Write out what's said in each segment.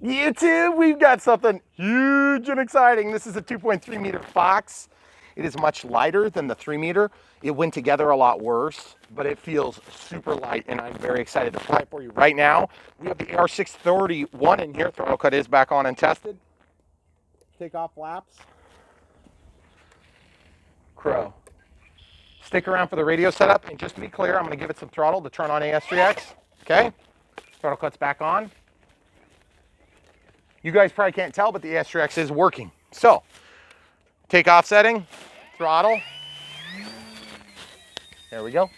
YouTube, we've got something huge and exciting. This is a 2.3 meter Fox. It is much lighter than the 3 meter. It went together a lot worse, but it feels super light, and I'm very excited to fly it for you right now. We have the AR631 in here. Throttle cut is back on and tested. Take off flaps. Crow. Stick around for the radio setup, and just to be clear, I'm going to give it some throttle to turn on AS3X. Okay? Throttle cut's back on. You guys probably can't tell, but the AS3X is working. So, takeoff setting, throttle. There we go.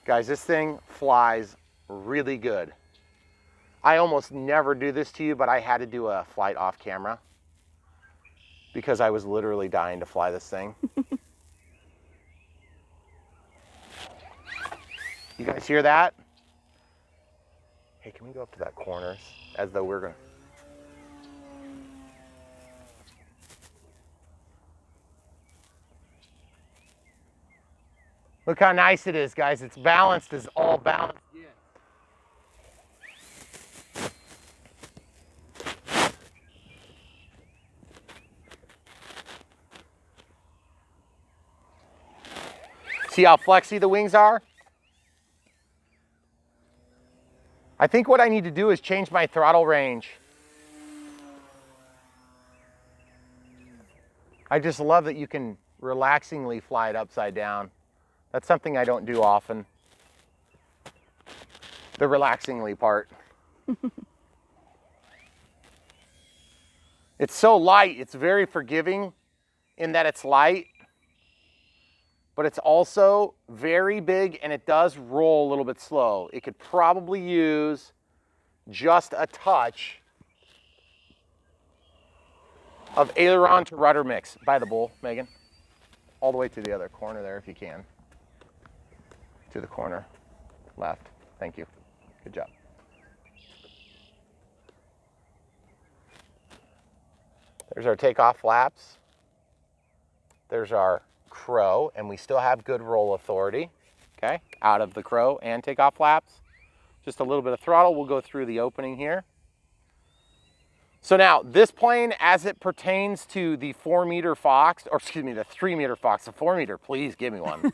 Guys, this thing flies really good. I almost never do this to you, but I had to do a flight off camera because I was literally dying to fly this thing. You guys hear that? Hey, can we go up to that corners as though we're gonna... Look how nice it is, guys. It's balanced as all balanced. See how flexy the wings are? I think what I need to do is change my throttle range. I just love that you can relaxingly fly it upside down. That's something I don't do often. The relaxingly part. It's so light, it's very forgiving in that it's light, but it's also very big and it does roll a little bit slow. It could probably use just a touch of aileron to rudder mix. By the bull, Megan. All the way to the other corner there if you can. To the corner, left. Thank you. Good job. There's our takeoff flaps. There's our crow, and we still have good roll authority, okay, out of the crow and takeoff flaps. Just a little bit of throttle. We'll go through the opening here. So now, this plane, as it pertains to the 4 meter Fox, or excuse me, the 3 meter Fox, the 4 meter, please give me one.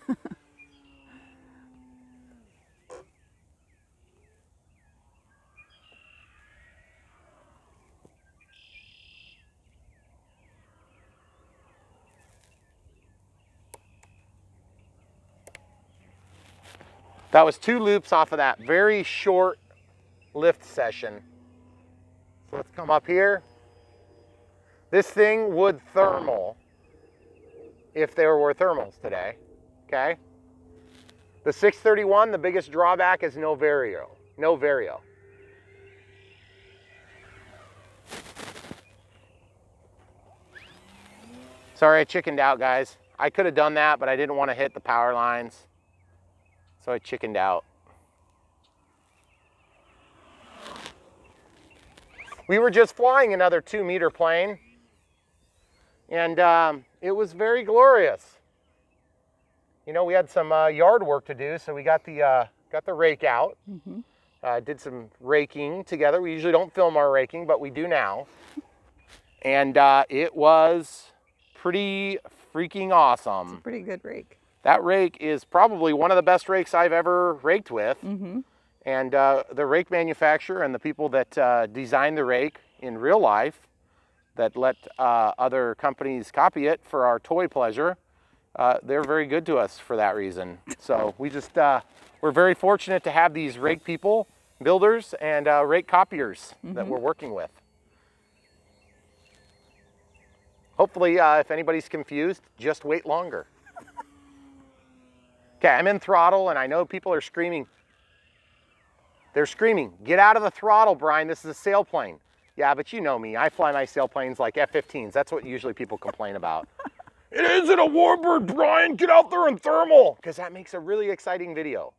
That was 2 loops off of that very short lift session. So let's come up here. This thing would thermal if there were thermals today, okay? The 631, the biggest drawback is no vario. No vario. Sorry, I chickened out, guys. I could have done that, but I didn't want to hit the power lines. So I chickened out. We were just flying another 2 meter plane, and it was very glorious. You know, we had some yard work to do, so we got the rake out. Did some raking together. We usually don't film our raking, but we do now. And it was pretty freaking awesome. It's a pretty good rake. That rake is probably one of the best rakes I've ever raked with. And the rake manufacturer and the people that design the rake in real life that let other companies copy it for our toy pleasure, they're very good to us for that reason. So we just, we're very fortunate to have these rake people, builders, and rake copiers that we're working with. Hopefully, if anybody's confused, just wait longer. Okay, I'm in throttle, and I know people are screaming. They're screaming, get out of the throttle, Brian, this is a sailplane. Yeah, but you know me, I fly my sailplanes like F-15s. That's what usually people complain about. It isn't a warbird, Brian, get out there and thermal, because that makes a really exciting video.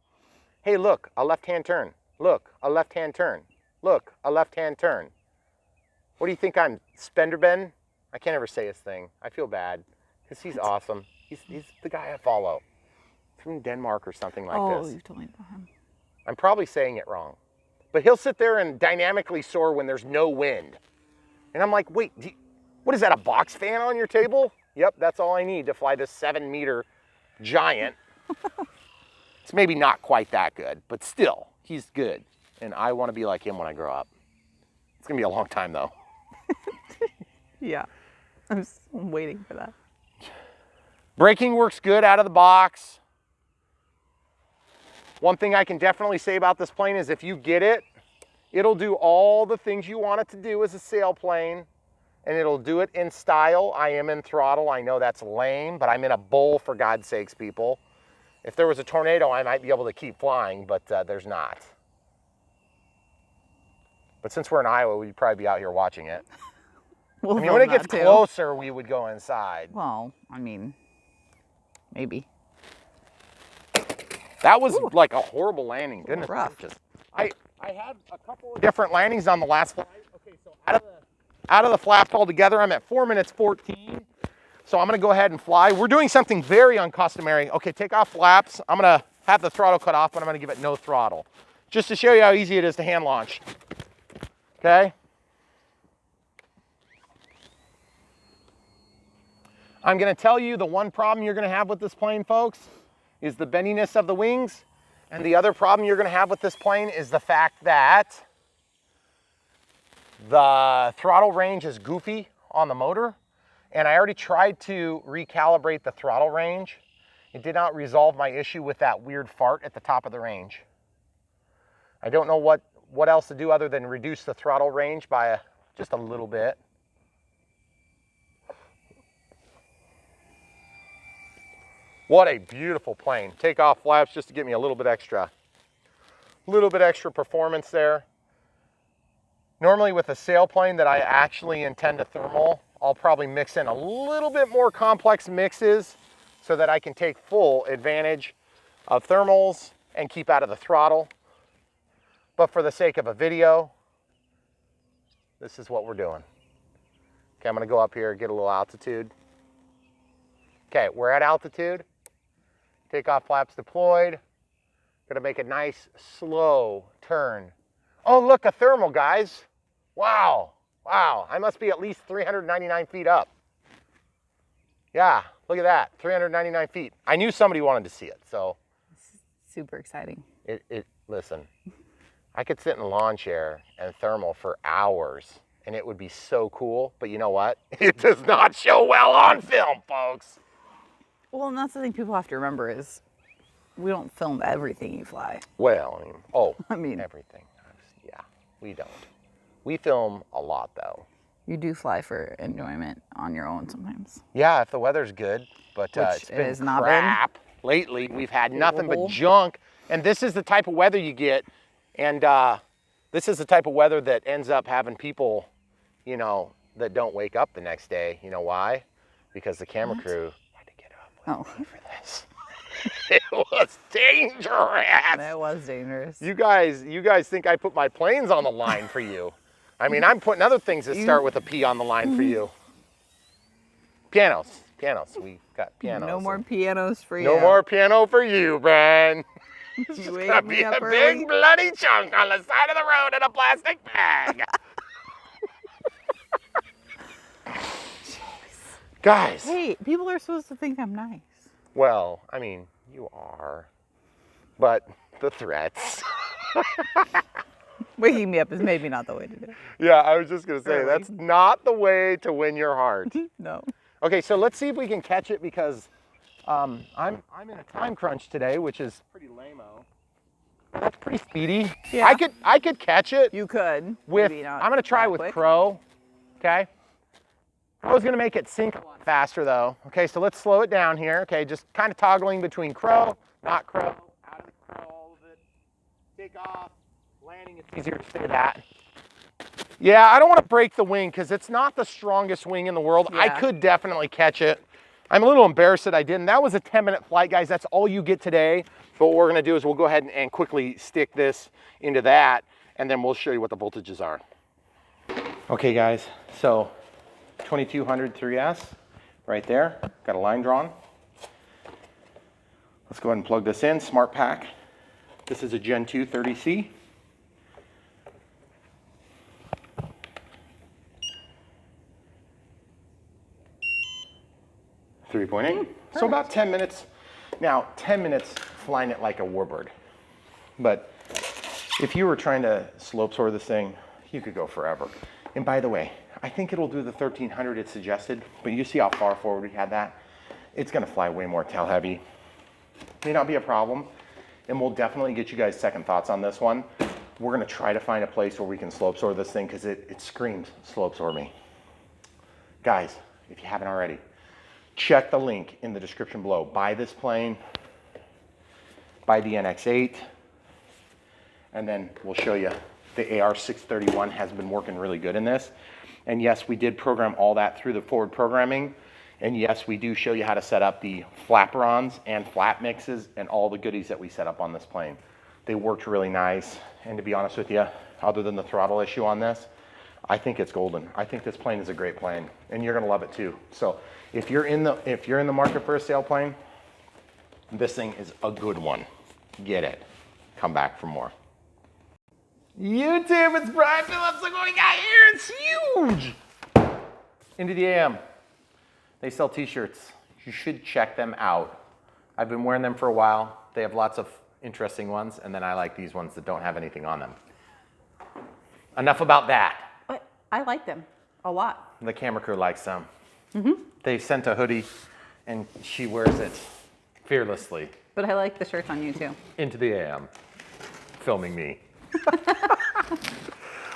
Hey, look, a left-hand turn. Look, a left-hand turn. Look, a left-hand turn. What do you think I'm, Spenderben? I can't ever say his thing. I feel bad, because he's awesome. He's the guy I follow. From Denmark or something like this. Oh, you've told me about him. I'm probably saying it wrong, but he'll sit there and dynamically soar when there's no wind. And I'm like, wait, what is that, a box fan on your table? Yep, that's all I need to fly this 7-meter giant. It's maybe not quite that good, but still, he's good. And I want to be like him when I grow up. It's going to be a long time, though. Yeah, I'm waiting for that. Braking works good out of the box. One thing I can definitely say about this plane is if you get it, it'll do all the things you want it to do as a sailplane, and it'll do it in style. I am in throttle. I know that's lame, but I'm in a bowl, for God's sakes, people. If there was a tornado, I might be able to keep flying, but there's not. But since we're in Iowa, we'd probably be out here watching it. I mean, when it gets closer, we would go inside. Well, I mean, maybe. That was like a horrible landing. Goodness rough. gracious. I had a couple of different landings on the last flight. Okay, so out of the flaps altogether, I'm at 4 minutes 14. So I'm gonna go ahead and fly. We're doing something very uncustomary. Okay, take off flaps. I'm gonna have the throttle cut off, but I'm gonna give it no throttle. Just to show you how easy it is to hand launch. Okay? I'm gonna tell you the one problem you're gonna have with this plane, folks, is the bendiness of the wings. And the other problem you're gonna have with this plane is the fact that the throttle range is goofy on the motor. And I already tried to recalibrate the throttle range. It did not resolve my issue with that weird fart at the top of the range. I don't know what else to do other than reduce the throttle range by just a little bit. What a beautiful plane. Take off flaps just to get me a little bit extra performance there. Normally with a sailplane that I actually intend to thermal, I'll probably mix in a little bit more complex mixes so that I can take full advantage of thermals and keep out of the throttle. But for the sake of a video, this is what we're doing. Okay, I'm gonna go up here, get a little altitude. Okay, we're at altitude. Takeoff flaps deployed. Gonna make a nice slow turn. Oh, look, a thermal, guys. Wow, wow, I must be at least 399 feet up. Yeah, look at that, 399 feet. I knew somebody wanted to see it, so. Super exciting. Listen, I could sit in a lawn chair and thermal for hours, and it would be so cool, but you know what? It does not show well on film, folks. Well, and that's the thing people have to remember is we don't film everything you fly. Well, I mean, everything. Yeah, we don't. We film a lot, though. You do fly for enjoyment on your own sometimes. Yeah, if the weather's good, but it's been crap. Lately, we've had nothing but junk, and this is the type of weather you get, and this is the type of weather that ends up having people, you know, that don't wake up the next day. You know why? Because the camera crew had to get up with me for this. It was dangerous. It was dangerous. You guys think I put my planes on the line for you? I mean, I'm putting other things that start with a P on the line for you. Pianos. We got pianos. No more pianos for you. No more piano for you, Brian. It's You gonna be a big bloody chunk on the side of the road in a plastic bag. Guys. Hey, people are supposed to think I'm nice. Well, I mean, you are. But the threats. Waking me up is maybe not the way to do it. Yeah, I was just gonna say, that's not the way to win your heart. No. Okay, so let's see if we can catch it because I'm in a time crunch today, which is pretty lame-o. That's pretty speedy. Yeah. I could catch it. You could. With I'm gonna try with Crow. Okay. Crow's gonna make it sink a lot faster though. Okay, so let's slow it down here. Okay, just kind of toggling between Crow, not Crow, out of the Crow, all of it. Take off. Landing, it's easier to say that. Yeah, I don't want to break the wing because it's not the strongest wing in the world. Yeah. I could definitely catch it. I'm a little embarrassed that I didn't. That was a 10-minute flight, guys. That's all you get today. So what we're going to do is we'll go ahead and quickly stick this into that, and then we'll show you what the voltages are. Okay, guys. So 2200 3S right there. Got a line drawn. Let's go ahead and plug this in. Smart pack. This is a Gen 2 30C. 3.8. So about 10 minutes. Now, 10 minutes flying it like a warbird. But if you were trying to slope soar this thing, you could go forever. And by the way, I think it'll do the 1300 it suggested, but you see how far forward we had that? It's gonna fly way more tail heavy. May not be a problem, and we'll definitely get you guys second thoughts on this one. We're gonna try to find a place where we can slope soar this thing because it screams slope soar me. Guys, if you haven't already, check the link in the description below. Buy this plane, buy the NX8, and then we'll show you the AR631 has been working really good in this. And yes, we did program all that through the forward programming. And yes, we do show you how to set up the flaperons and flap mixes and all the goodies that we set up on this plane. They worked really nice. And to be honest with you, other than the throttle issue on this, I think it's golden. I think this plane is a great plane, and you're gonna love it too. So if you're in the market for a sailplane, this thing is a good one. Get it. Come back for more. YouTube, it's Brian Phillips. Look what we got here. It's huge. Into the AM. They sell t-shirts. You should check them out. I've been wearing them for a while. They have lots of interesting ones, and then I like these ones that don't have anything on them. Enough about that. But I like them a lot. The camera crew likes them. They sent a hoodie, and she wears it fearlessly. But I like the shirts on you too. Into the AM. Filming me.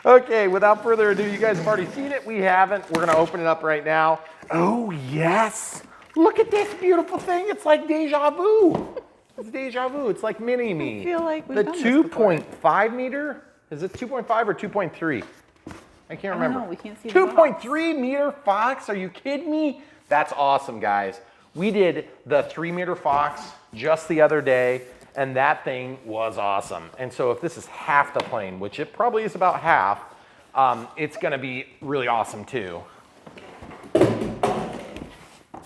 Okay, without further ado, you guys have already seen it. We haven't. We're gonna open it up right now. Oh yes! Look at this beautiful thing. It's like deja vu. It's deja vu. It's like mini me. I feel like we've the done this before. 2.5 meter. Is it 2.5 or 2.3? I can't remember. I don't know. We can't see the box. 2.3 meter Fox. Are you kidding me? That's awesome, guys. We did the 3 meter Fox just the other day, and that thing was awesome. And so if this is half the plane, which it probably is about half, it's gonna be really awesome too.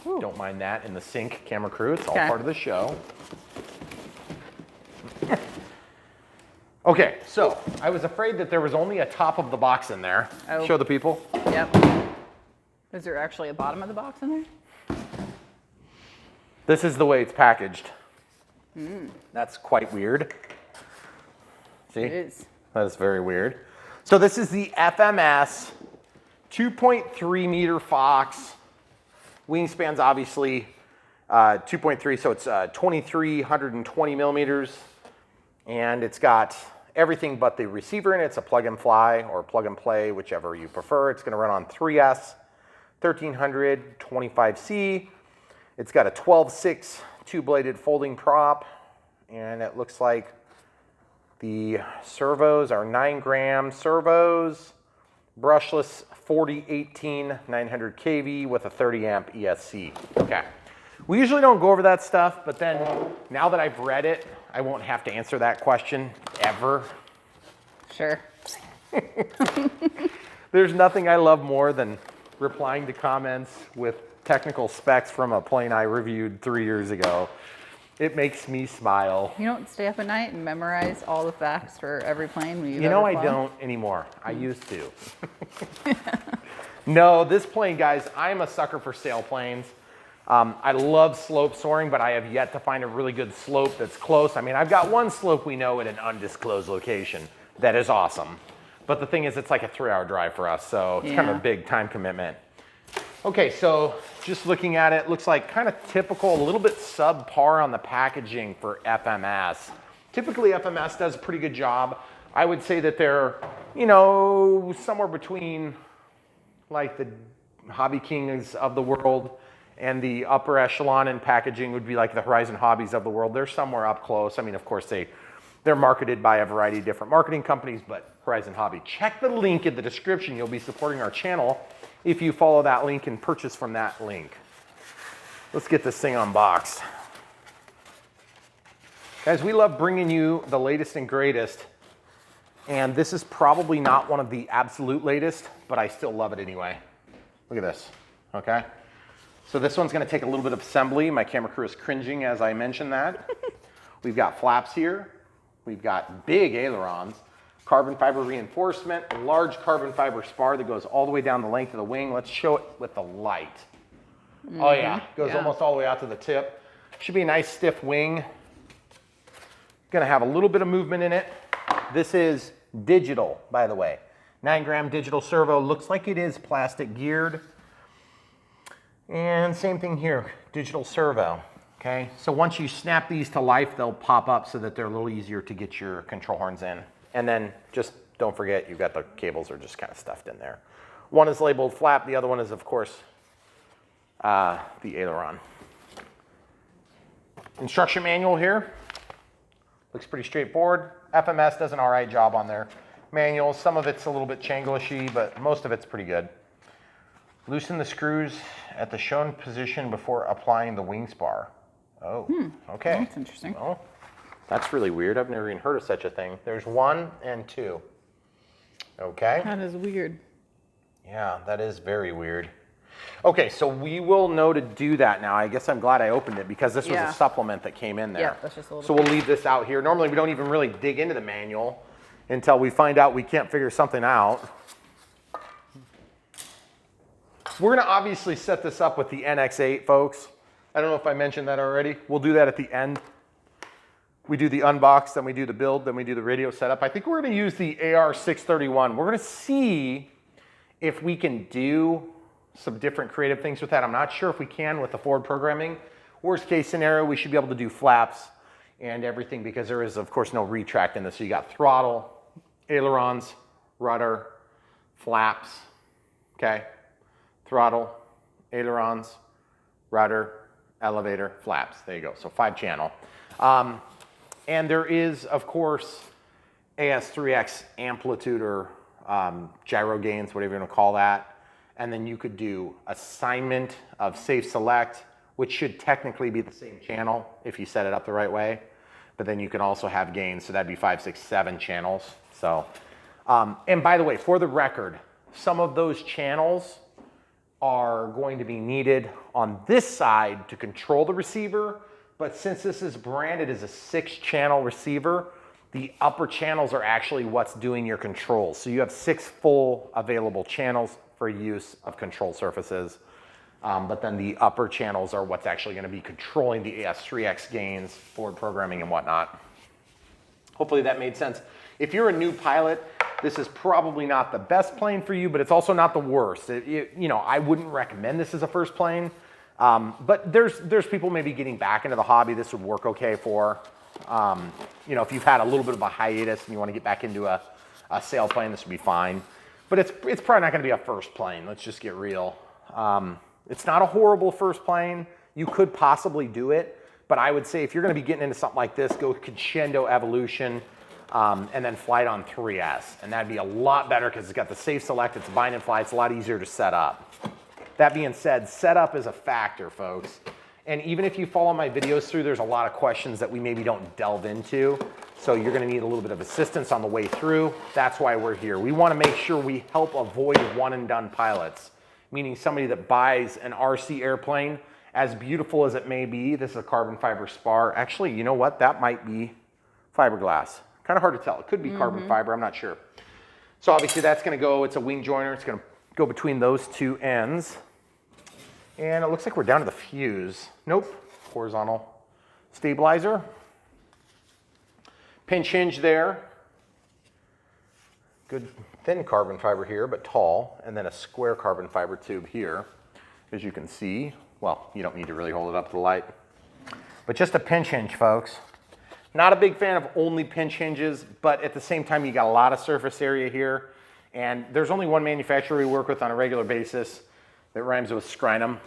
Ooh. Don't mind that in the sink, camera crew. It's all part of the show. Okay, so I was afraid that there was only a top of the box in there. Oh. Show the people. Yep. Is there actually a bottom of the box in there? This is the way it's packaged. That's quite weird. See? It is. That is very weird. So this is the FMS 2.3 meter Fox. Wingspan's obviously 2.3, so it's 2,320 millimeters. And it's got everything but the receiver in it. It's a plug and fly or plug and play, whichever you prefer. It's gonna run on 3S, 1300, 25C. It's got a 12.6 two-bladed folding prop, and it looks like the servos are 9-gram servos, brushless 4018 900 kV with a 30 amp ESC. Okay. We usually don't go over that stuff, but then now that I've read it, I won't have to answer that question ever. Sure. There's nothing I love more than replying to comments with technical specs from a plane I reviewed 3 years ago. It makes me smile. You don't stay up at night and memorize all the facts for every plane when You know, I don't anymore. I used to. No, this plane, guys, I'm a sucker for sailplanes. I love slope soaring, but I have yet to find a really good slope that's close. I mean, I've got one slope we know at an undisclosed location that is awesome. But the thing is, it's like a 3-hour drive for us, so it's kind of a big time commitment. Okay, so just looking at it, looks like kind of typical, a little bit subpar on the packaging for FMS. Typically, FMS does a pretty good job. I would say that they're, you know, somewhere between like the Hobby Kings of the world and the upper echelon in packaging would be like the Horizon Hobbies of the world. They're somewhere up close. I mean, of course, they're marketed by a variety of different marketing companies, but Horizon Hobby. Check the link in the description. You'll be supporting our channel if you follow that link and purchase from that link. Let's get this thing unboxed. Guys, we love bringing you the latest and greatest, and this is probably not one of the absolute latest, but I still love it anyway. Look at this, okay? So this one's gonna take a little bit of assembly. My camera crew is cringing as I mention that. We've got flaps here. We've got big ailerons, carbon fiber reinforcement, a large carbon fiber spar that goes all the way down the length of the wing. Let's show it with the light. Oh yeah, goes almost all the way out to the tip. Should be a nice stiff wing. Gonna have a little bit of movement in it. This is digital, by the way. 9-gram digital servo. Looks like it is plastic geared. And same thing here, digital servo. Okay, so once you snap these to life, they'll pop up so that they're a little easier to get your control horns in. And then just don't forget, you've got the cables are just kind of stuffed in there. One is labeled flap, the other one is, of course, the aileron. Instruction manual here. Looks pretty straightforward. FMS does an all right job on their manuals. Some of it's a little bit Changlishy, but most of it's pretty good. Loosen the screws at the shown position before applying the wing spar. Oh, okay. That's interesting. Well, that's really weird. I've never even heard of such a thing. There's 1 and 2. Okay. That is weird. Yeah, that is very weird. Okay, so we will know to do that now. I guess I'm glad I opened it because this was a supplement that came in there. Yeah, that's just a little so we'll leave this out here. Normally we don't even really dig into the manual until we find out we can't figure something out. We're gonna obviously set this up with the NX8, folks. I don't know if I mentioned that already. We'll do that at the end. We do the unbox, then we do the build, then we do the radio setup. I think we're gonna use the AR631. We're gonna see if we can do some different creative things with that. I'm not sure if we can with the forward programming. Worst case scenario, we should be able to do flaps and everything because there is, of course, no retract in this. So you got throttle, ailerons, rudder, flaps, okay? Throttle, ailerons, rudder, elevator, flaps. There you go. So 5-channel. And there is, of course, AS3X amplitude or gyro gains, whatever you want to call that. And then you could do assignment of safe select, which should technically be the same channel if you set it up the right way. But then you can also have gains. So that'd be 5, 6, 7 channels. So, and by the way, for the record, some of those channels are going to be needed on this side to control the receiver. But since this is branded as a 6-channel receiver, the upper channels are actually what's doing your controls. So you have 6 full available channels for use of control surfaces. But then the upper channels are what's actually going to be controlling the AS3X gains, forward programming and whatnot. Hopefully that made sense. If you're a new pilot, this is probably not the best plane for you, but it's also not the worst. You know, I wouldn't recommend this as a first plane, but there's people maybe getting back into the hobby this would work okay for. You know, if you've had a little bit of a hiatus and you want to get back into a sailplane, this would be fine. But it's probably not going to be a first plane. Let's just get real. It's not a horrible first plane. You could possibly do it, but I would say if you're going to be getting into something like this, go Crescendo Evolution and then fly it on 3S. And that'd be a lot better because it's got the safe select, it's bind and fly, it's a lot easier to set up. That being said, setup is a factor, folks. And even if you follow my videos through, there's a lot of questions that we maybe don't delve into. So you're gonna need a little bit of assistance on the way through. That's why we're here. We wanna make sure we help avoid one and done pilots, meaning somebody that buys an RC airplane, as beautiful as it may be, this is a carbon fiber spar. Actually, you know what? That might be fiberglass. Kind of hard to tell. It could be carbon fiber, I'm not sure. So obviously that's gonna go, it's a wing joiner. It's gonna go between those 2 ends. And it looks like we're down to the fuse. Nope, horizontal stabilizer. Pinch hinge there. Good thin carbon fiber here, but tall. And then a square carbon fiber tube here, as you can see. Well, you don't need to really hold it up to the light. But just a pinch hinge, folks. Not a big fan of only pinch hinges, but at the same time, you got a lot of surface area here. And there's only one manufacturer we work with on a regular basis that rhymes with Skrinum,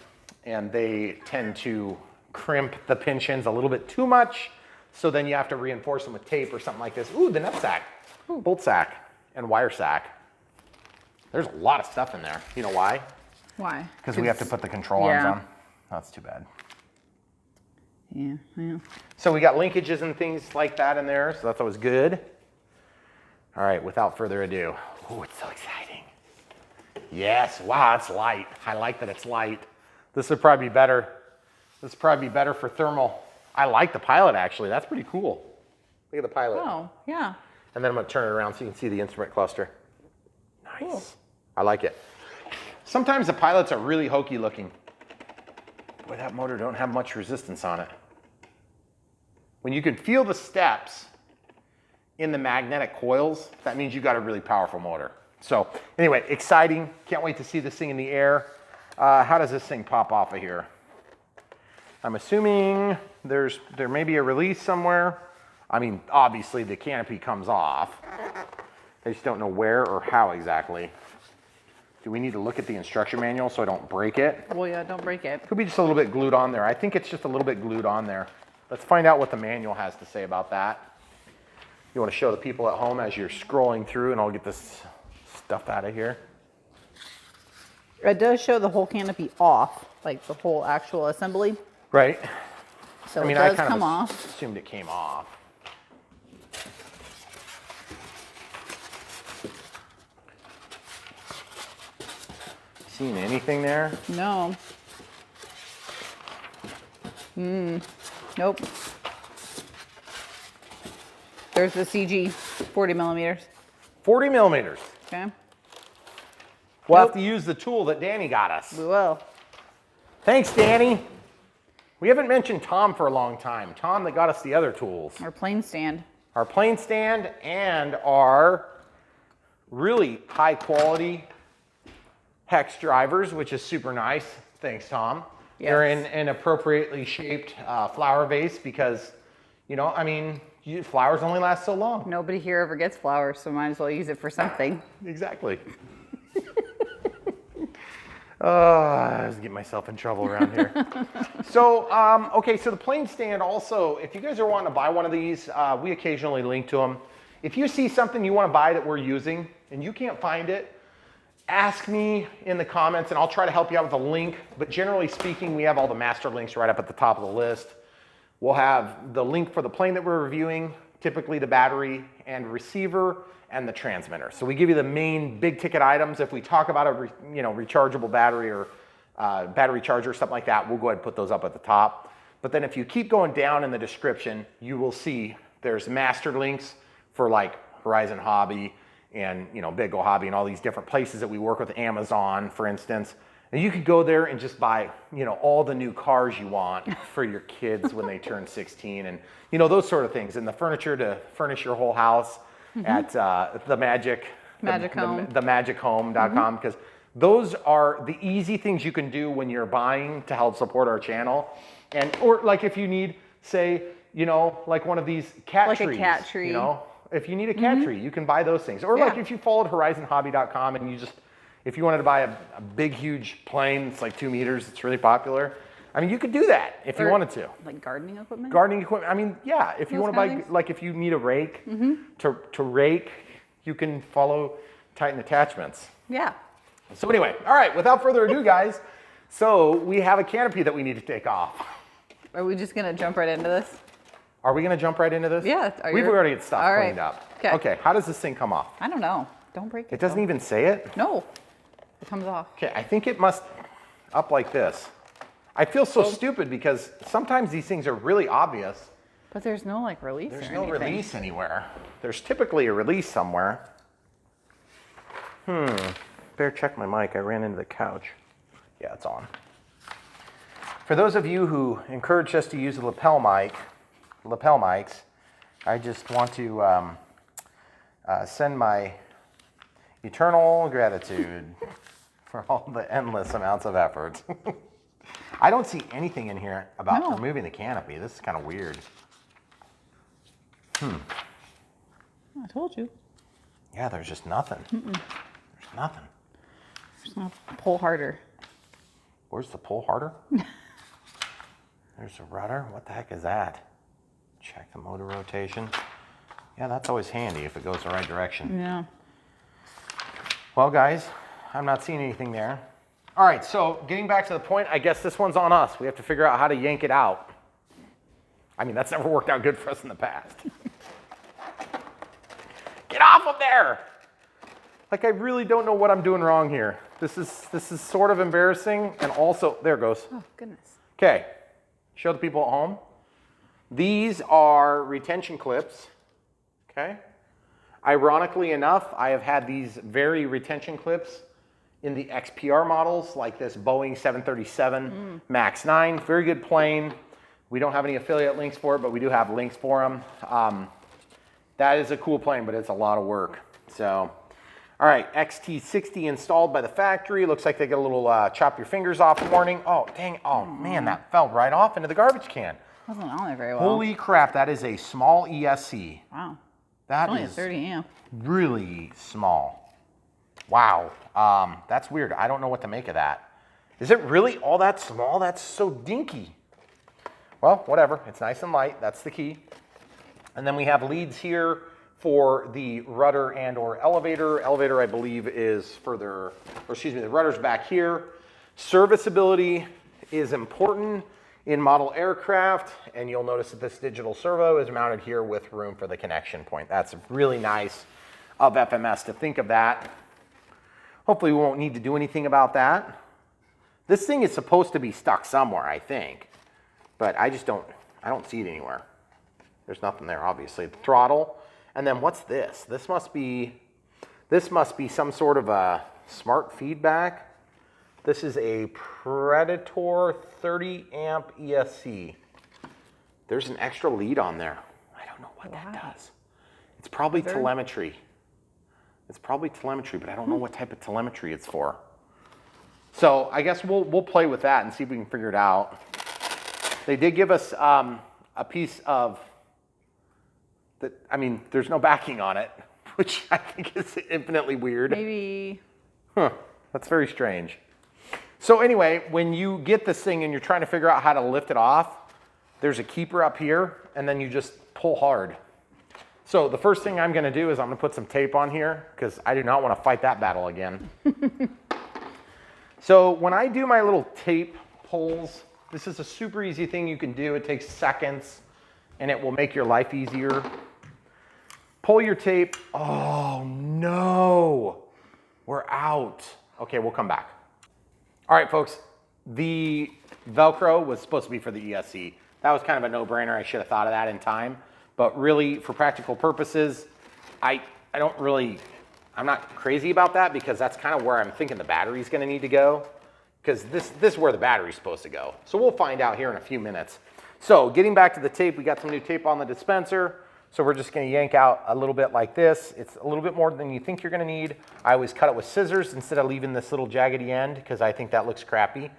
and they tend to crimp the pinch ends a little bit too much, so then you have to reinforce them with tape or something like this. Ooh, the nut sack, bolt sack, and wire sack. There's a lot of stuff in there. You know why? Why? Because we have to put the control arms on. That's too bad. Yeah, yeah. So we got linkages and things like that in there, so that's always good. All right, without further ado. Oh, it's so exciting. Yes, wow, it's light. I like that it's light. This would probably be better. This would probably be better for thermal. I like the pilot, actually. That's pretty cool. Look at the pilot. Oh, yeah. And then I'm gonna turn it around so you can see the instrument cluster. Nice. Cool. I like it. Sometimes the pilots are really hokey looking. Boy, that motor don't have much resistance on it. When you can feel the steps in the magnetic coils, that means you got a really powerful motor. So anyway, exciting. Can't wait to see this thing in the air. How does this thing pop off of here? I'm assuming there may be a release somewhere. I mean, obviously the canopy comes off. I just don't know where or how exactly. Do we need to look at the instruction manual so I don't break it? Well, yeah, don't break it. Could be just a little bit glued on there. I think it's just a little bit glued on there. Let's find out what the manual has to say about that. You want to show the people at home as you're scrolling through, and I'll get this stuff out of here. It does show the whole canopy off, like the whole actual assembly. Right. So I mean, it does I kind come of off. assumed it came off. Seeing anything there? No. Nope. There's the CG, 40 millimeters. 40 millimeters. Okay. We'll Nope. have to use the tool that Danny got us. We will. Thanks, Danny. We haven't mentioned Tom for a long time. Tom that got us the other tools. Our plane stand. Our plane stand and our really high quality hex drivers, which is super nice. Thanks, Tom. Yes. They're in an appropriately shaped flower vase because, you know, I mean, flowers only last so long. Nobody here ever gets flowers, so might as well use it for something. Exactly. I was getting myself in trouble around here. So, okay, so the plane stand also, if you guys are wanting to buy one of these, we occasionally link to them. If you see something you want to buy that we're using and you can't find it, ask me in the comments and I'll try to help you out with a link. But generally speaking, we have all the master links right up at the top of the list. We'll have the link for the plane that we're reviewing, typically the battery and receiver, and the transmitter. So we give you the main big ticket items. If we talk about a rechargeable battery or battery charger, something like that, we'll go ahead and put those up at the top. But then if you keep going down in the description, you will see there's master links for like Horizon Hobby and Big O Hobby and all these different places that we work with, Amazon, for instance. And you could go there and just buy, all the new cars you want for your kids when they turn 16 and, those sort of things. And the furniture to furnish your whole house at the Magic Home. The magichome.com, because those are the easy things you can do when you're buying to help support our channel. Or like if you need, say, like one of these cat trees. Like a cat tree. If you need a cat tree, you can buy those things. Or like if you followed horizonhobby.com and if you wanted to buy a big, huge plane, it's like 2 meters, it's really popular. I mean, you could do that if you wanted to. Like gardening equipment? Gardening equipment. I mean, yeah, if you want to buy, like if you need a rake to rake, you can follow Titan Attachments. Yeah. So anyway, all right, without further ado, guys, so we have a canopy that we need to take off. Are we just going to jump right into this? Are we going to jump right into this? Yeah. We've already got stuff cleaned up. Okay, how does this thing come off? I don't know. Don't break it. It doesn't even say it? No. It comes off. Okay, I think it must up like this. I feel so stupid because sometimes these things are really obvious. But there's no like release. There's no release anywhere. There's typically a release somewhere. Better check my mic. I ran into the couch. Yeah, it's on. For those of you who encourage us to use the lapel mics, I just want to send my eternal gratitude for all the endless amounts of effort. I don't see anything in here about removing the canopy. This is kind of weird. I told you. Yeah, there's just nothing. There's nothing. There's no pull harder. Where's the pull harder? There's a rudder. What the heck is that? Check the motor rotation. Yeah, that's always handy if it goes the right direction. Yeah. Well, guys, I'm not seeing anything there. All right, so getting back to the point, I guess this one's on us. We have to figure out how to yank it out. I mean, that's never worked out good for us in the past. Get off of there! Like, I really don't know what I'm doing wrong here. This is sort of embarrassing, and also, there it goes. Oh, goodness. Okay, show the people at home. These are retention clips, okay? Ironically enough, I have had these very retention clips in the XPR models, like this Boeing 737 MAX 9. Very good plane. We don't have any affiliate links for it, but we do have links for them. That is a cool plane, but it's a lot of work. So, all right, XT60 installed by the factory. Looks like they get a little chop your fingers off warning. Oh, dang. Oh, man, that fell right off into the garbage can. Wasn't on there very well. Holy crap, that is a small ESC. Wow. That Only is a 30 amp. really small. Wow, that's weird. I don't know what to make of that. Is it really all that small? That's so dinky. Well, whatever. It's nice and light. That's the key. And then we have leads here for the rudder and or elevator. Elevator, I believe, is further, or excuse me, the rudder's back here. Serviceability is important in model aircraft, and you'll notice that this digital servo is mounted here with room for the connection point. That's really nice of FMS to think of that. Hopefully we won't need to do anything about that. This thing is supposed to be stuck somewhere, I think, but I don't see it anywhere. There's nothing there, obviously. The throttle, and then what's this? This must be some sort of a smart feedback. This is a Predator 30 amp ESC. There's an extra lead on there. I don't know what that does. It's probably telemetry. It's probably telemetry, but I don't know what type of telemetry it's for. So I guess we'll play with that and see if we can figure it out. They did give us a piece of that. I mean, there's no backing on it, which I think is infinitely weird. Maybe. Huh, that's very strange. So anyway, when you get this thing and you're trying to figure out how to lift it off, there's a keeper up here, and then you just pull hard. So the first thing I'm gonna do is I'm gonna put some tape on here because I do not wanna fight that battle again. So when I do my little tape pulls, this is a super easy thing you can do. It takes seconds and it will make your life easier. Pull your tape. Oh no, we're out. Okay, we'll come back. All right, folks, the Velcro was supposed to be for the ESC. That was kind of a no-brainer. I should have thought of that in time. But really, for practical purposes, I'm not crazy about that because that's kind of where I'm thinking the battery's gonna need to go, because this is where the battery's supposed to go. So we'll find out here in a few minutes. So getting back to the tape, we got some new tape on the dispenser. So we're just gonna yank out a little bit like this. It's a little bit more than you think you're gonna need. I always cut it with scissors instead of leaving this little jaggedy end because I think that looks crappy.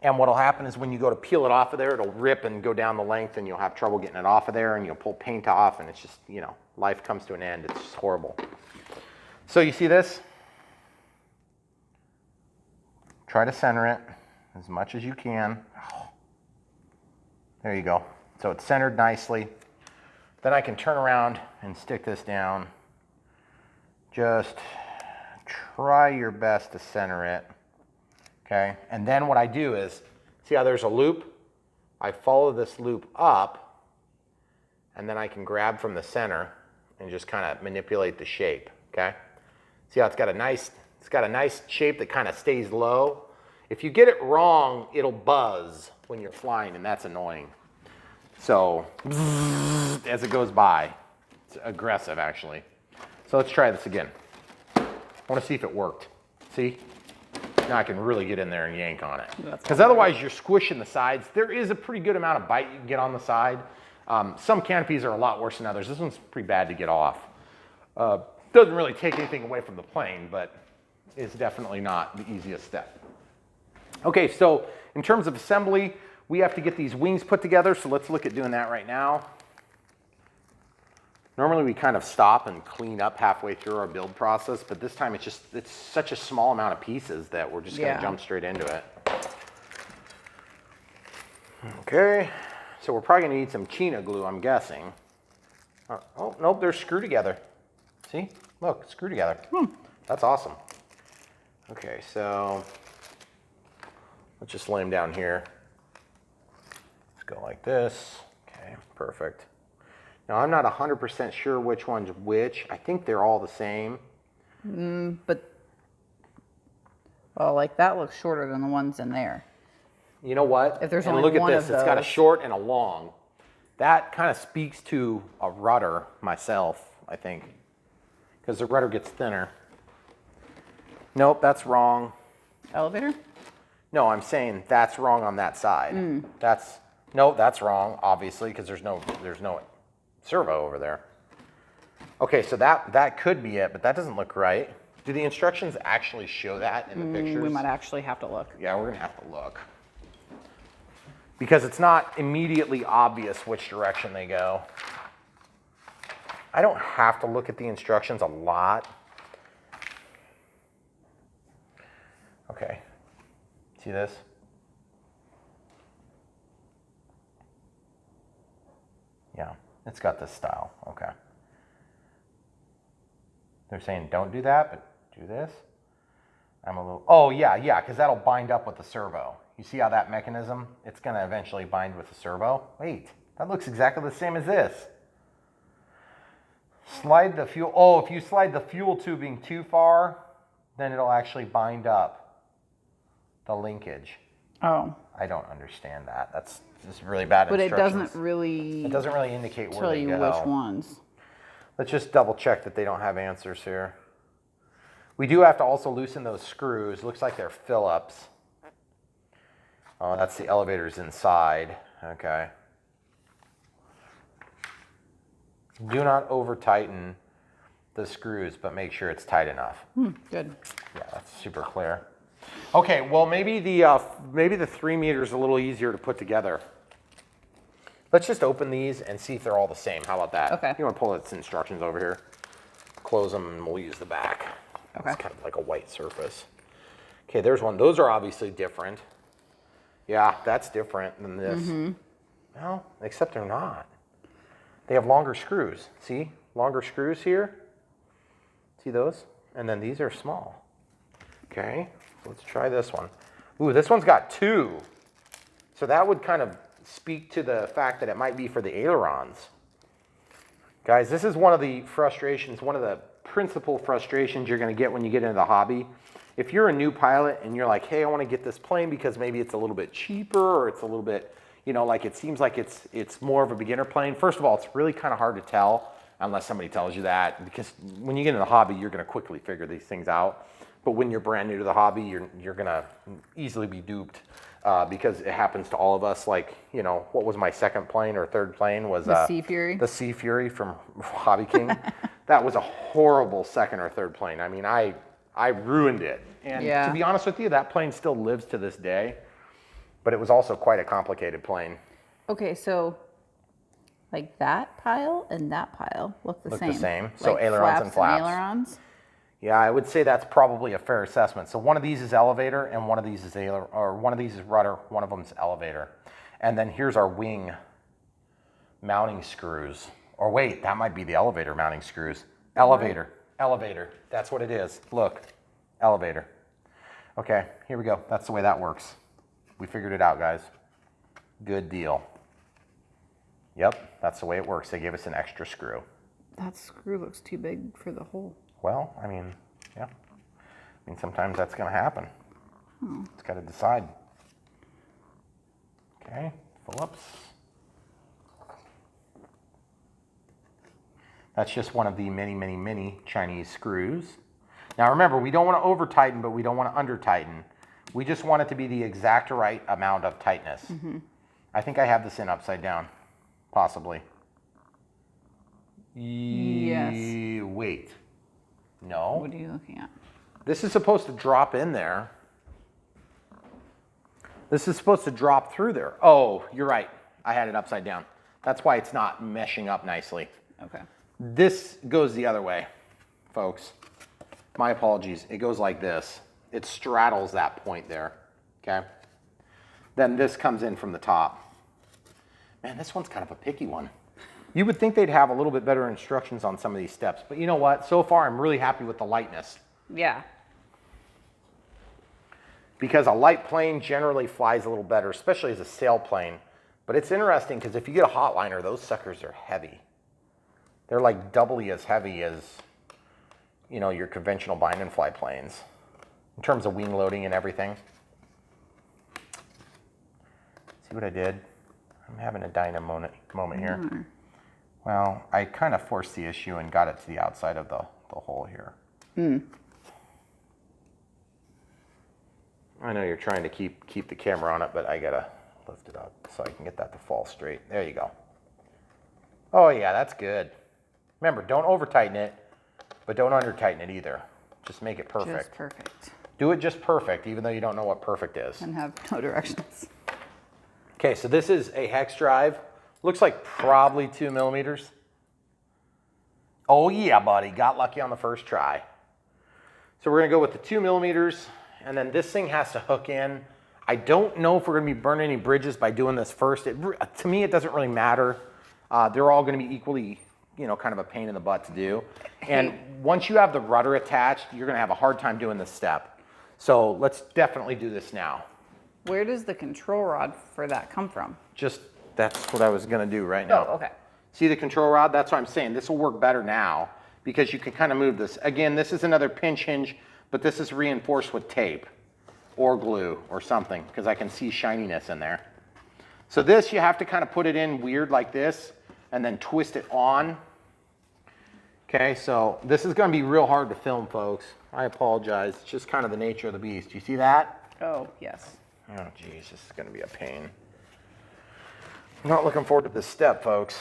And what'll happen is when you go to peel it off of there, it'll rip and go down the length and you'll have trouble getting it off of there and you'll pull paint off and it's just, you know, life comes to an end. It's just horrible. So you see this? Try to center it as much as you can. There you go. So it's centered nicely. Then I can turn around and stick this down. Just try your best to center it. Okay, and then what I do is, see how there's a loop? I follow this loop up, and then I can grab from the center and just kind of manipulate the shape, okay? See how it's got a nice shape that kind of stays low. If you get it wrong, it'll buzz when you're flying, and that's annoying. So, as it goes by, it's aggressive actually. So let's try this again. I want to see if it worked. See? Now I can really get in there and yank on it. Because otherwise you're squishing the sides. There is a pretty good amount of bite you can get on the side. Some canopies are a lot worse than others. This one's pretty bad to get off. Doesn't really take anything away from the plane, but it's definitely not the easiest step. Okay, so in terms of assembly, we have to get these wings put together. So let's look at doing that right now. Normally we kind of stop and clean up halfway through our build process, but this time it's such a small amount of pieces that we're just gonna jump straight into it. Okay, so we're probably gonna need some China glue, I'm guessing. Oh, nope, they're screwed together. See, look, screw together. That's awesome. Okay, so let's just lay them down here. Let's go like this. Okay, perfect. Now, I'm not 100% sure which one's which. I think they're all the same. But, well, like that looks shorter than the ones in there. You know what? If there's and only look one at this. of It's got a those. short and a long. That kind of speaks to a rudder myself, I think, because the rudder gets thinner. Nope, that's wrong. Elevator? No, I'm saying that's wrong on that side. That's wrong, obviously, because there's no servo over there. Okay, so that could be it, but that doesn't look right. Do the instructions actually show that in the pictures? We might actually have to look. Yeah, we're gonna have to look. Because it's not immediately obvious which direction they go. I don't have to look at the instructions a lot. Okay, see this? Yeah, it's got this style, okay. They're saying don't do that, but do this. I'm a little, oh yeah, because that'll bind up with the servo. You see how that mechanism, it's gonna eventually bind with the servo? Wait, that looks exactly the same as this. Slide the fuel, oh, if you slide the fuel tubing too far, then it'll actually bind up the linkage. Oh. I don't understand that. That's just really bad But instructions. it doesn't really indicate where tell they you go. which ones. Let's just double check that they don't have answers here. We do have to also loosen those screws. Looks like they're Phillips. Oh, that's the elevators inside. Okay. Do not over tighten the screws, but make sure it's tight enough. Good. Yeah, that's super clear. Okay, well maybe the 3 meters a little easier to put together. Let's just open these and see if they're all the same. How about that? Okay. You want to pull its instructions over here, close them, and we'll use the back. Okay. It's kind of like a white surface. Okay, there's one. Those are obviously different. Yeah, that's different than this. Well, except they're not. They have longer screws. See? Longer screws here. See those? And then these are small. Okay, so let's try this one. Ooh, this one's got 2. So that would kind of speak to the fact that it might be for the ailerons. Guys, this is one of the frustrations, one of the principal frustrations you're going to get when you get into the hobby. If you're a new pilot and you're like, hey, I want to get this plane because maybe it's a little bit cheaper or it's a little bit, you know, like it seems like it's more of a beginner plane. First of all, it's really kind of hard to tell unless somebody tells you that, because when you get into the hobby, you're going to quickly figure these things out. But when you're brand new to the hobby, you're going to easily be duped because it happens to all of us. Like, you know, what was my second plane or third plane was The Sea Fury. The Sea Fury from Hobby King. That was a horrible second or third plane. I mean, I ruined it. And Yeah. to be honest with you, that plane still lives to this day. But it was also quite a complicated plane. Okay, so like that pile and that pile look the same. So like ailerons and flaps. ailerons. Yeah, I would say that's probably a fair assessment. So one of these is elevator and one of these is one of these is rudder, one of them is elevator. And then here's our wing mounting screws. Or wait, that might be the elevator mounting screws. Elevator, elevator, that's what it is. Look, elevator. Okay, here we go. That's the way that works. We figured it out, guys. Good deal. Yep, that's the way it works. They gave us an extra screw. That screw looks too big for the hole. Well, I mean, yeah. I mean, sometimes that's going to happen. It's got to decide. Okay, Phillips. That's just one of the many, many, many Chinese screws. Now remember, we don't want to over tighten, but we don't want to under tighten. We just want it to be the exact right amount of tightness. I think I have this in upside down, possibly. Yes. Wait. No. What are you looking at? This is supposed to drop in there. This is supposed to drop through there. Oh, you're right. I had it upside down. That's why it's not meshing up nicely. Okay. This goes the other way, folks. My apologies. It goes like this. It straddles that point there, okay? Then this comes in from the top. Man, this one's kind of a picky one. You would think they'd have a little bit better instructions on some of these steps, but you know what? So far, I'm really happy with the lightness. Yeah. Because a light plane generally flies a little better, especially as a sailplane. But it's interesting because if you get a hotliner, those suckers are heavy. They're like doubly as heavy as, you know, your conventional bind and fly planes in terms of wing loading and everything. See what I did? I'm having a dynamo moment here. Well, I kind of forced the issue and got it to the outside of the hole here. I know you're trying to keep the camera on it, but I gotta lift it up so I can get that to fall straight. There you go. Oh yeah, that's good. Remember, don't over tighten it, but don't under tighten it either. Just make it perfect. Just perfect. Do it just perfect, even though you don't know what perfect is. And have no directions. Okay, so this is a hex drive. Looks like probably 2 millimeters. Oh yeah, buddy, got lucky on the first try. So we're gonna go with the 2 millimeters, and then this thing has to hook in. I don't know if we're gonna be burning any bridges by doing this first. To me, it doesn't really matter. They're all gonna be equally, you know, kind of a pain in the butt to do. And once you have the rudder attached, you're gonna have a hard time doing this step. So let's definitely do this now. Where does the control rod for that come from? Just, that's what I was gonna do right now. Oh, okay. See the control rod? That's what I'm saying. This will work better now because you can kind of move this. Again, this is another pinch hinge, but this is reinforced with tape or glue or something because I can see shininess in there. So this, you have to kind of put it in weird like this and then twist it on. Okay, so this is gonna be real hard to film, folks. I apologize. It's just kind of the nature of the beast. You see that? Oh, yes. Oh, geez, this is gonna be a pain. I'm not looking forward to this step, folks.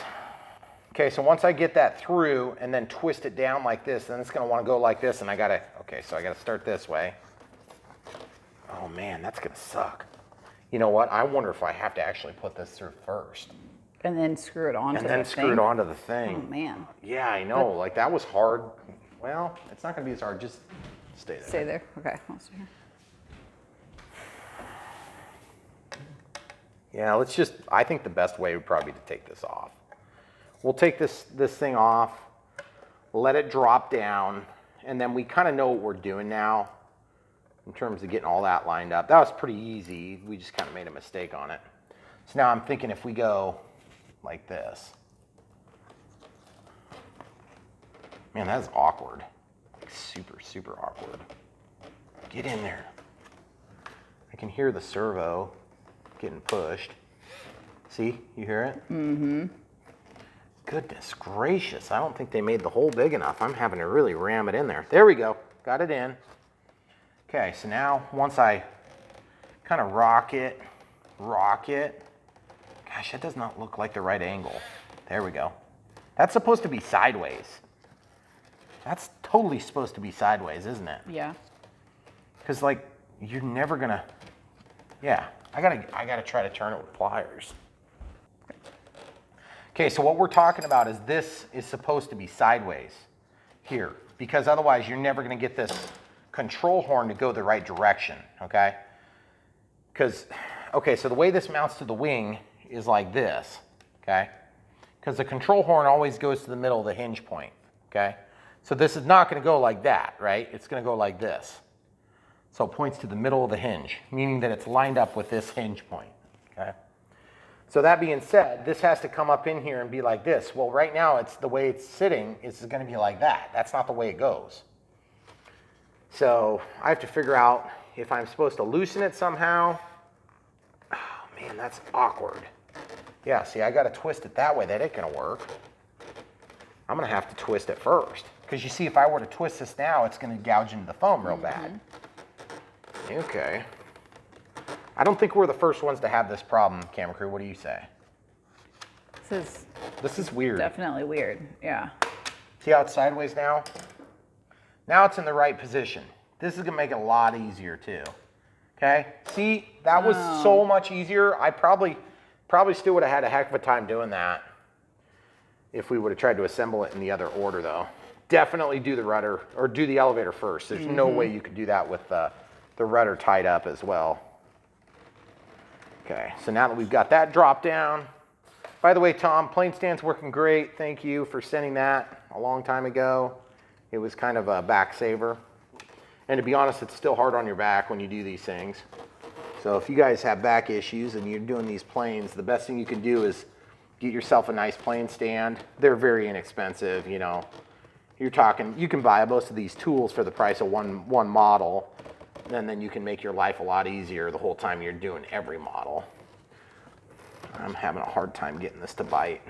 Okay, so once I get that through and then twist it down like this, then it's gonna wanna go like this, and I gotta, okay, so I gotta start this way. Oh man, that's gonna suck. You know what? I wonder if I have to actually put this through first. And then screw it onto the thing? And then screw it onto the thing. Oh man. Yeah, I know, like that was hard. Well, it's not gonna be as hard, just stay there. Stay there, okay. I'll stay here. Yeah, let's just, I think the best way would probably be to take this off. We'll take this thing off, let it drop down, and then we kind of know what we're doing now in terms of getting all that lined up. That was pretty easy. We just kind of made a mistake on it. So now I'm thinking if we go like this. Man, that's awkward. Like super, super awkward. Get in there. I can hear the servo getting pushed. See, you hear it? Mm-hmm. Goodness gracious, I don't think they made the hole big enough. I'm having to really ram it in there. There we go, got it in. Okay, so now once I kind of rock it. Gosh, that does not look like the right angle. There we go. That's supposed to be sideways. That's totally supposed to be sideways, isn't it? Yeah. Because like, you're never gonna, yeah, I gotta try to turn it with pliers. Okay, so what we're talking about is this is supposed to be sideways here, because otherwise you're never gonna get this control horn to go the right direction, okay? Because, okay, so the way this mounts to the wing is like this, okay? Because the control horn always goes to the middle of the hinge point, okay? So this is not gonna go like that, right? It's gonna go like this. So it points to the middle of the hinge, meaning that it's lined up with this hinge point, okay? So that being said, this has to come up in here and be like this. Well, right now, it's the way it's sitting is gonna be like that. That's not the way it goes. So I have to figure out if I'm supposed to loosen it somehow. Oh man, that's awkward. Yeah, see, I gotta twist it that way. That ain't gonna work. I'm gonna have to twist it first. Because you see, if I were to twist this now, it's gonna gouge into the foam real bad. Okay. I don't think we're the first ones to have this problem, camera crew. What do you say? This is weird. Definitely weird, yeah. See how it's sideways now? Now it's in the right position. This is gonna make it a lot easier too. Okay, see, that was so much easier. I probably still would have had a heck of a time doing that if we would have tried to assemble it in the other order though. Definitely do the rudder, or do the elevator first. There's no way you could do that with the rudder tied up as well. Okay, so now that we've got that drop down, by the way, Tom, plane stand's working great. Thank you for sending that a long time ago. It was kind of a back saver. And to be honest, it's still hard on your back when you do these things. So if you guys have back issues and you're doing these planes, the best thing you can do is get yourself a nice plane stand. They're very inexpensive, you know. You're talking, you can buy most of these tools for the price of one model, and then you can make your life a lot easier the whole time you're doing every model. I'm having a hard time getting this to bite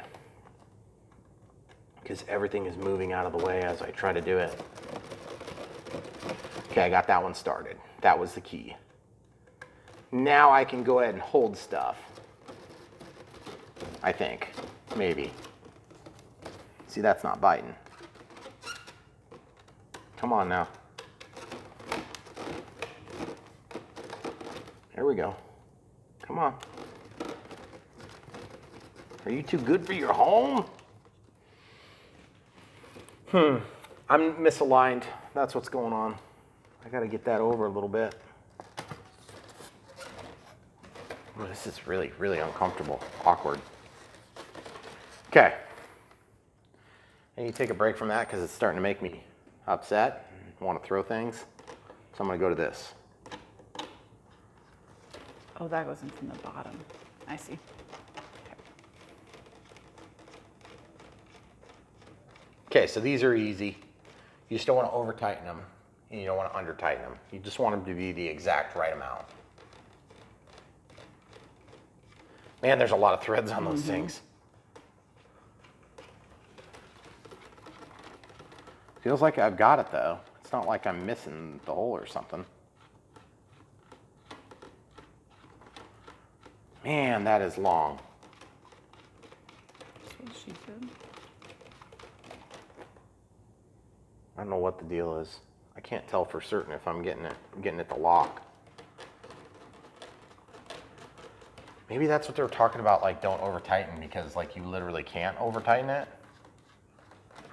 because everything is moving out of the way as I try to do it. Okay, I got that one started. That was the key. Now I can go ahead and hold stuff. I think, maybe. See, that's not biting. Come on now. There we go. Come on. Are you too good for your home? I'm misaligned. That's what's going on. I gotta get that over a little bit. Oh, this is really, really uncomfortable, awkward. Okay. I need to take a break from that because it's starting to make me upset and want to throw things. So I'm gonna go to this. Oh, that goes in from the bottom. I see. Okay, so these are easy. You just don't want to over tighten them and you don't want to under tighten them. You just want them to be the exact right amount. Man, there's a lot of threads on those things. Feels like I've got it though. It's not like I'm missing the hole or something. Man, that is long. That's what she said. I don't know what the deal is. I can't tell for certain if I'm getting it to lock. Maybe that's what they were talking about, like don't over tighten, because like you literally can't over tighten it.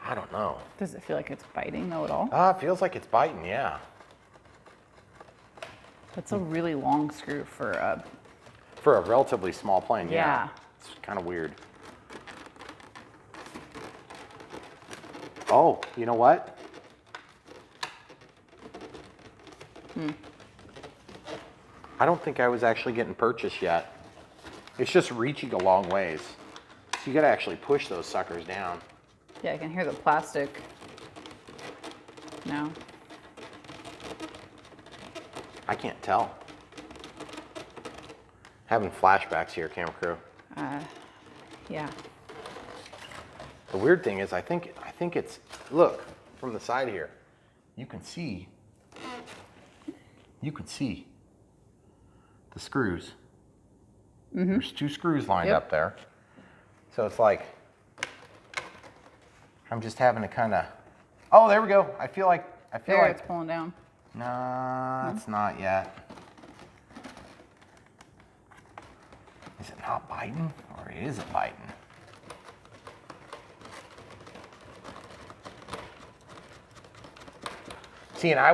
I don't know. Does it feel like it's biting though at all? It feels like it's biting, yeah. That's a really long screw for a relatively small plane, yeah. It's kind of weird. Oh, you know what? I don't think I was actually getting purchased yet. It's just reaching a long ways. So you gotta actually push those suckers down. Yeah, I can hear the plastic now. I can't tell. Having flashbacks here, camera crew. Yeah. The weird thing is I think it's, look, from the side here, you can see the screws. There's two screws lined up there. So it's like, I'm just having to kind of, oh, there we go. I feel like It's pulling down. Nah, it's not yet. Is it not biting or is it biting? See, and I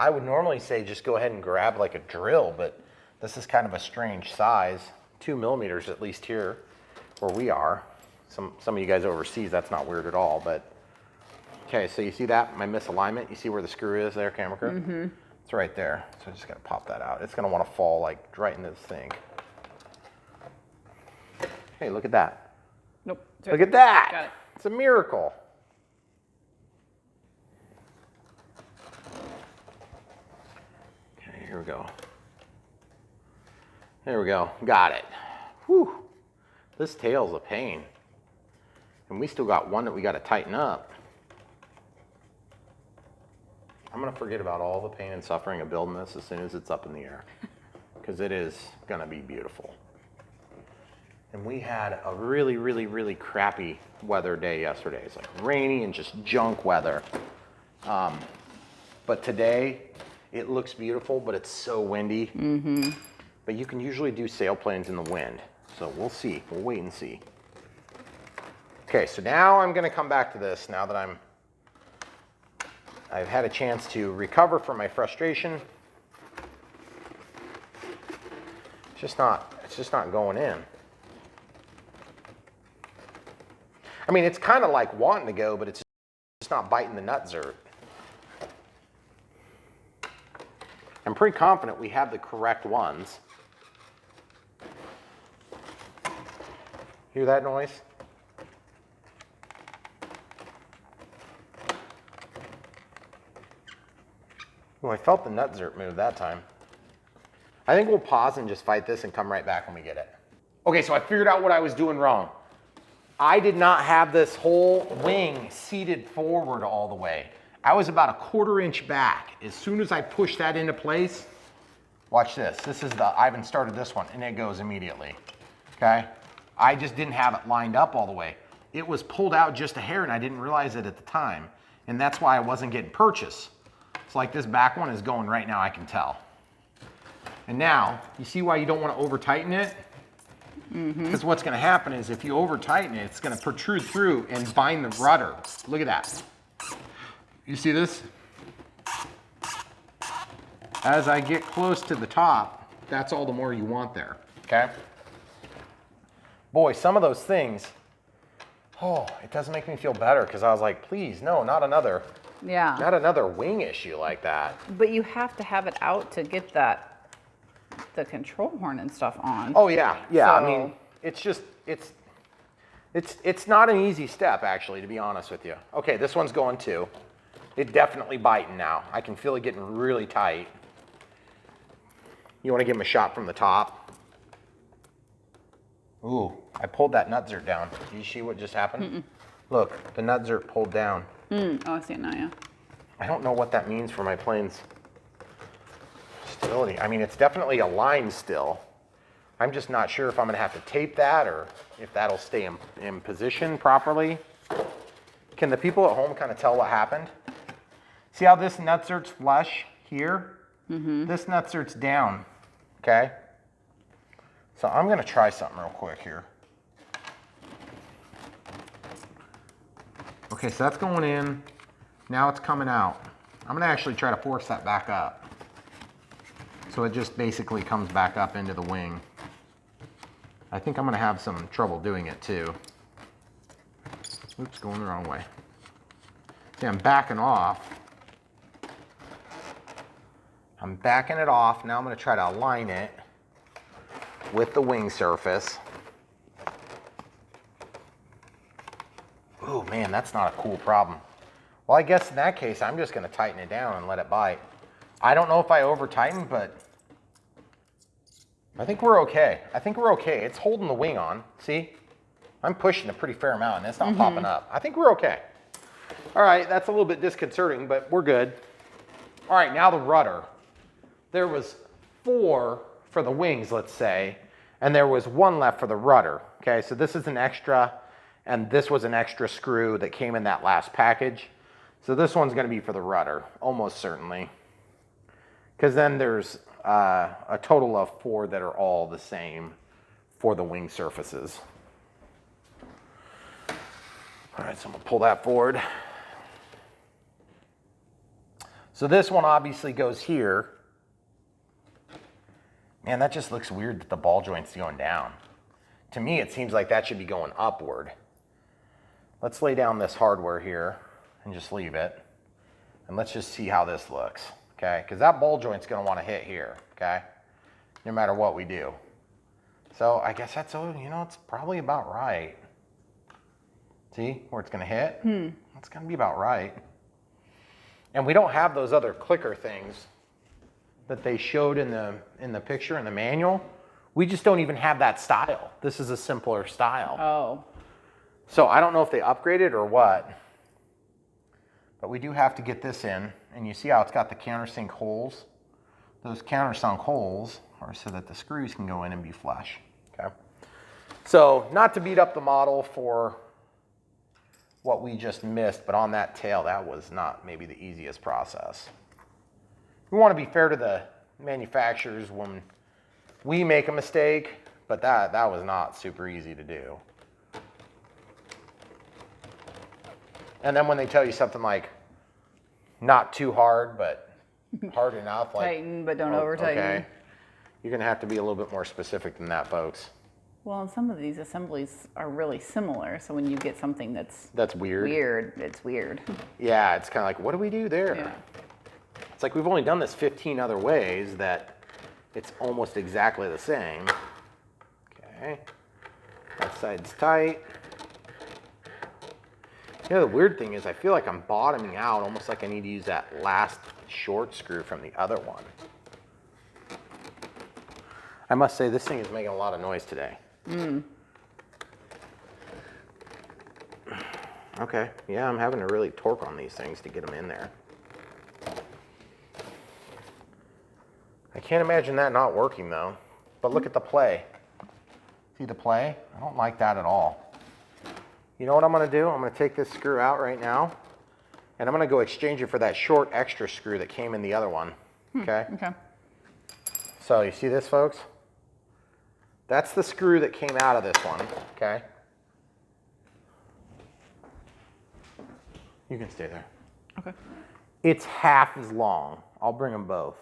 would normally say just go ahead and grab like a drill, but this is kind of a strange size, 2 millimeters at least here where we are. Some of you guys overseas, that's not weird at all, but okay, so you see that, my misalignment? You see where the screw is there, camera crew? It's right there, so I just gotta pop that out. It's gonna wanna fall like right in this thing. Hey, look at that. Nope. Look at that. Got it. It's a miracle. Okay, here we go. There we go, got it. Whew, this tail's a pain. And we still got one that we gotta tighten up. I'm gonna forget about all the pain and suffering of building this as soon as it's up in the air, because it is gonna be beautiful. And we had a really, really, really crappy weather day yesterday. It's like rainy and just junk weather. But today, it looks beautiful, but it's so windy. But you can usually do sailplanes in the wind. So we'll see, we'll wait and see. Okay, so now I'm gonna come back to this now that I've had a chance to recover from my frustration. It's just not going in. I mean, it's kind of like wanting to go, but it's just not biting the nut zert. I'm pretty confident we have the correct ones. Hear that noise? Oh, I felt the nut zert move that time. I think we'll pause and just fight this and come right back when we get it. Okay, so I figured out what I was doing wrong. I did not have this whole wing seated forward all the way. I was about a 1/4 inch back. As soon as I pushed that into place, Watch this. This is the, I haven't started this one, and it goes immediately, okay? I just didn't have it lined up all the way. It was pulled out just a hair, and I didn't realize it at the time, and that's why I wasn't getting purchase. It's like this back one is going right now, I can tell. And now, you see why you don't want to over tighten it? Because what's going to happen is if you over tighten it, it's going to protrude through and bind the rudder. Look at that. You see this? As I get close to the top, that's all the more you want there, okay? Boy, some of those things, oh, it doesn't make me feel better because I was like, please, no, not another wing issue like that. But you have to have it out to get the control horn and stuff on. Oh yeah, yeah. I So- mean, it's just, it's not an easy step actually, to be honest with you. Okay, this one's going too. It's definitely biting now. I can feel it getting really tight. You want to give him a shot from the top? Ooh, I pulled that nutzert down. Do you see what just happened? Look, the nutzert pulled down. Oh, I see it now, yeah. I don't know what that means for my plane's stability. I mean, it's definitely aligned still. I'm just not sure if I'm gonna have to tape that or if that'll stay in position properly. Can the people at home kind of tell what happened? See how this nutsert's flush here? This nutsert's down, okay? So I'm gonna try something real quick here. Okay, so that's going in. Now it's coming out. I'm gonna actually try to force that back up. So it just basically comes back up into the wing. I think I'm gonna have some trouble doing it too. Oops, going the wrong way. See, I'm backing off. I'm backing it off. Now I'm gonna try to align it with the wing surface. Oh man, that's not a cool problem. Well, I guess in that case, I'm just gonna tighten it down and let it bite. I don't know if I over tightened, but I think we're okay. I think we're okay. It's holding the wing on, see? I'm pushing a pretty fair amount and it's not popping up. I think we're okay. All right, that's a little bit disconcerting, but we're good. All right, now the rudder. There was 4 for the wings, let's say, and there was 1 left for the rudder. Okay, so this is an extra, and this was an extra screw that came in that last package. So this one's gonna be for the rudder, almost certainly. Because then there's a total of 4 that are all the same for the wing surfaces. All right, so I'm gonna pull that forward. So this one obviously goes here. Man, that just looks weird that the ball joint's going down. To me, it seems like that should be going upward. Let's lay down this hardware here and just leave it. And let's just see how this looks, okay? Because that ball joint's gonna wanna hit here, okay? No matter what we do. So I guess that's, you know, it's probably about right. See where it's gonna hit? It's gonna be about right. And we don't have those other clicker things that they showed in the picture, in the manual. We just don't even have that style. This is a simpler style. Oh. So I don't know if they upgraded or what, but we do have to get this in. And you see how it's got the countersink holes? Those countersunk holes are so that the screws can go in and be flush, okay? So not to beat up the model for what we just missed, but on that tail, that was not maybe the easiest process. We want to be fair to the manufacturers when we make a mistake, but that was not super easy to do. And then when they tell you something like, not too hard, but hard enough, like Tighten, but don't over tighten. Okay, you're gonna have to be a little bit more specific than that, folks. Well, and some of these assemblies are really similar, so when you get something that's weird. it's weird. Yeah, it's kind of like, what do we do there? Yeah. It's like we've only done this 15 other ways that it's almost exactly the same. Okay, that side's tight. Yeah, the weird thing is I feel like I'm bottoming out, almost like I need to use that last short screw from the other one. I must say this thing is making a lot of noise today. Okay, yeah, I'm having to really torque on these things to get them in there. I can't imagine that not working though. But look at the play. See the play? I don't like that at all. You know what I'm gonna do? I'm gonna take this screw out right now, and I'm gonna go exchange it for that short extra screw that came in the other one, okay? Okay. So you see this, folks? That's the screw that came out of this one, okay? You can stay there. Okay. It's half as long. I'll bring them both.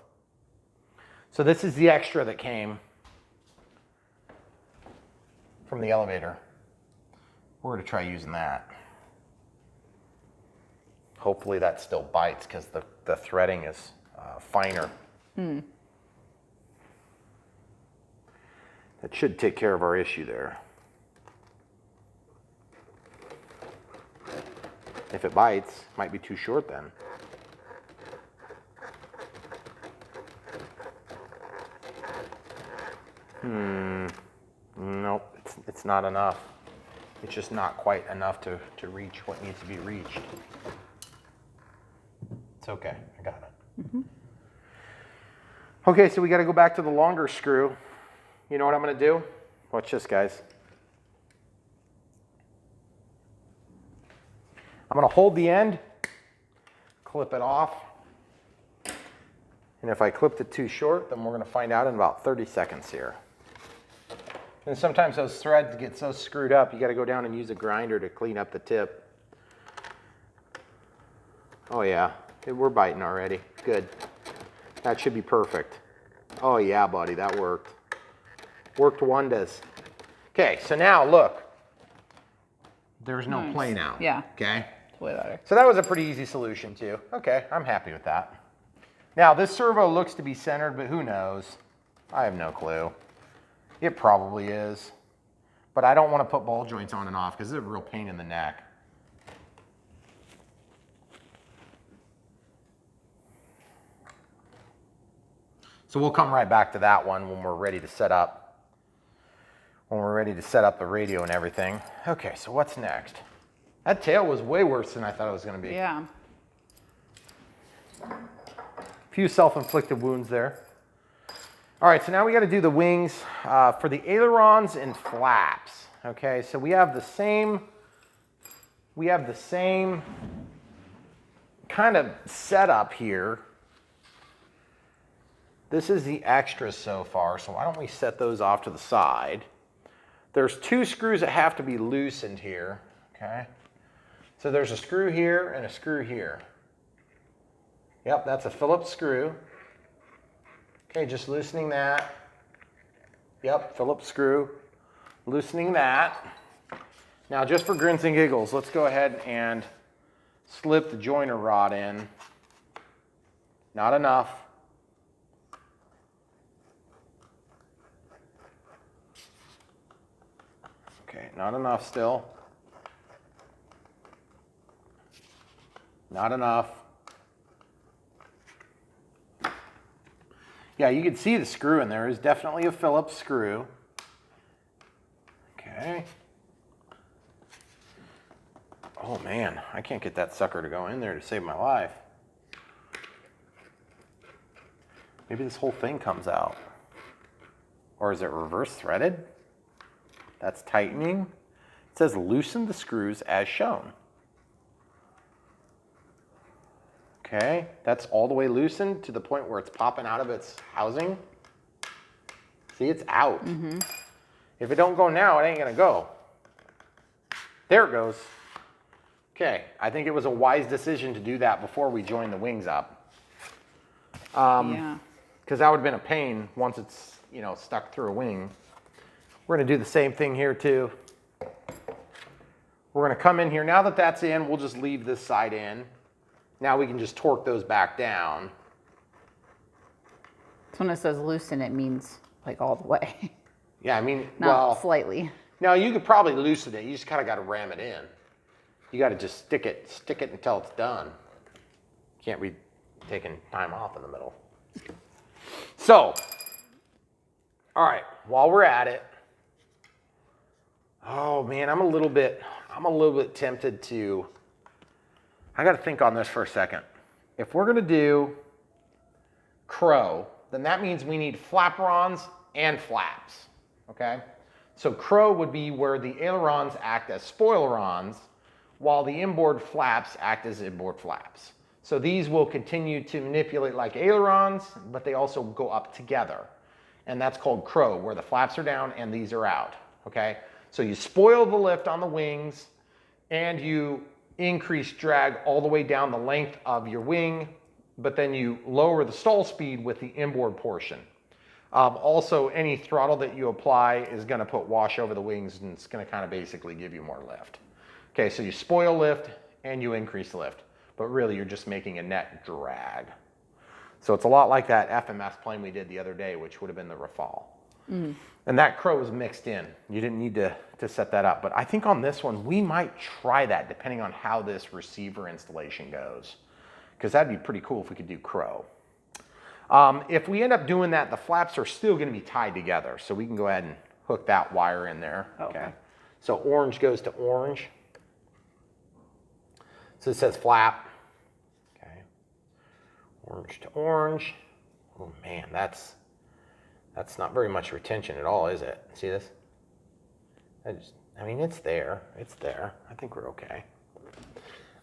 So this is the extra that came from the elevator. We're going to try using that. Hopefully that still bites because the threading is finer. That should take care of our issue there. If it bites, it might be too short then. Nope, it's not enough. It's just not quite enough to reach what needs to be reached. It's okay, I got it. Mm-hmm. Okay, so we got to go back to the longer screw. You know what I'm going to do? Watch this, guys. I'm going to hold the end, clip it off, and if I clipped it too short, then we're going to find out in about 30 seconds here. And sometimes those threads get so screwed up, you got to go down and use a grinder to clean up the tip. Oh yeah, we're biting already. Good. That should be perfect. Oh yeah, buddy, that worked. Worked wonders. Okay, so now look. There's no play now. Yeah. Okay. It's way better. So that was a pretty easy solution too. Okay, I'm happy with that. Now this servo looks to be centered, but who knows? I have no clue. It probably is. But I don't want to put ball joints on and off because it's a real pain in the neck. So we'll come right back to that one when we're ready to set up. When we're ready to set up the radio and everything. Okay, so what's next? That tail was way worse than I thought it was going to be. Yeah. A few self-inflicted wounds there. All right, so now we got to do the wings for the ailerons and flaps. Okay, so we have the same kind of setup here. This is the extras so far, so why don't we set those off to the side? There's two screws that have to be loosened here, okay? So there's a screw here and a screw here. Yep, that's a Phillips screw. Okay, just loosening that. Yep, Phillips screw. Loosening that. Now, just for grins and giggles, let's go ahead and slip the joiner rod in. Not enough. Okay, not enough still. Not enough. Yeah, you can see the screw in there is definitely a Phillips screw. Okay. Oh man, I can't get that sucker to go in there to save my life. Maybe this whole thing comes out. Or is it reverse threaded? That's tightening. It says loosen the screws as shown. Okay, that's all the way loosened to the point where it's popping out of its housing. See, it's out. Mm-hmm. If it don't go now, it ain't gonna go. There it goes. Okay, I think it was a wise decision to do that before we joined the wings up. Yeah. Because that would have been a pain once it's, you know, stuck through a wing. We're gonna do the same thing here too. We're gonna come in here. Now that that's in, we'll just leave this side in. Now we can just torque those back down. So when it says loosen, it means like all the way. Yeah, I mean, Not well, slightly. no, you could probably loosen it. You just kind of got to ram it in. You got to just stick it until it's done. Can't be taking time off in the middle. So, all right, while we're at it, oh man, I'm a little bit tempted to. I got to think on this for a second. If we're gonna do crow, then that means we need flaperons and flaps, okay? So crow would be where the ailerons act as spoilerons, while the inboard flaps act as inboard flaps. So these will continue to manipulate like ailerons, but they also go up together. And that's called crow, where the flaps are down and these are out, okay? So you spoil the lift on the wings and you increase drag all the way down the length of your wing, but then you lower the stall speed with the inboard portion. Also, any throttle that you apply is gonna put wash over the wings and it's gonna kind of basically give you more lift. Okay, so you spoil lift and you increase lift, but really you're just making a net drag. So it's a lot like that FMS plane we did the other day, which would have been the Rafale. And that crow was mixed in. You didn't need to set that up. But I think on this one, we might try that depending on how this receiver installation goes. Because that'd be pretty cool if we could do crow. If we end up doing that, the flaps are still going to be tied together. So we can go ahead and hook that wire in there. Okay. So orange goes to orange. So it says flap. Okay. Orange to orange. Oh man, that's not very much retention at all, is it? See this? I mean, it's there. It's there. I think we're okay.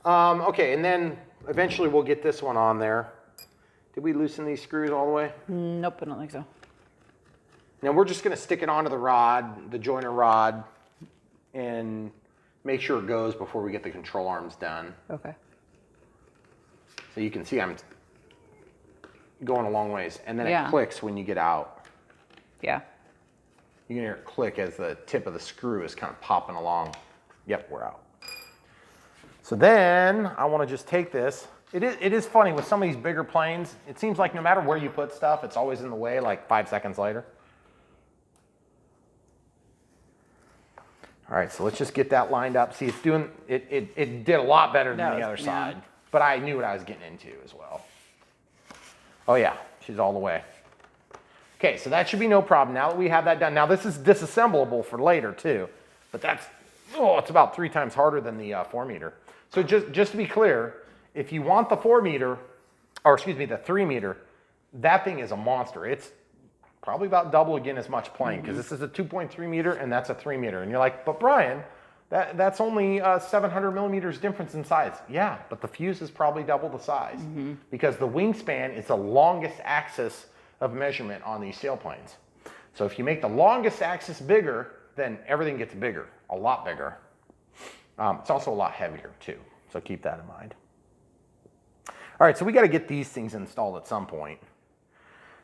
Okay, and then eventually we'll get this one on there. Did we loosen these screws all the way? Nope, I don't think so. Now we're just going to stick it onto the rod, the joiner rod, and make sure it goes before we get the control arms done. Okay. So you can see I'm going a long ways. And then it clicks when you get out. Yeah. You can hear it click as the tip of the screw is kind of popping along. Yep, we're out. So then I want to just take this. It is funny with some of these bigger planes, it seems like no matter where you put stuff, it's always in the way like 5 seconds later. All right, so let's just get that lined up. See, it's doing, it did a lot better than the other side, but I knew what I was getting into as well. Oh yeah, she's all the way. Okay, so that should be no problem now that we have that done. Now this is disassemblable for later too, but that's, it's about 3 times harder than the 4 meter. So just to be clear, if you want the 4 meter, or excuse me, the 3 meter, that thing is a monster. It's probably about double again as much plane because this is a 2.3 meter and that's a 3 meter. And you're like, but Brian, that's only 700 millimeters difference in size. Yeah, but the fuse is probably double the size because the wingspan is the longest axis of measurement on these sailplanes. So if you make the longest axis bigger, then everything gets bigger, a lot bigger. It's also a lot heavier too, so keep that in mind. All right, so we got to get these things installed at some point.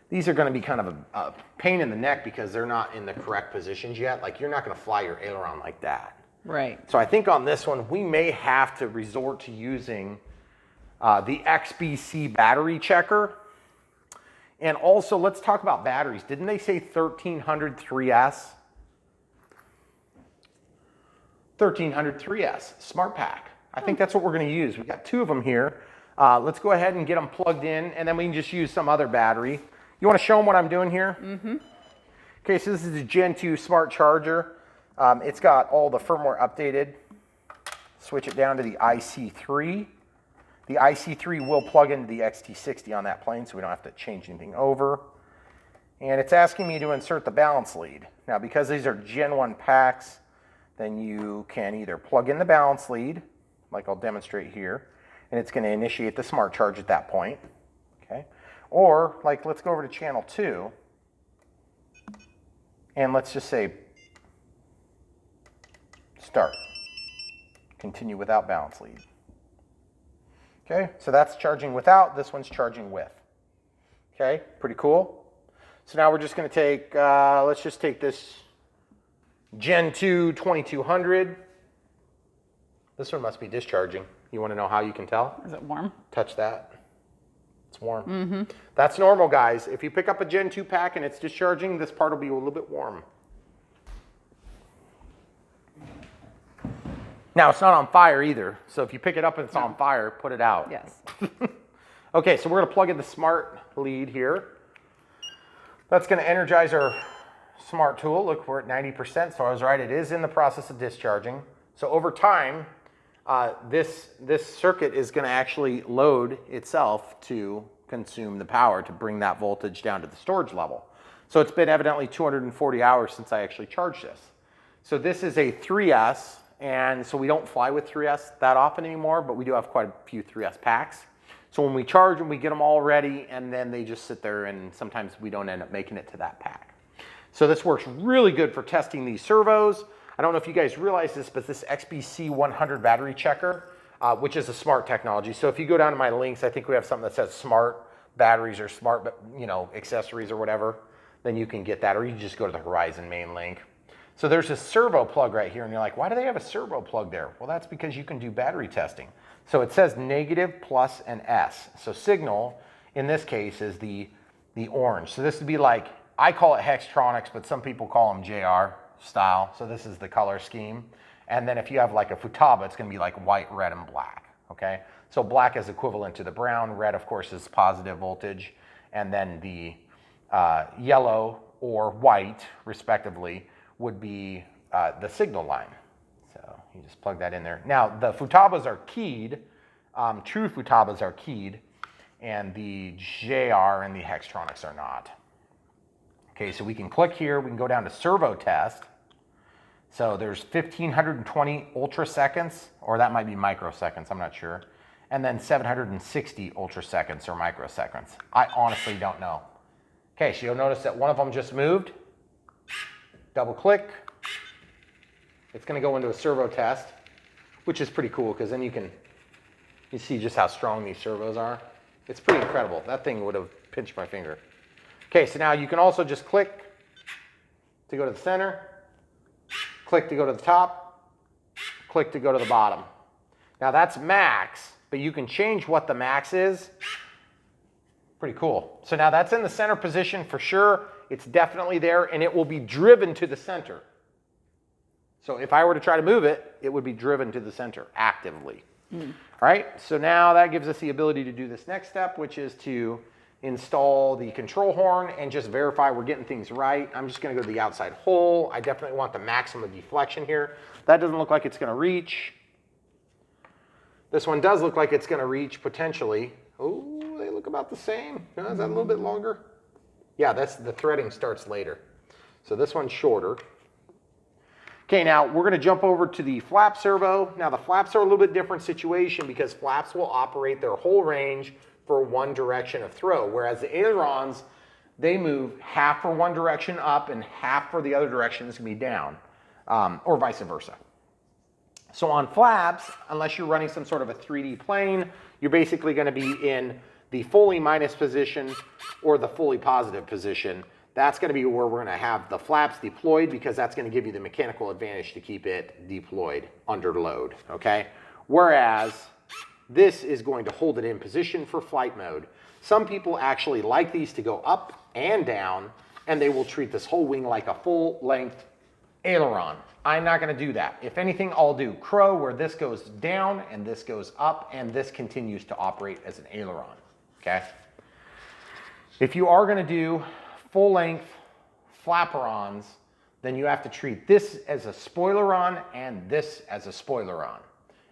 These are going to be kind of a pain in the neck because they're not in the correct positions yet. Like you're not going to fly your aileron like that. Right. So I think on this one, we may have to resort to using the XBC battery checker. And also, let's talk about batteries. Didn't they say 1300 3S? 1300 3S, Smart Pack. I think that's what we're going to use. We've got 2 of them here. Let's go ahead and get them plugged in, and then we can just use some other battery. You want to show them what I'm doing here? Okay, so this is a Gen 2 smart charger. It's got all the firmware updated. Switch it down to the IC3. The IC3 will plug into the XT60 on that plane, so we don't have to change anything over. And it's asking me to insert the balance lead. Now, because these are Gen 1 packs, then you can either plug in the balance lead, like I'll demonstrate here, and it's going to initiate the smart charge at that point. Okay. Or, like, let's go over to channel 2, and let's just say start. Continue without balance lead. Okay, so that's charging without, this one's charging with. Okay, pretty cool. So now we're just going to take, let's just take this Gen 2 2200. This one must be discharging. You want to know how you can tell? Is it warm? Touch that. It's warm. That's normal, guys. If you pick up a Gen 2 pack and it's discharging, this part will be a little bit warm. Now, it's not on fire either. So if you pick it up and it's on fire, put it out. Yes. Okay, so we're going to plug in the smart lead here. That's going to energize our smart tool. Look, we're at 90%. So I was right. It is in the process of discharging. So over time, this circuit is going to actually load itself to consume the power to bring that voltage down to the storage level. So it's been evidently 240 hours since I actually charged this. So this is a 3S, and so we don't fly with 3S that often anymore, but we do have quite a few 3S packs. So when we charge them, we get them all ready, and then they just sit there, and sometimes we don't end up making it to that pack. So this works really good for testing these servos. I don't know if you guys realize this, but this XBC 100 battery checker, which is a smart technology. So if you go down to my links, I think we have something that says smart batteries or smart, accessories or whatever, then you can get that, or you just go to the Horizon main link. So there's a servo plug right here, and you're like, why do they have a servo plug there? Well, that's because you can do battery testing. So it says negative, plus, and S. So signal, in this case, is the orange. So this would be like, I call it Hextronics, but some people call them JR style. So this is the color scheme. And then if you have like a Futaba, it's gonna be like white, red, and black, okay? So black is equivalent to the brown. Red, of course, is positive voltage. And then the yellow or white, respectively, would be the signal line. So you just plug that in there. Now, the Futabas are keyed. True Futabas are keyed, and the JR and the Hextronics are not. Okay, so we can click here. We can go down to Servo Test. So there's 1,520 ultraseconds, or that might be microseconds, I'm not sure. And then 760 ultraseconds or microseconds. I honestly don't know. Okay, so you'll notice that one of them just moved. Double click. It's going to go into a servo test, which is pretty cool because then you see just how strong these servos are. It's pretty incredible. That thing would have pinched my finger. Okay, so now you can also just click to go to the center, click to go to the top, click to go to the bottom. Now that's max, but you can change what the max is. Pretty cool. So now that's in the center position for sure. It's definitely there, and it will be driven to the center. So if I were to try to move it, it would be driven to the center actively. All right, so now that gives us the ability to do this next step, which is to install the control horn and just verify we're getting things right. I'm just gonna go to the outside hole. I definitely want the maximum deflection here. That doesn't look like it's gonna reach. This one does look like it's gonna reach potentially. Oh, they look about the same. Is that a little bit longer? Yeah, that's the threading starts later. So this one's shorter. Okay, now we're gonna jump over to the flap servo. Now the flaps are a little bit different situation because flaps will operate their whole range for one direction of throw, whereas the ailerons, they move half for one direction up and half for the other direction is gonna be down, or vice versa. So on flaps, unless you're running some sort of a 3D plane, you're basically gonna be in the fully minus position or the fully positive position. That's gonna be where we're gonna have the flaps deployed because that's gonna give you the mechanical advantage to keep it deployed under load, okay? Whereas this is going to hold it in position for flight mode. Some people actually like these to go up and down, and they will treat this whole wing like a full-length aileron. I'm not gonna do that. If anything, I'll do crow where this goes down and this goes up and this continues to operate as an aileron, okay? If you are gonna do full-length flaperons, then you have to treat this as a spoileron and this as a spoileron.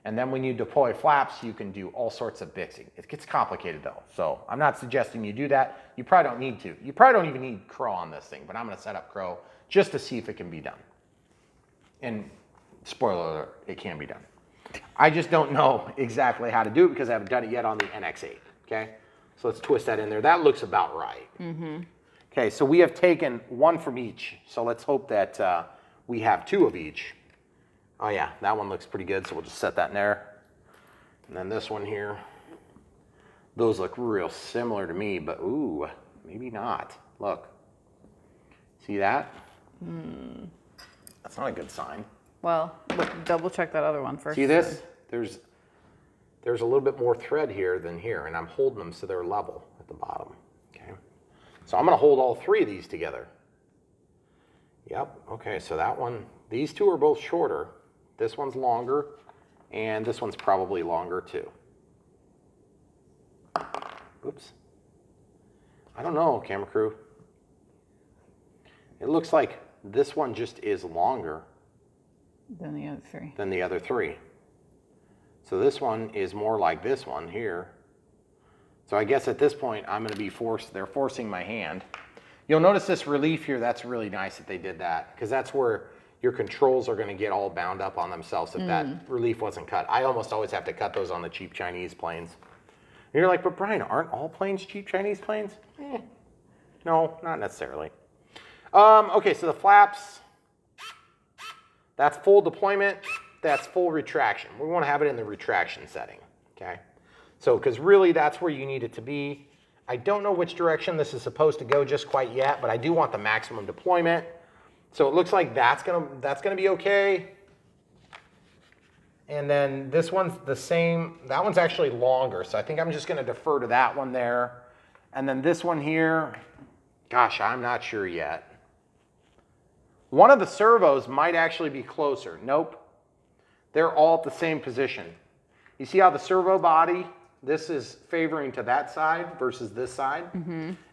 And then when you deploy flaps, you can do all sorts of bixing. It gets complicated though, so I'm not suggesting you do that. You probably don't need to. You probably don't even need crow on this thing, but I'm gonna set up crow just to see if it can be done. And spoiler alert, it can be done. I just don't know exactly how to do it because I haven't done it yet on the NX8, okay? So let's twist that in there. That looks about right. Okay, so we have taken one from each. So let's hope that we have two of each. Oh yeah, that one looks pretty good, so we'll just set that in there. And then this one here. Those look real similar to me, but ooh, maybe not. Look. See that? That's not a good sign. Well, double check that other one first. See this? There's a little bit more thread here than here, and I'm holding them so they're level at the bottom, okay? So I'm gonna hold all three of these together. Yep, okay, so that one, these two are both shorter. This one's longer, and this one's probably longer too. Oops. I don't know, camera crew. It looks like this one just is longer than the other three. Than the other three. So this one is more like this one here. So I guess at this point, I'm gonna be they're forcing my hand. You'll notice this relief here, that's really nice that they did that, because that's where your controls are gonna get all bound up on themselves if that relief wasn't cut. I almost always have to cut those on the cheap Chinese planes. And you're like, but Brian, aren't all planes cheap Chinese planes? No, not necessarily. Okay, so the flaps, that's full deployment, that's full retraction. We wanna have it in the retraction setting, okay? So, because really that's where you need it to be. I don't know which direction this is supposed to go just quite yet, but I do want the maximum deployment. So it looks like that's gonna be okay. And then this one's the same, that one's actually longer, so I think I'm just gonna defer to that one there. And then this one here, gosh, I'm not sure yet. One of the servos might actually be closer. Nope, they're all at the same position. You see how the servo body, this is favoring to that side versus this side.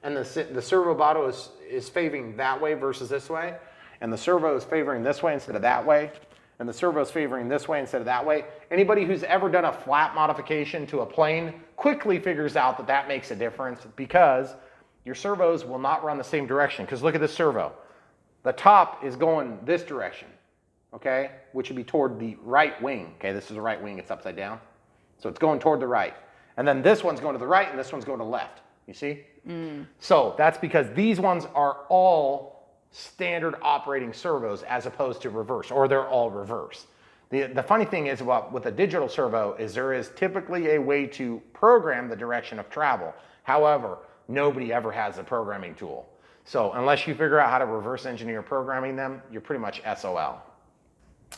And the servo body is favoring that way versus this way. And the servo is favoring this way instead of that way. And the servo is favoring this way instead of that way. Anybody who's ever done a flap modification to a plane quickly figures out that that makes a difference, because your servos will not run the same direction. Because look at this servo. The top is going this direction, okay? Which would be toward the right wing. Okay, this is the right wing, it's upside down. So it's going toward the right. And then this one's going to the right and this one's going to the left. You see? So that's because these ones are all standard operating servos as opposed to reverse, or they're all reverse. The funny thing is about with a digital servo is there is typically a way to program the direction of travel. However, nobody ever has a programming tool. So unless you figure out how to reverse engineer programming them, you're pretty much SOL.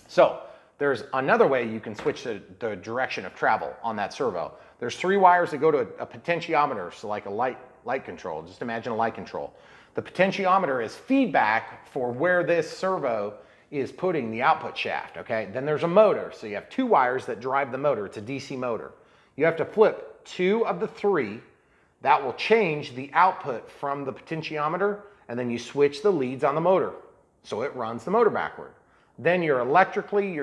So there's another way you can switch the direction of travel on that servo. There's 3 wires that go to a potentiometer, so like a light control. Just imagine a light control. The potentiometer is feedback for where this servo is putting the output shaft, okay? Then there's a motor, so you have 2 wires that drive the motor. It's a DC motor. You have to flip 2 of the 3. That will change the output from the potentiometer, and then you switch the leads on the motor, so it runs the motor backward. Then your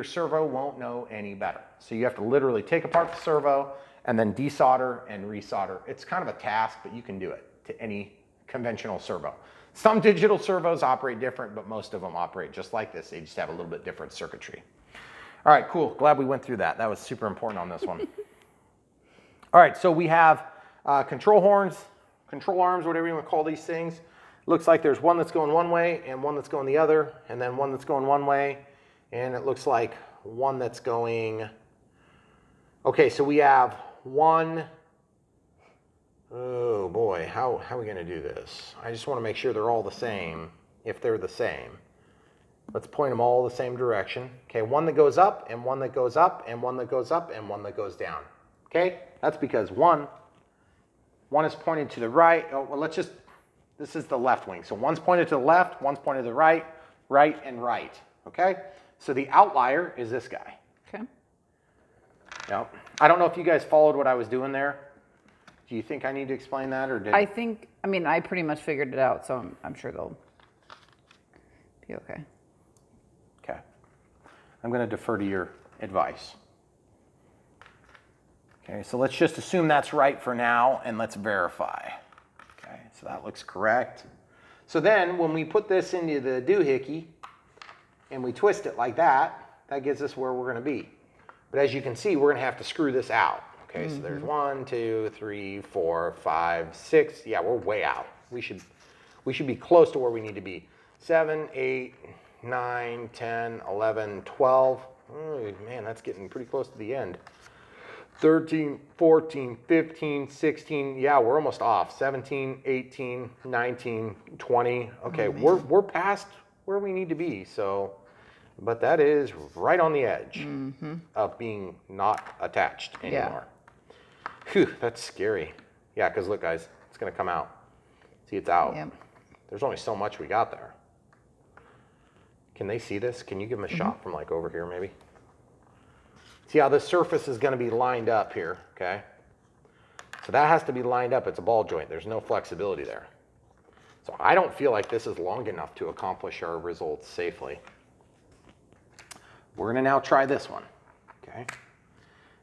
servo won't know any better. So you have to literally take apart the servo and then desolder and resolder. It's kind of a task, but you can do it to any conventional servo. Some digital servos operate different, but most of them operate just like this. They just have a little bit different circuitry. All right, cool. Glad we went through that. That was super important on this one. All right, so we have control horns, control arms, whatever you want to call these things. Looks like there's one that's going one way and one that's going the other, and then one that's going one way, and it looks like one that's going... Okay, so we have one... Oh boy, how are we going to do this? I just want to make sure they're all the same, if they're the same. Let's point them all the same direction. Okay, one that goes up, and one that goes up, and one that goes up, and one that goes down. Okay, that's because one is pointed to the right. Oh, well, this is the left wing. So one's pointed to the left, one's pointed to the right, right, and right. Okay? So the outlier is this guy. Okay. Yep. I don't know if you guys followed what I was doing there. Do you think I need to explain that, or did I pretty much figured it out, so I'm sure they'll be okay. Okay. I'm going to defer to your advice. Okay, so let's just assume that's right for now, and let's verify. Okay, so that looks correct. So then when we put this into the doohickey and we twist it like that, that gives us where we're going to be. But as you can see, we're going to have to screw this out. Okay, so there's 1, 2, 3, 4, 5, 6. Yeah, we're way out. We should be close to where we need to be. 7, 8, 9, 10, 11, 12. Oh, man, that's getting pretty close to the end. 13, 14, 15, 16. Yeah, we're almost off. 17, 18, 19, 20. Okay, we're past where we need to be. So, but that is right on the edge of being not attached anymore. Whew, that's scary. Yeah, because look, guys, it's going to come out. See, it's out. Yep. There's only so much we got there. Can they see this? Can you give them a shot from like over here, maybe? See how this surface is going to be lined up here, okay? So that has to be lined up. It's a ball joint. There's no flexibility there. So I don't feel like this is long enough to accomplish our results safely. We're going to now try this one, okay?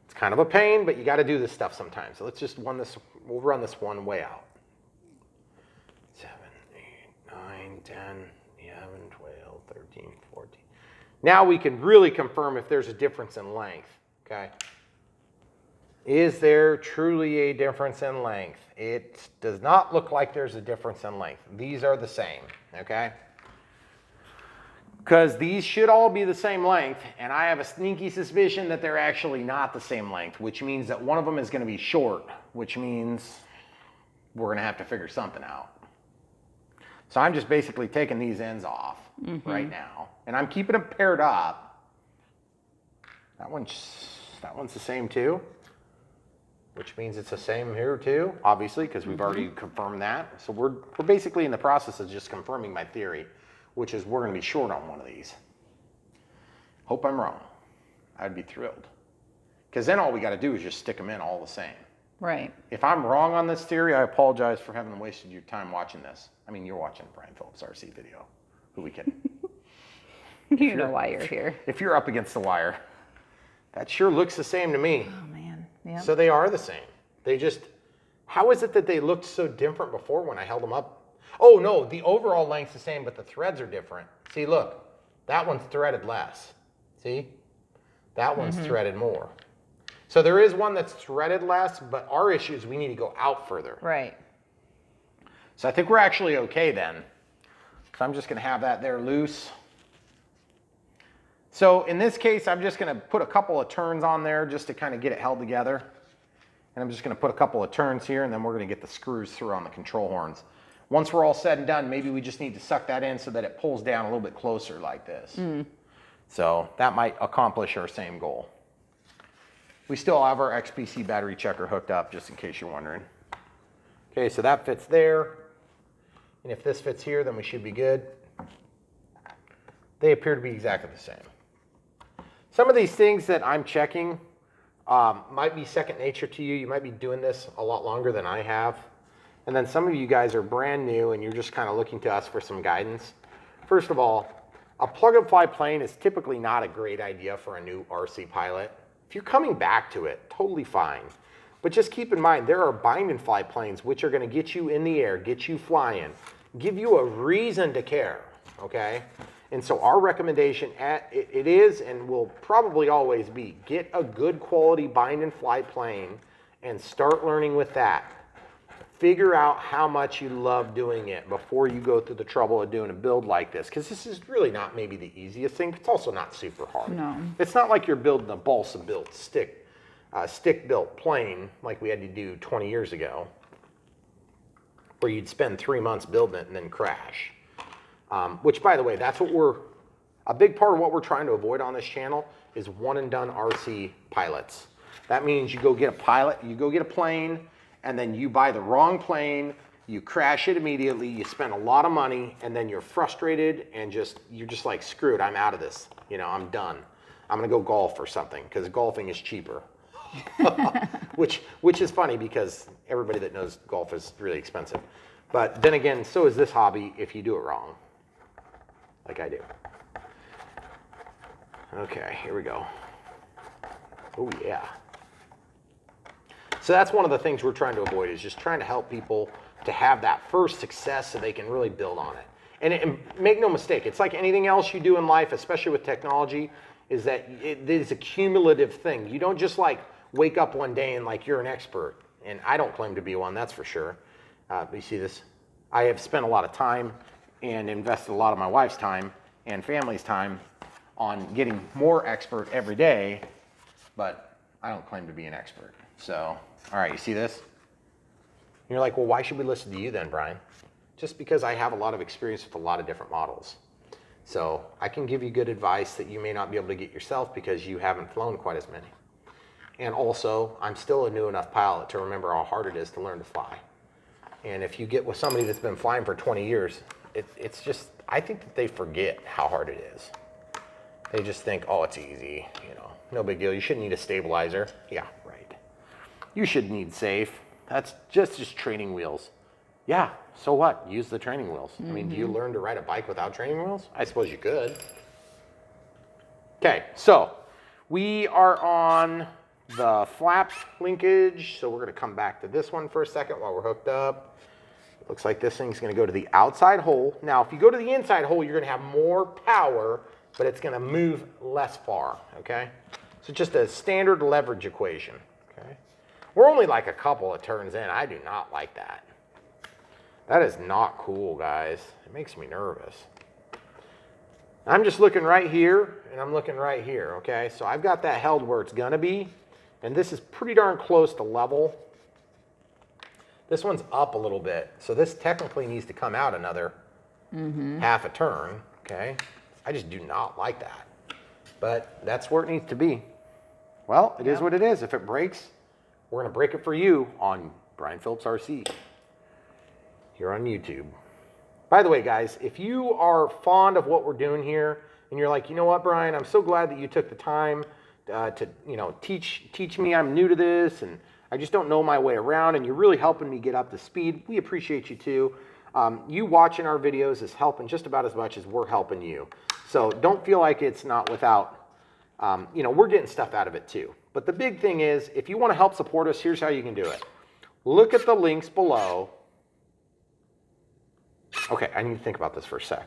It's kind of a pain, but you got to do this stuff sometimes. So let's just run we'll run this one way out. 7, 8, 9, 10, 11, 12, 13, 14. Now we can really confirm if there's a difference in length, okay? Is there truly a difference in length? It does not look like there's a difference in length. These are the same, okay? Because these should all be the same length, and I have a sneaky suspicion that they're actually not the same length, which means that one of them is going to be short, which means we're going to have to figure something out. So I'm just basically taking these ends off right now, and I'm keeping them paired up. That one's the same too, which means it's the same here too, obviously, because we've already confirmed that. So we're basically in the process of just confirming my theory, which is we're going to be short on one of these. Hope I'm wrong. I'd be thrilled. Because then all we got to do is just stick them in all the same. Right. If I'm wrong on this theory, I apologize for having wasted your time watching this. I mean, you're watching Brian Phillips' RC video. Who we kidding? You know why you're here. If you're up against the wire, that sure looks the same to me. Oh, man. Yeah. So they are the same. They just, how is it that they looked so different before when I held them up? Oh no, the overall length's the same, but the threads are different. See, look, that one's threaded less. See? That one's threaded more. So there is one that's threaded less, but our issue is we need to go out further. Right. So I think we're actually okay then. So I'm just gonna have that there loose. So in this case, I'm just gonna put a couple of turns on there just to kind of get it held together. And I'm just gonna put a couple of turns here, and then we're gonna get the screws through on the control horns. Once we're all said and done, maybe we just need to suck that in so that it pulls down a little bit closer like this. So that might accomplish our same goal. We still have our XPC battery checker hooked up, just in case you're wondering. Okay, so that fits there. And if this fits here, then we should be good. They appear to be exactly the same. Some of these things that I'm checking might be second nature to you. You might be doing this a lot longer than I have. And then some of you guys are brand new and you're just kind of looking to us for some guidance. First of all, a plug and fly plane is typically not a great idea for a new RC pilot. If you're coming back to it, totally fine. But just keep in mind, there are bind and fly planes which are going to get you in the air, get you flying, give you a reason to care, okay? And so our recommendation, it is and will probably always be, get a good quality bind and fly plane and start learning with that. Figure out how much you love doing it before you go through the trouble of doing a build like this, because this is really not maybe the easiest thing. It's also not super hard. No. It's not like you're building a balsa-built stick-built plane like we had to do 20 years ago, where you'd spend 3 months building it and then crash. Which, by the way, that's what a big part of what we're trying to avoid on this channel is one-and-done RC pilots. That means you go get a pilot, you go get a plane, and then you buy the wrong plane, you crash it immediately, you spend a lot of money, and then you're frustrated and you're just like, screw it, I'm out of this. You know, I'm done. I'm gonna go golf or something, because golfing is cheaper. which is funny because everybody that knows golf is really expensive. But then again, so is this hobby if you do it wrong, like I do. Okay, here we go. Oh yeah. So that's one of the things we're trying to avoid, is just trying to help people to have that first success so they can really build on it. And make no mistake, it's like anything else you do in life, especially with technology, is that it is a cumulative thing. You don't just like wake up one day and like you're an expert. And I don't claim to be one, that's for sure. But you see this? I have spent a lot of time and invested a lot of my wife's time and family's time on getting more expert every day, but I don't claim to be an expert. So, all right, you see this? You're like, well, why should we listen to you then, Brian? Just because I have a lot of experience with a lot of different models. So I can give you good advice that you may not be able to get yourself because you haven't flown quite as many. And also, I'm still a new enough pilot to remember how hard it is to learn to fly. And if you get with somebody that's been flying for 20 years, it's just, I think that they forget how hard it is. They just think, oh, it's easy, you know, no big deal. You shouldn't need a stabilizer. Yeah, right. You should need safe. That's just training wheels. Yeah, so what? Use the training wheels. I mean, do you learn to ride a bike without training wheels? I suppose you could. Okay, so we are on the flaps linkage. So we're gonna come back to this one for a second while we're hooked up. It looks like this thing's gonna go to the outside hole. Now, if you go to the inside hole, you're gonna have more power, but it's gonna move less far, okay? So just a standard leverage equation, okay? We're only like a couple of turns in. I do not like that. That is not cool, guys. It makes me nervous. I'm just looking right here, and I'm looking right here, okay? So I've got that held where it's gonna be, and this is pretty darn close to level. This one's up a little bit, so this technically needs to come out another half a turn, okay? I just do not like that, but that's where it needs to be. Well, it is what it is. If it breaks, we're gonna break it for you on Brian Phillips RC here on YouTube. By the way, guys, if you are fond of what we're doing here and you're like, you know what, Brian, I'm so glad that you took the time to teach me. I'm new to this and I just don't know my way around, and you're really helping me get up to speed. We appreciate you too. You watching our videos is helping just about as much as we're helping you. So don't feel like it's not without, we're getting stuff out of it too. But the big thing is, if you want to help support us, here's how you can do it. Look at the links below. Okay, I need to think about this for a sec.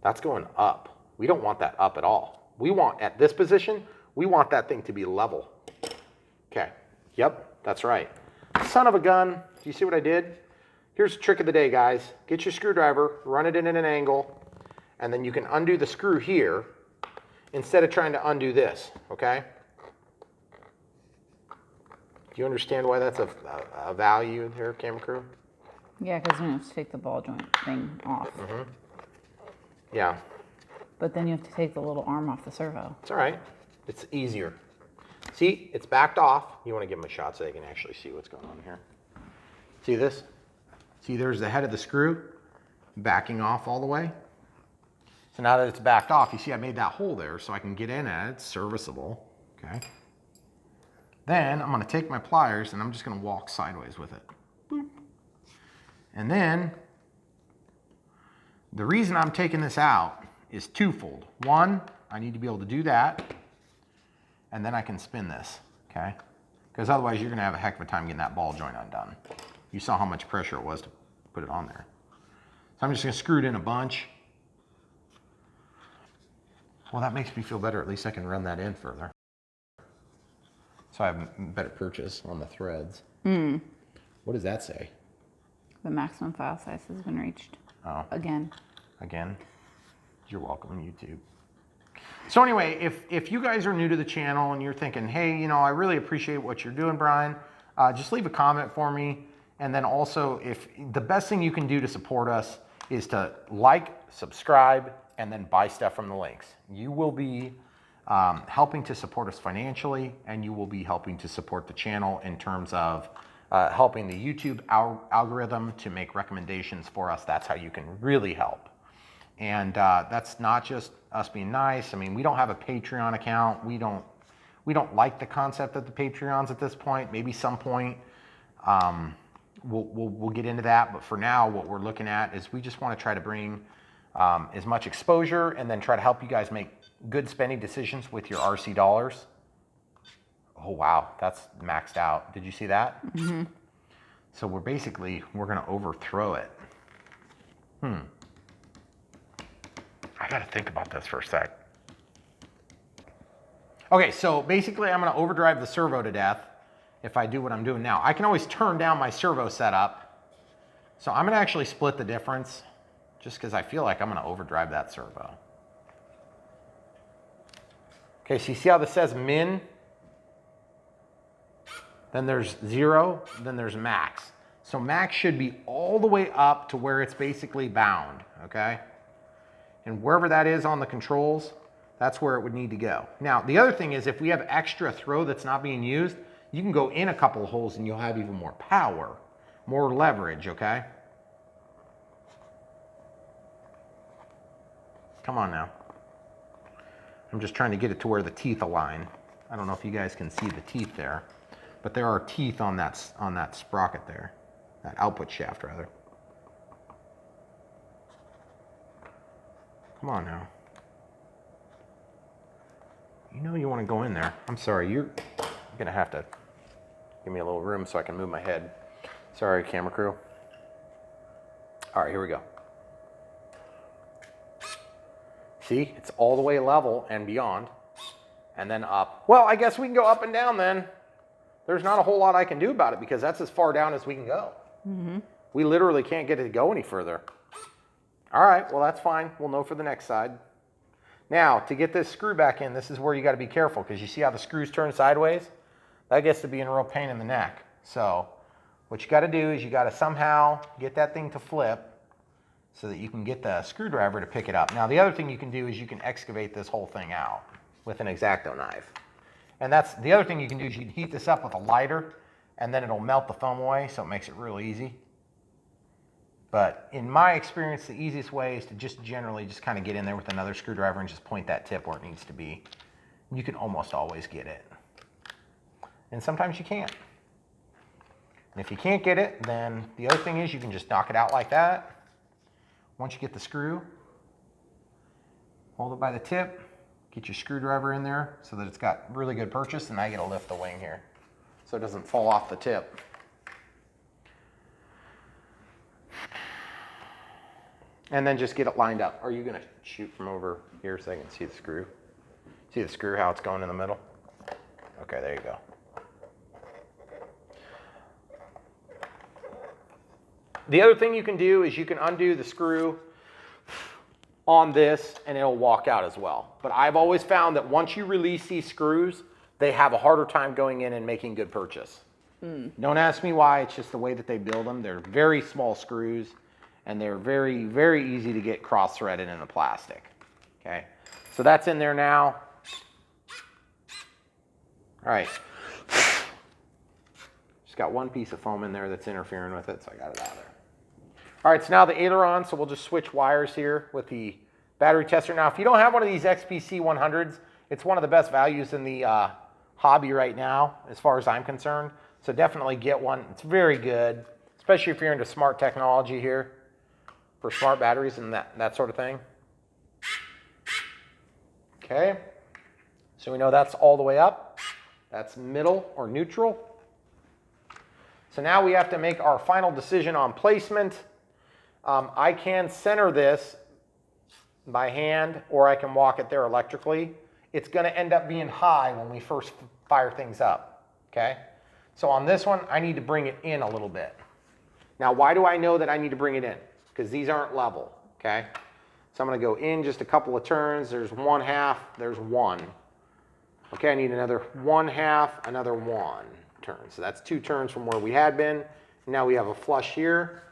That's going up. We don't want that up at all. We want, at this position, we want that thing to be level. Okay, yep, that's right. Son of a gun, do you see what I did? Here's the trick of the day, guys. Get your screwdriver, run it in at an angle, and then you can undo the screw here instead of trying to undo this, okay? Do you understand why that's a value here, camera crew? Yeah, because you have to take the ball joint thing off. Yeah. But then you have to take the little arm off the servo. It's all right. It's easier. See, it's backed off. You want to give them a shot so they can actually see what's going on here. See this? See, there's the head of the screw backing off all the way. So now that it's backed off, you see I made that hole there so I can get in at it. It's serviceable, okay? Then I'm going to take my pliers and I'm just going to walk sideways with it. Boop. And then the reason I'm taking this out is twofold. One, I need to be able to do that, and then I can spin this, okay? Because otherwise you're gonna have a heck of a time getting that ball joint undone. You saw how much pressure it was to put it on there. So I'm just gonna screw it in a bunch. Well, that makes me feel better. At least I can run that in further. So I have a better purchase on the threads. What does that say? The maximum file size has been reached. Oh. Again. You're welcome, YouTube. So anyway, if you guys are new to the channel and you're thinking, hey, I really appreciate what you're doing, Brian, just leave a comment for me. And then also, if the best thing you can do to support us is to like, subscribe, and then buy stuff from the links. You will be helping to support us financially, and you will be helping to support the channel in terms of helping the YouTube algorithm to make recommendations for us. That's how you can really help. And that's not just us being nice. I mean, we don't have a Patreon account. We don't like the concept of the Patreons at this point. Maybe some point we'll get into that. But for now, what we're looking at is we just want to try to bring as much exposure and then try to help you guys make good spending decisions with your RC dollars. Oh, wow, that's maxed out. Did you see that? So we're going to overthrow it. I got to think about this for a sec. Okay, so basically I'm going to overdrive the servo to death if I do what I'm doing now. I can always turn down my servo setup. So I'm going to actually split the difference just because I feel like I'm going to overdrive that servo. Okay, so you see how this says min? Then there's 0, then there's max. So max should be all the way up to where it's basically bound, okay? And wherever that is on the controls, that's where it would need to go. Now, the other thing is if we have extra throw that's not being used, you can go in a couple of holes and you'll have even more power, more leverage, okay? Come on now. I'm just trying to get it to where the teeth align. I don't know if you guys can see the teeth there, but there are teeth on that sprocket there, that output shaft rather. Come on now. You know you want to go in there. I'm sorry, you're gonna have to give me a little room so I can move my head. Sorry, camera crew. All right, here we go. See, it's all the way level and beyond, and then up. Well, I guess we can go up and down then. There's not a whole lot I can do about it because that's as far down as we can go. We literally can't get it to go any further. All right, well, that's fine. We'll know for the next side. Now, to get this screw back in, this is where you got to be careful because you see how the screws turn sideways? That gets to be a real pain in the neck. So what you got to do is you got to somehow get that thing to flip so that you can get the screwdriver to pick it up. Now, the other thing you can do is you can excavate this whole thing out with an X-Acto knife. And that's the other thing you can do is you can heat this up with a lighter and then it'll melt the foam away, so it makes it real easy. But in my experience, the easiest way is to just generally just kind of get in there with another screwdriver and just point that tip where it needs to be. You can almost always get it. And sometimes you can't. And if you can't get it, then the other thing is you can just knock it out like that. Once you get the screw, hold it by the tip, get your screwdriver in there so that it's got really good purchase, and now you get to lift the wing here so it doesn't fall off the tip. And then just get it lined up. Are you gonna shoot from over here so I can see the screw? See the screw, how it's going in the middle? Okay, there you go. The other thing you can do is you can undo the screw on this and it'll walk out as well. But I've always found that once you release these screws, they have a harder time going in and making good purchase. Don't ask me why, it's just the way that they build them. They're very small screws and they're very, very easy to get cross-threaded in the plastic. Okay, so that's in there now. All right. Just got one piece of foam in there that's interfering with it, so I got it out of there. All right, so now the aileron, so we'll just switch wires here with the battery tester. Now, if you don't have one of these XPC 100s, it's one of the best values in the hobby right now, as far as I'm concerned. So definitely get one. It's very good, especially if you're into smart technology here for smart batteries and that sort of thing. Okay, so we know that's all the way up. That's middle or neutral. So now we have to make our final decision on placement. I can center this by hand or I can walk it there electrically. It's going to end up being high when we first fire things up, okay? So on this one, I need to bring it in a little bit. Now, why do I know that I need to bring it in? Because these aren't level, okay? So I'm going to go in just a couple of turns. There's 1/2, there's 1. Okay, I need another 1/2, another 1 turn. So that's 2 turns from where we had been. Now we have a flush here,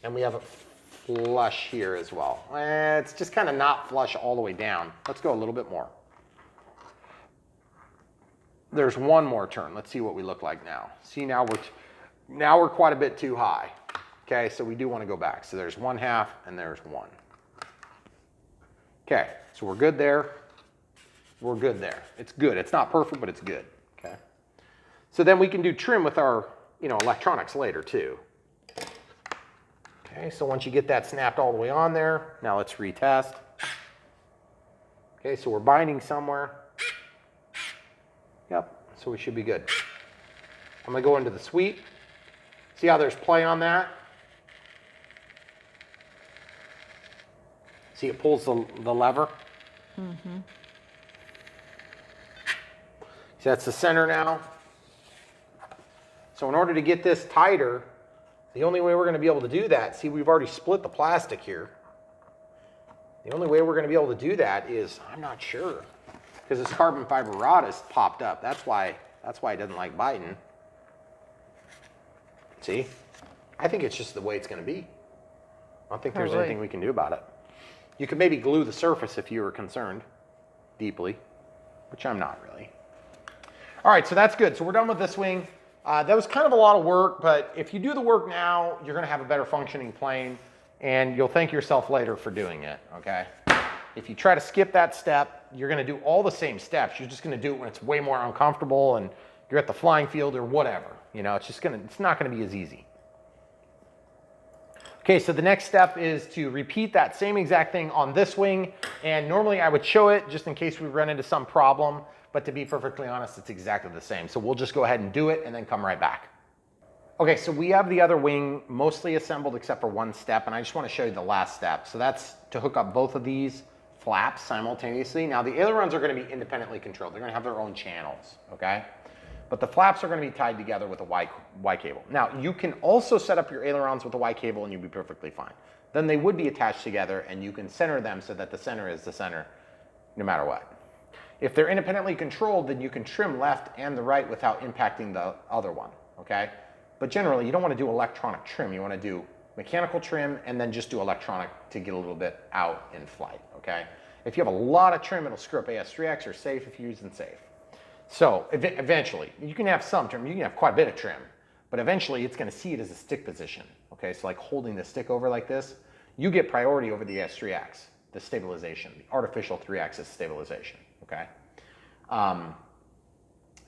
and we have a flush here as well. It's just kind of not flush all the way down. Let's go a little bit more. There's 1 more turn. Let's see what we look like now. See, now we're quite a bit too high. Okay, so we do want to go back. So there's 1/2 and there's 1. Okay, so we're good there. We're good there. It's good. It's not perfect, but it's good. Okay. So then we can do trim with our, electronics later too. Okay, so once you get that snapped all the way on there, now let's retest. Okay, so we're binding somewhere. Yep, so we should be good. I'm gonna go into the sweep. See how there's play on that? See, it pulls the lever. Mm-hmm. See, that's the center now. So in order to get this tighter, the only way we're going to be able to do that, see, we've already split the plastic here. The only way we're going to be able to do that is, I'm not sure, because this carbon fiber rod has popped up. That's why it doesn't like biting. See, I think it's just the way it's going to be. I don't think there's anything we can do about it. You could maybe glue the surface if you were concerned deeply, which I'm not really. All right, so that's good. So we're done with this wing. That was kind of a lot of work, but if you do the work now, you're going to have a better functioning plane, and you'll thank yourself later for doing it, okay? If you try to skip that step, you're going to do all the same steps. You're just going to do it when it's way more uncomfortable and you're at the flying field or whatever. It's not going to be as easy. Okay, so the next step is to repeat that same exact thing on this wing. And normally I would show it just in case we run into some problem, but to be perfectly honest, it's exactly the same. So we'll just go ahead and do it and then come right back. Okay, so we have the other wing mostly assembled except for one step, and I just want to show you the last step. So that's to hook up both of these flaps simultaneously. Now the ailerons are going to be independently controlled. They're going to have their own channels, okay? But the flaps are going to be tied together with a Y cable. Now you can also set up your ailerons with a Y cable and you'll be perfectly fine. Then they would be attached together and you can center them so that the center is the center no matter what. If they're independently controlled, then you can trim left and the right without impacting the other one, okay? But generally you don't want to do electronic trim. You want to do mechanical trim and then just do electronic to get a little bit out in flight, okay? If you have a lot of trim, it'll screw up AS3X or safe if you're using safe. So eventually, you can have some trim, you can have quite a bit of trim, but eventually it's going to see it as a stick position. Okay, so like holding the stick over like this, you get priority over the AS3X, the stabilization, the artificial 3-axis stabilization, okay?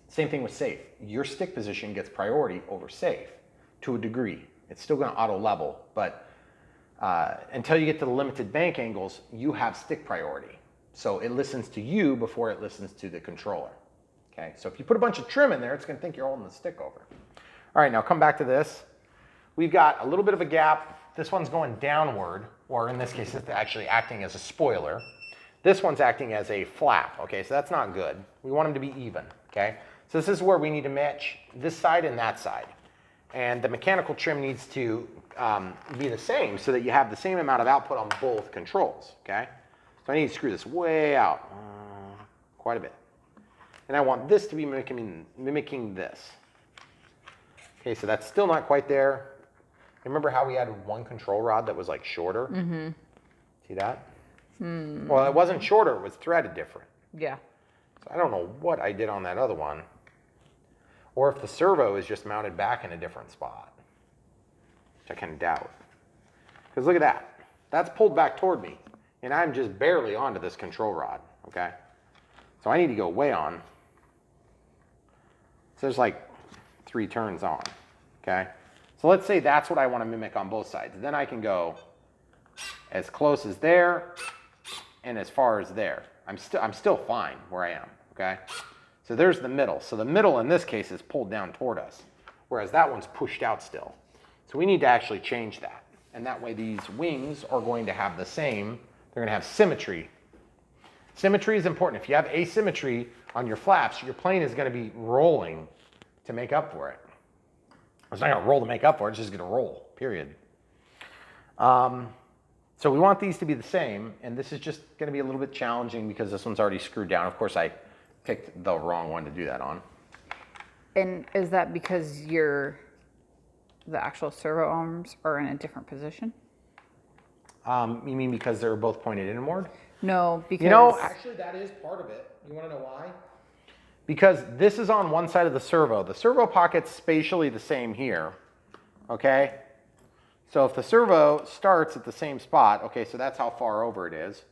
Same thing with safe. Your stick position gets priority over safe to a degree. It's still going to auto level, but until you get to the limited bank angles, you have stick priority. So it listens to you before it listens to the controller. Okay, so if you put a bunch of trim in there, it's going to think you're holding the stick over. All right, now come back to this. We've got a little bit of a gap. This one's going downward, or in this case, it's actually acting as a spoiler. This one's acting as a flap, okay, so that's not good. We want them to be even, okay? So this is where we need to match this side and that side. And the mechanical trim needs to be the same so that you have the same amount of output on both controls, okay? So I need to screw this way out, quite a bit. And I want this to be mimicking this. Okay, so that's still not quite there. Remember how we had one control rod that was like shorter? Mm-hmm. See that? Well, it wasn't shorter, it was threaded different. Yeah. So I don't know what I did on that other one. Or if the servo is just mounted back in a different spot, which I can doubt. Because look at that. That's pulled back toward me, and I'm just barely onto this control rod, okay? So I need to go way on. So there's like 3 turns on, okay? So let's say that's what I want to mimic on both sides. Then I can go as close as there and as far as there. I'm still fine where I am, okay? So there's the middle. So the middle in this case is pulled down toward us, whereas that one's pushed out still. So we need to actually change that. And that way these wings are going to have the same, they're going to have symmetry. Symmetry is important. If you have asymmetry on your flaps, your plane is going to be rolling to make up for it. It's not going to roll to make up for it, it's just going to roll, period. So we want these to be the same, and this is just going to be a little bit challenging because this one's already screwed down. Of course, I picked the wrong one to do that on. And is that because the actual servo arms are in a different position? You mean because they're both pointed inward? No, because... You know, actually that is part of it. You want to know why? Because this is on one side of the servo. The servo pocket's spatially the same here, okay? So if the servo starts at the same spot, okay, so that's how far over it is.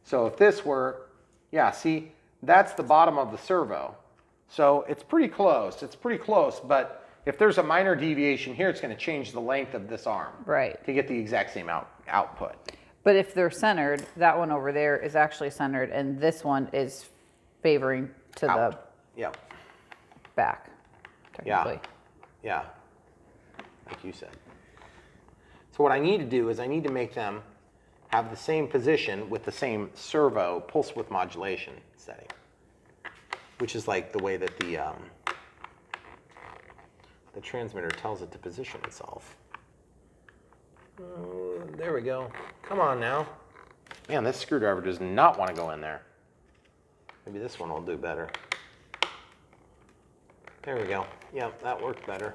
So if this were, yeah, see, that's the bottom of the servo. So it's pretty close, but if there's a minor deviation here, it's going to change the length of this arm. Right. To get the exact same output. But if they're centered, that one over there is actually centered, and this one is favoring to the back, technically. Yeah, like you said. So what I need to do is I need to make them have the same position with the same servo pulse width modulation setting, which is like the way that the transmitter tells it to position itself. There we go. Come on now. Man, this screwdriver does not want to go in there. Maybe this one will do better. There we go. Yep, that worked better.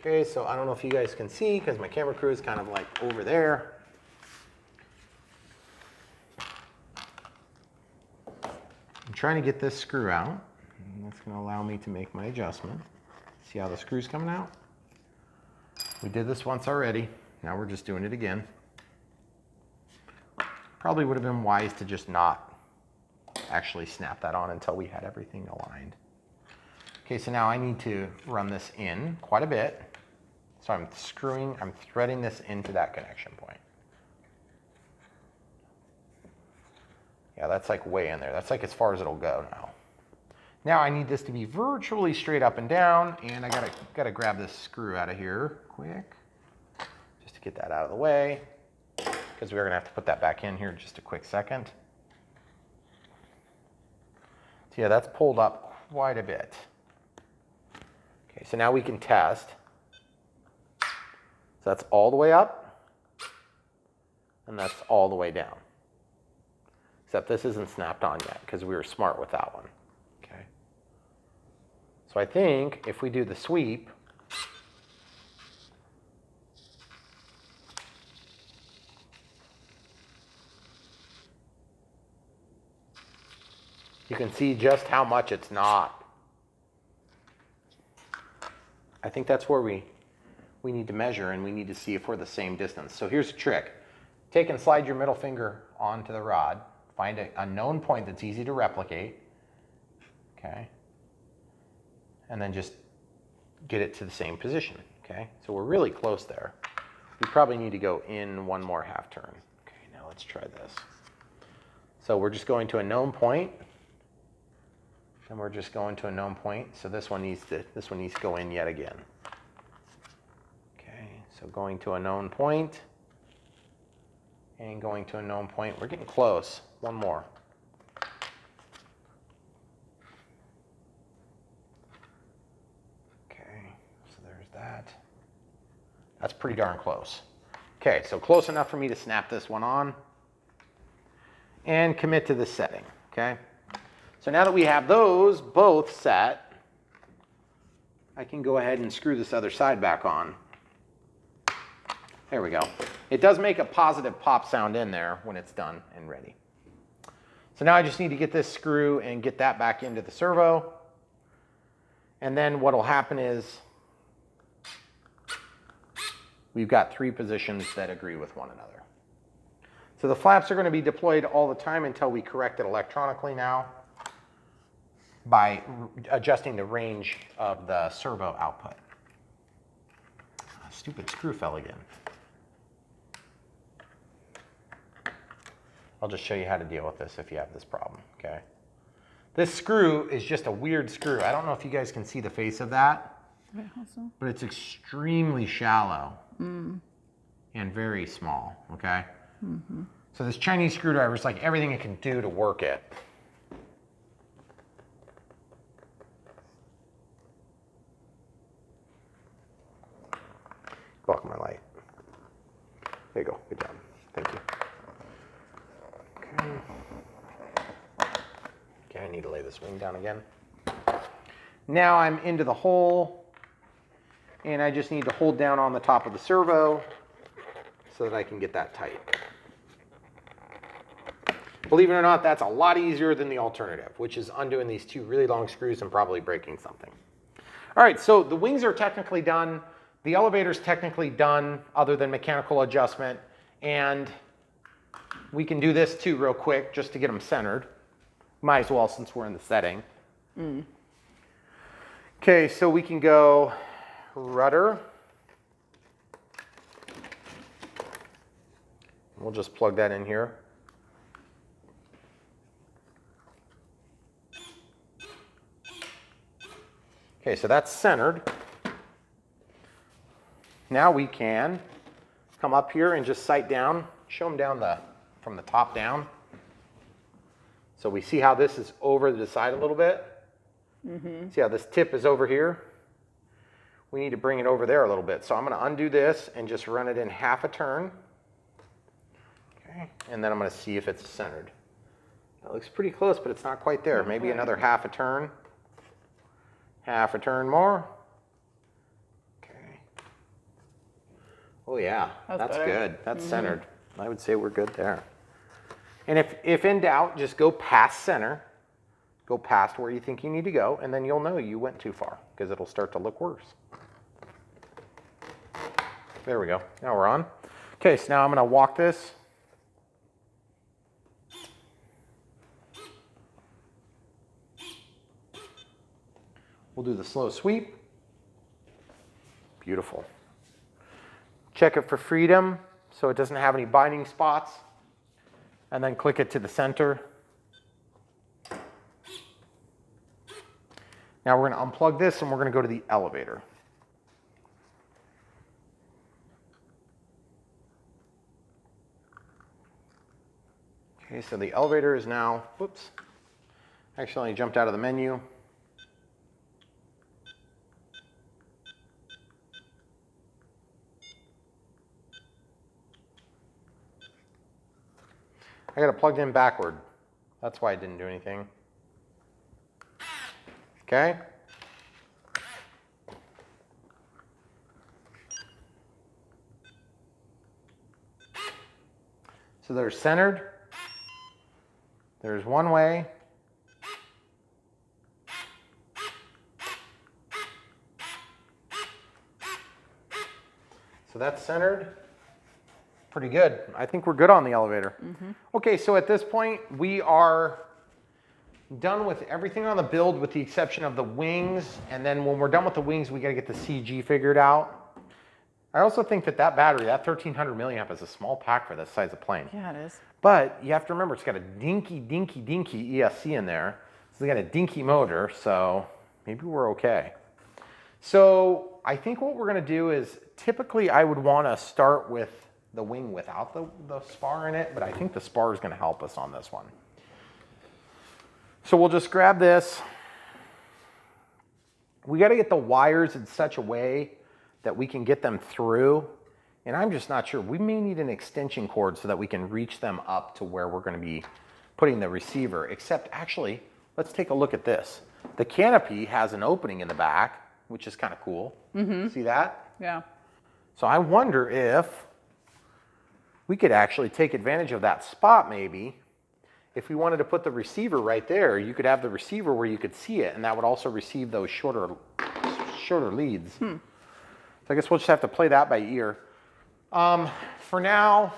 Okay, so I don't know if you guys can see because my camera crew is kind of like over there. I'm trying to get this screw out. And that's going to allow me to make my adjustment. See how the screw's coming out? We did this once already. Now we're just doing it again. Probably would have been wise to just not actually snap that on until we had everything aligned. Okay, so now I need to run this in quite a bit. So I'm threading this into that connection point. Yeah, that's like way in there. That's like as far as it'll go now. Now I need this to be virtually straight up and down, and I gotta grab this screw out of here quick, just to get that out of the way, because we're gonna have to put that back in here in just a quick second. So yeah, that's pulled up quite a bit. Okay, so now we can test. So that's all the way up, and that's all the way down. Except this isn't snapped on yet, because we were smart with that one. Okay. So I think if we do the sweep, you can see just how much it's not. I think that's where we need to measure, and we need to see if we're the same distance. So here's a trick. Take and slide your middle finger onto the rod. Find a known point that's easy to replicate. Okay. And then just get it to the same position. Okay. So we're really close there. We probably need to go in one more half turn. Okay, now let's try this. So we're just going to a known point. And we're just going to a known point. So this one needs to go in yet again. Okay, so going to a known point and going to a known point. We're getting close. One more. Okay, so there's that. That's pretty darn close. Okay, so close enough for me to snap this one on and commit to this setting. Okay. So now that we have those both set, I can go ahead and screw this other side back on. There we go. It does make a positive pop sound in there when it's done and ready. So now I just need to get this screw and get that back into the servo. And then what will happen is we've got 3 positions that agree with one another. So the flaps are going to be deployed all the time until we correct it electronically now by adjusting the range of the servo output. Stupid screw fell again. I'll just show you how to deal with this if you have this problem, okay? This screw is just a weird screw. I don't know if you guys can see the face of that, but it's extremely shallow and very small, okay? So this Chinese screwdriver is like everything it can do to work it. Block my light. There you go. Good job. Thank you. Okay. Okay, I need to lay this wing down again. Now I'm into the hole, and I just need to hold down on the top of the servo so that I can get that tight. Believe it or not, that's a lot easier than the alternative, which is undoing these 2 really long screws and probably breaking something. All right, so the wings are technically done. The elevator's technically done other than mechanical adjustment, and we can do this too real quick just to get them centered. Might as well since we're in the setting. Okay, so we can go rudder. We'll just plug that in here. Okay, so that's centered. Now we can come up here and just sight down, show them down from the top down. So we see how this is over to the side a little bit. See how this tip is over here? We need to bring it over there a little bit. So I'm going to undo this and just run it in half a turn. Okay, and then I'm going to see if it's centered. That looks pretty close, but it's not quite there. Maybe another half a turn. Half a turn more. Okay. Oh yeah, that's good. That's centered. I would say we're good there. And if in doubt, just go past center. Go past where you think you need to go, and then you'll know you went too far because it'll start to look worse. There we go. Now we're on. Okay, so now I'm going to walk this. We'll do the slow sweep. Beautiful. Check it for freedom so it doesn't have any binding spots. And then click it to the center. Now we're going to unplug this and we're going to go to the elevator. Okay, so the elevator is now, whoops, accidentally jumped out of the menu. I got it plugged in backward. That's why it didn't do anything. Okay. So they're centered. There's one way. So that's centered. Pretty good. I think we're good on the elevator. Okay, so at this point, we are done with everything on the build with the exception of the wings. And then when we're done with the wings, we got to get the CG figured out. I also think that that battery, that 1300 milliamp, is a small pack for this size of plane. Yeah, it is. But you have to remember, it's got a dinky ESC in there. So they got a dinky motor, so maybe we're okay. So I think what we're going to do is, typically I would want to start with the wing without the spar in it, but I think the spar is going to help us on this one. So we'll just grab this. We got to get the wires in such a way that we can get them through. And I'm just not sure. We may need an extension cord so that we can reach them up to where we're going to be putting the receiver. Except actually, let's take a look at this. The canopy has an opening in the back, which is kind of cool. See that? Yeah. So I wonder if we could actually take advantage of that spot maybe. If we wanted to put the receiver right there, you could have the receiver where you could see it, and that would also receive those shorter leads. So I guess we'll just have to play that by ear. For now,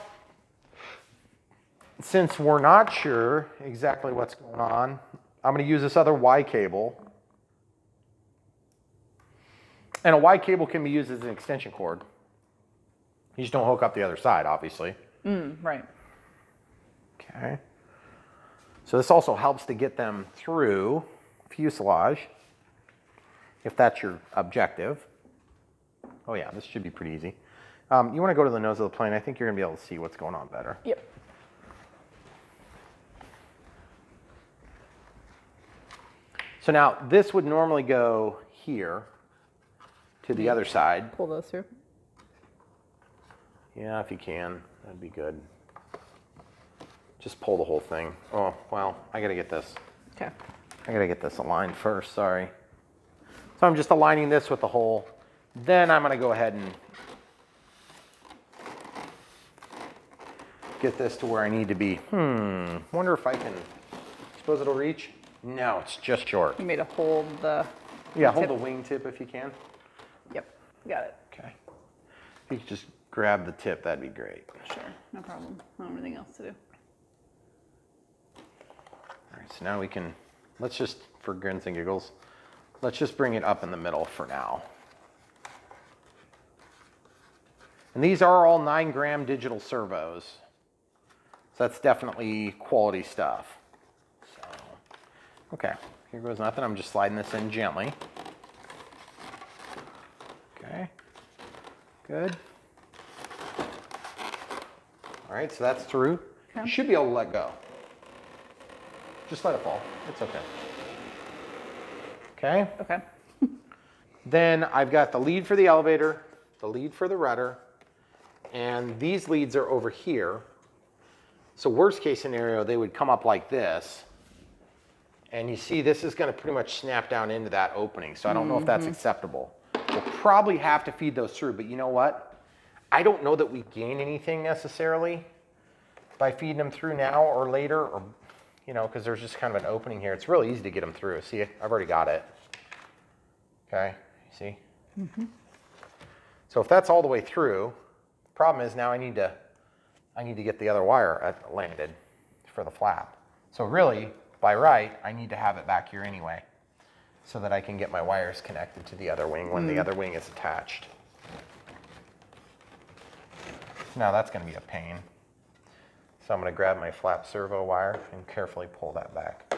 since we're not sure exactly what's going on, I'm going to use this other Y cable. And a Y cable can be used as an extension cord. You just don't hook up the other side, obviously. Right. Okay. So this also helps to get them through fuselage, if that's your objective. Oh yeah, this should be pretty easy. You want to go to the nose of the plane. I think you're going to be able to see what's going on better. Yep. So now this would normally go here to the other side. Pull those through. Yeah, if you can, that'd be good. Just pull the whole thing. Oh, well, I got to get this. Okay. I got to get this aligned first, sorry. So I'm just aligning this with the hole. Then I'm going to go ahead and get this to where I need to be. Wonder if I can, suppose it'll reach? No, it's just short. You made a hold the Yeah, hold the wing tip if you can. Yep, got it. Okay. If you could just grab the tip, that'd be great. Sure, no problem. I don't have anything else to do. All right, so now we can, let's just, for grins and giggles, let's just bring it up in the middle for now. And these are all 9-gram digital servos. So that's definitely quality stuff. So, okay, here goes nothing. I'm just sliding this in gently. Okay, good. All right, so that's through. Okay. You should be able to let go. Just let it fall. It's okay. Okay. Okay. Then I've got the lead for the elevator, the lead for the rudder, and these leads are over here. So worst case scenario, they would come up like this. And you see this is going to pretty much snap down into that opening. So I don't know if that's acceptable. We'll probably have to feed those through, but you know what? I don't know that we gain anything necessarily by feeding them through now or later, or, you know, because there's just kind of an opening here. It's really easy to get them through. See, I've already got it. Okay, see? So if that's all the way through, the problem is now I need to get the other wire landed for the flap. So really, by right, I need to have it back here anyway, so that I can get my wires connected to the other wing when the other wing is attached. Now that's going to be a pain. So I'm going to grab my flap servo wire and carefully pull that back,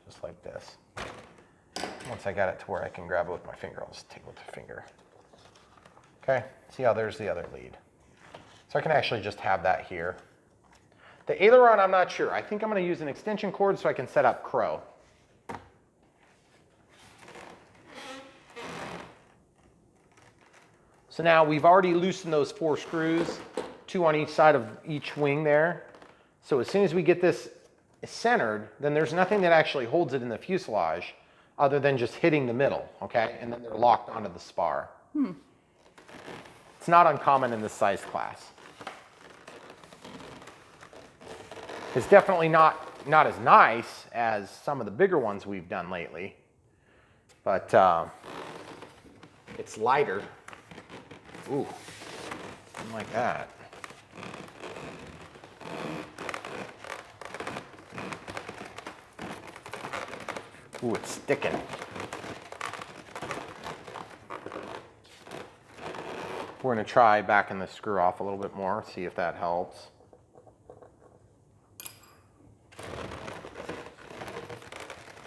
just like this. Once I got it to where I can grab it with my finger, I'll just take it with the finger. Okay, see how there's the other lead. So I can actually just have that here. The aileron, I'm not sure. I think I'm going to use an extension cord so I can set up crow. So now we've already loosened those 4 screws, 2 on each side of each wing there. So as soon as we get this centered, then there's nothing that actually holds it in the fuselage other than just hitting the middle, okay? And then they're locked onto the spar. It's not uncommon in this size class. It's definitely not as nice as some of the bigger ones we've done lately, but it's lighter. Ooh, something like that. Ooh, it's sticking. We're going to try backing the screw off a little bit more, see if that helps.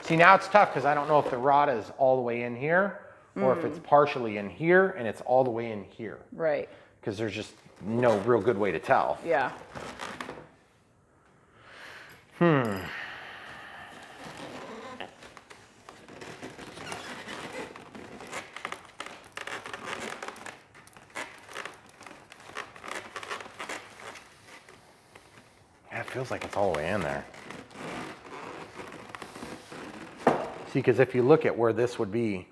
See, now it's tough because I don't know if the rod is all the way in here or if it's partially in here and it's all the way in here. Right. Because there's just no real good way to tell. Yeah. Yeah, it feels like it's all the way in there. See, because if you look at where this would be,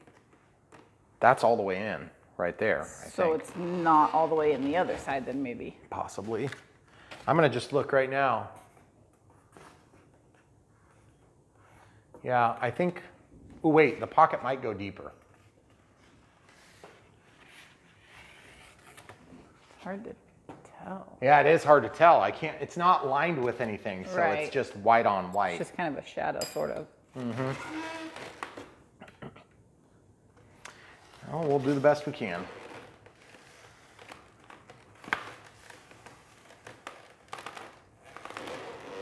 that's all the way in, right there, I So think. it's not all the way in the other side then maybe. Possibly. I'm going to just look right now. Yeah, I think, oh wait, the pocket might go deeper. Hard to tell. Yeah, it is hard to tell. I can't, it's not lined with anything, so Right. it's just white on white. It's just kind of a shadow, sort of. Well, we'll do the best we can.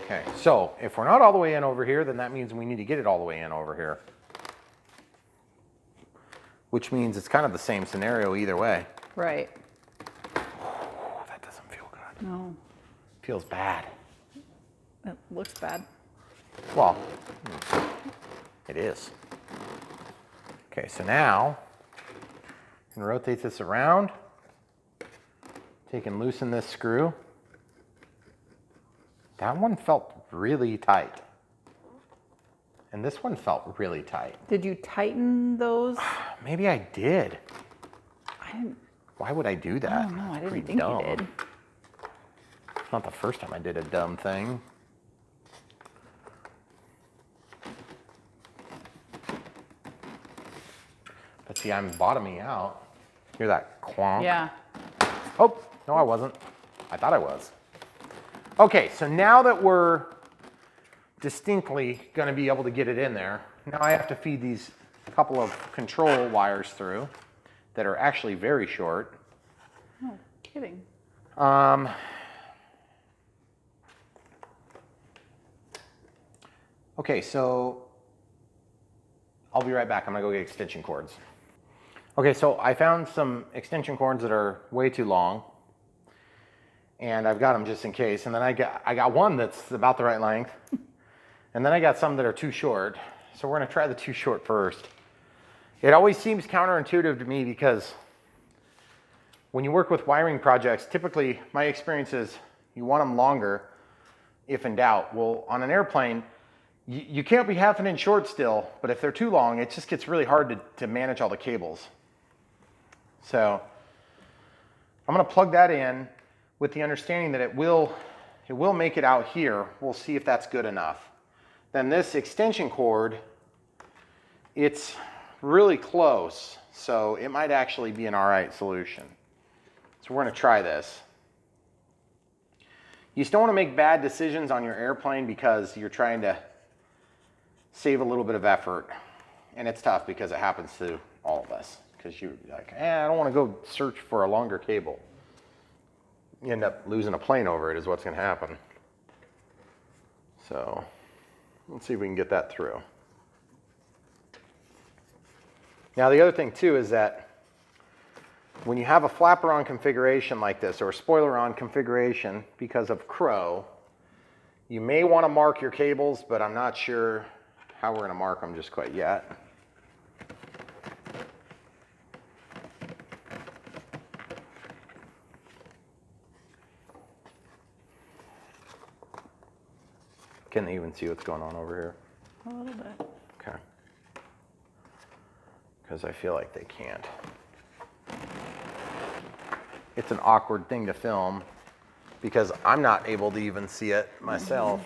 Okay, so if we're not all the way in over here, then that means we need to get it all the way in over here. Which means it's kind of the same scenario either way. Right. Oh, that doesn't feel good. No, Feels bad. it looks bad. Well, it is. Okay, so now I can rotate this around. Take and loosen this screw. That one felt really tight. And this one felt really tight. Did you tighten those? Maybe I did. I didn't. Why would I do that? I don't know. I didn't Pretty think dumb. you did. It's not the first time I did a dumb thing. But see, I'm bottoming out. Hear that clonk? Yeah. Oh, no, I wasn't. I thought I was. Okay, so now that we're distinctly going to be able to get it in there, now I have to feed these couple of control wires through that are actually very short. Oh, kidding. Okay, so I'll be right back. I'm gonna go get extension cords. Okay, so I found some extension cords that are way too long, and I've got them just in case. And then I got one that's about the right length, and then I got some that are too short. So we're gonna try the too short first. It always seems counterintuitive to me because when you work with wiring projects, typically my experience is you want them longer if in doubt. Well, on an airplane, you can't be half an inch short still, but if they're too long, it just gets really hard to manage all the cables. So I'm gonna plug that in with the understanding that it will make it out here. We'll see if that's good enough. Then this extension cord, it's really close, so it might actually be an all right solution. So we're gonna try this. You just don't wanna make bad decisions on your airplane because you're trying to save a little bit of effort. And it's tough because it happens to all of us. Because you're like, I don't want to go search for a longer cable. you end up losing a plane over it is what's going to happen. So let's see if we can get that through. Now the other thing too is that when you have a flapper on configuration like this, or a spoiler on configuration because of crow, you may want to mark your cables, but I'm not sure how we're going to mark them just quite yet. Can they even see what's going on over here? A little bit. Okay. Because I feel like they can't. It's an awkward thing to film because I'm not able to even see it myself.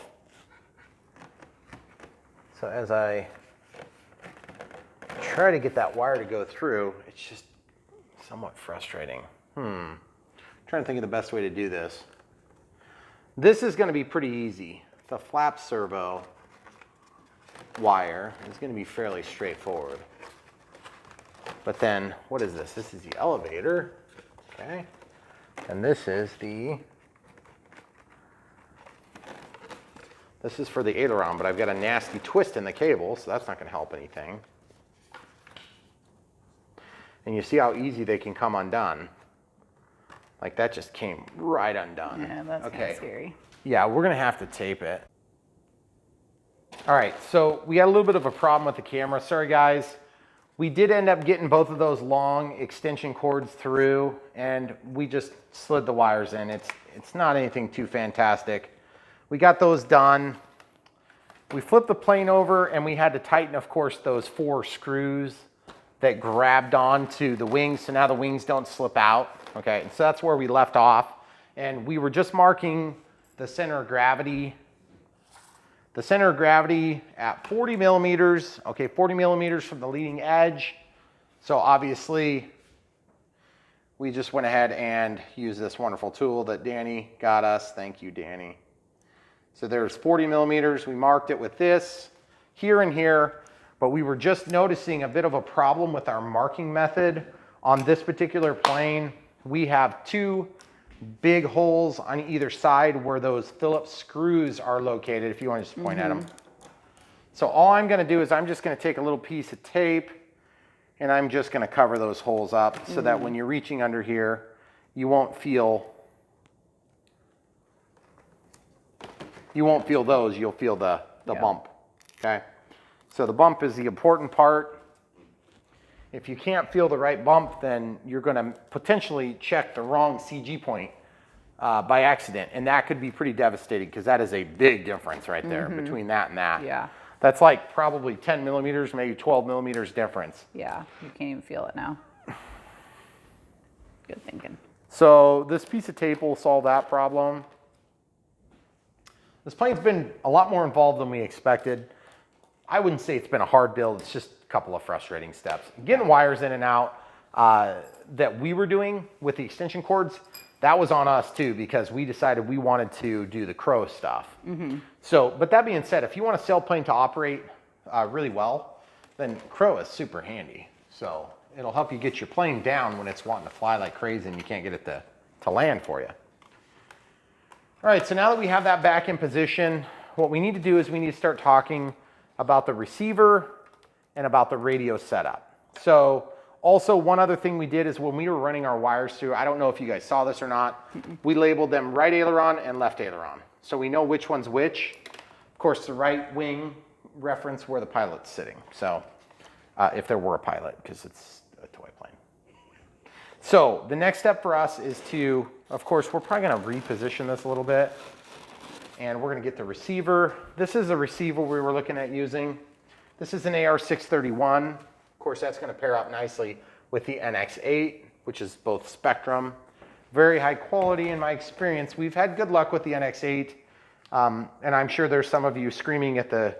So as I try to get that wire to go through, it's just somewhat frustrating. I'm trying to think of the best way to do this. This is going to be pretty easy. The flap servo wire is going to be fairly straightforward. But then, what is this? This is the elevator, okay? And this is for the aileron, but I've got a nasty twist in the cable, so that's not going to help anything. And you see how easy they can come undone. Like that just came right undone. Yeah, that's kind of scary. Yeah, we're going to have to tape it. All right, so we had a little bit of a problem with the camera. Sorry, guys. We did end up getting both of those long extension cords through, and we just slid the wires in. It's not anything too fantastic. We got those done. We flipped the plane over, and we had to tighten, of course, those 4 screws that grabbed onto the wings, so now the wings don't slip out. Okay, so that's where we left off, and we were just marking the center of gravity. The center of gravity at 40 millimeters, okay, 40 millimeters from the leading edge. So obviously, we just went ahead and used this wonderful tool that Danny got us. Thank you, Danny. So there's 40 millimeters. We marked it with this here and here, but we were just noticing a bit of a problem with our marking method on this particular plane. We have 2 big holes on either side where those Phillips screws are located, if you want to just point at them. So all I'm going to do is I'm just going to take a little piece of tape and I'm just going to cover those holes up so that when you're reaching under here, you won't feel those, you'll feel the bump, okay? So the bump is the important part. If you can't feel the right bump, then you're going to potentially check the wrong CG point by accident, and that could be pretty devastating because that is a big difference right there between that and that. Yeah. That's like probably 10 millimeters, maybe 12 millimeters difference. Yeah, you can't even feel it now. Good thinking. So this piece of tape will solve that problem. This plane's been a lot more involved than we expected. I wouldn't say it's been a hard build, it's just a couple of frustrating steps. Getting wires in and out that we were doing with the extension cords, that was on us too, because we decided we wanted to do the crow stuff. So, but that being said, if you want a sailplane to operate really well, then crow is super handy. So it'll help you get your plane down when it's wanting to fly like crazy and you can't get it to land for you. All right, so now that we have that back in position, what we need to do is we need to start talking about the receiver and about the radio setup. So also one other thing we did is when we were running our wires through, I don't know if you guys saw this or not, we labeled them right aileron and left aileron. So we know which one's which. Of course, the right wing reference where the pilot's sitting. So if there were a pilot, because it's a toy plane. So the next step for us is to, of course, we're probably going to reposition this a little bit. And we're going to get the receiver. This is a receiver we were looking at using. This is an AR631. Of course, that's going to pair up nicely with the NX8, which is both Spectrum. Very high quality in my experience. We've had good luck with the NX8. And I'm sure there's some of you screaming at the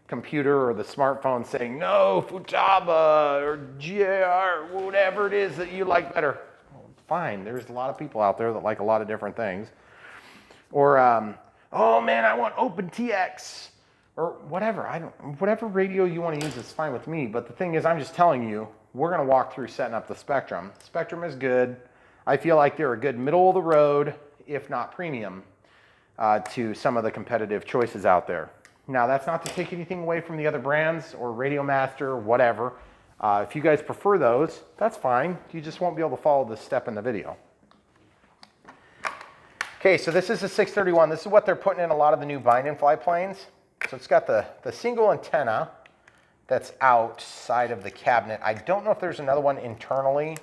computer or the smartphone saying, no, Futaba or GAR, whatever it is that you like better. Well, fine, there's a lot of people out there that like a lot of different things. Or, oh man, I want OpenTX or whatever. Whatever radio you want to use is fine with me. But the thing is, I'm just telling you, we're going to walk through setting up the Spectrum. Spectrum is good. I feel like they're a good middle of the road if not premium, to some of the competitive choices out there. Now, that's not to take anything away from the other brands or Radiomaster or whatever. If you guys prefer those, that's fine. You just won't be able to follow this step in the video. Okay, so this is a 631. This is what they're putting in a lot of the new bind and fly planes. So it's got the single antenna that's outside of the cabinet. I don't know if there's another one internally.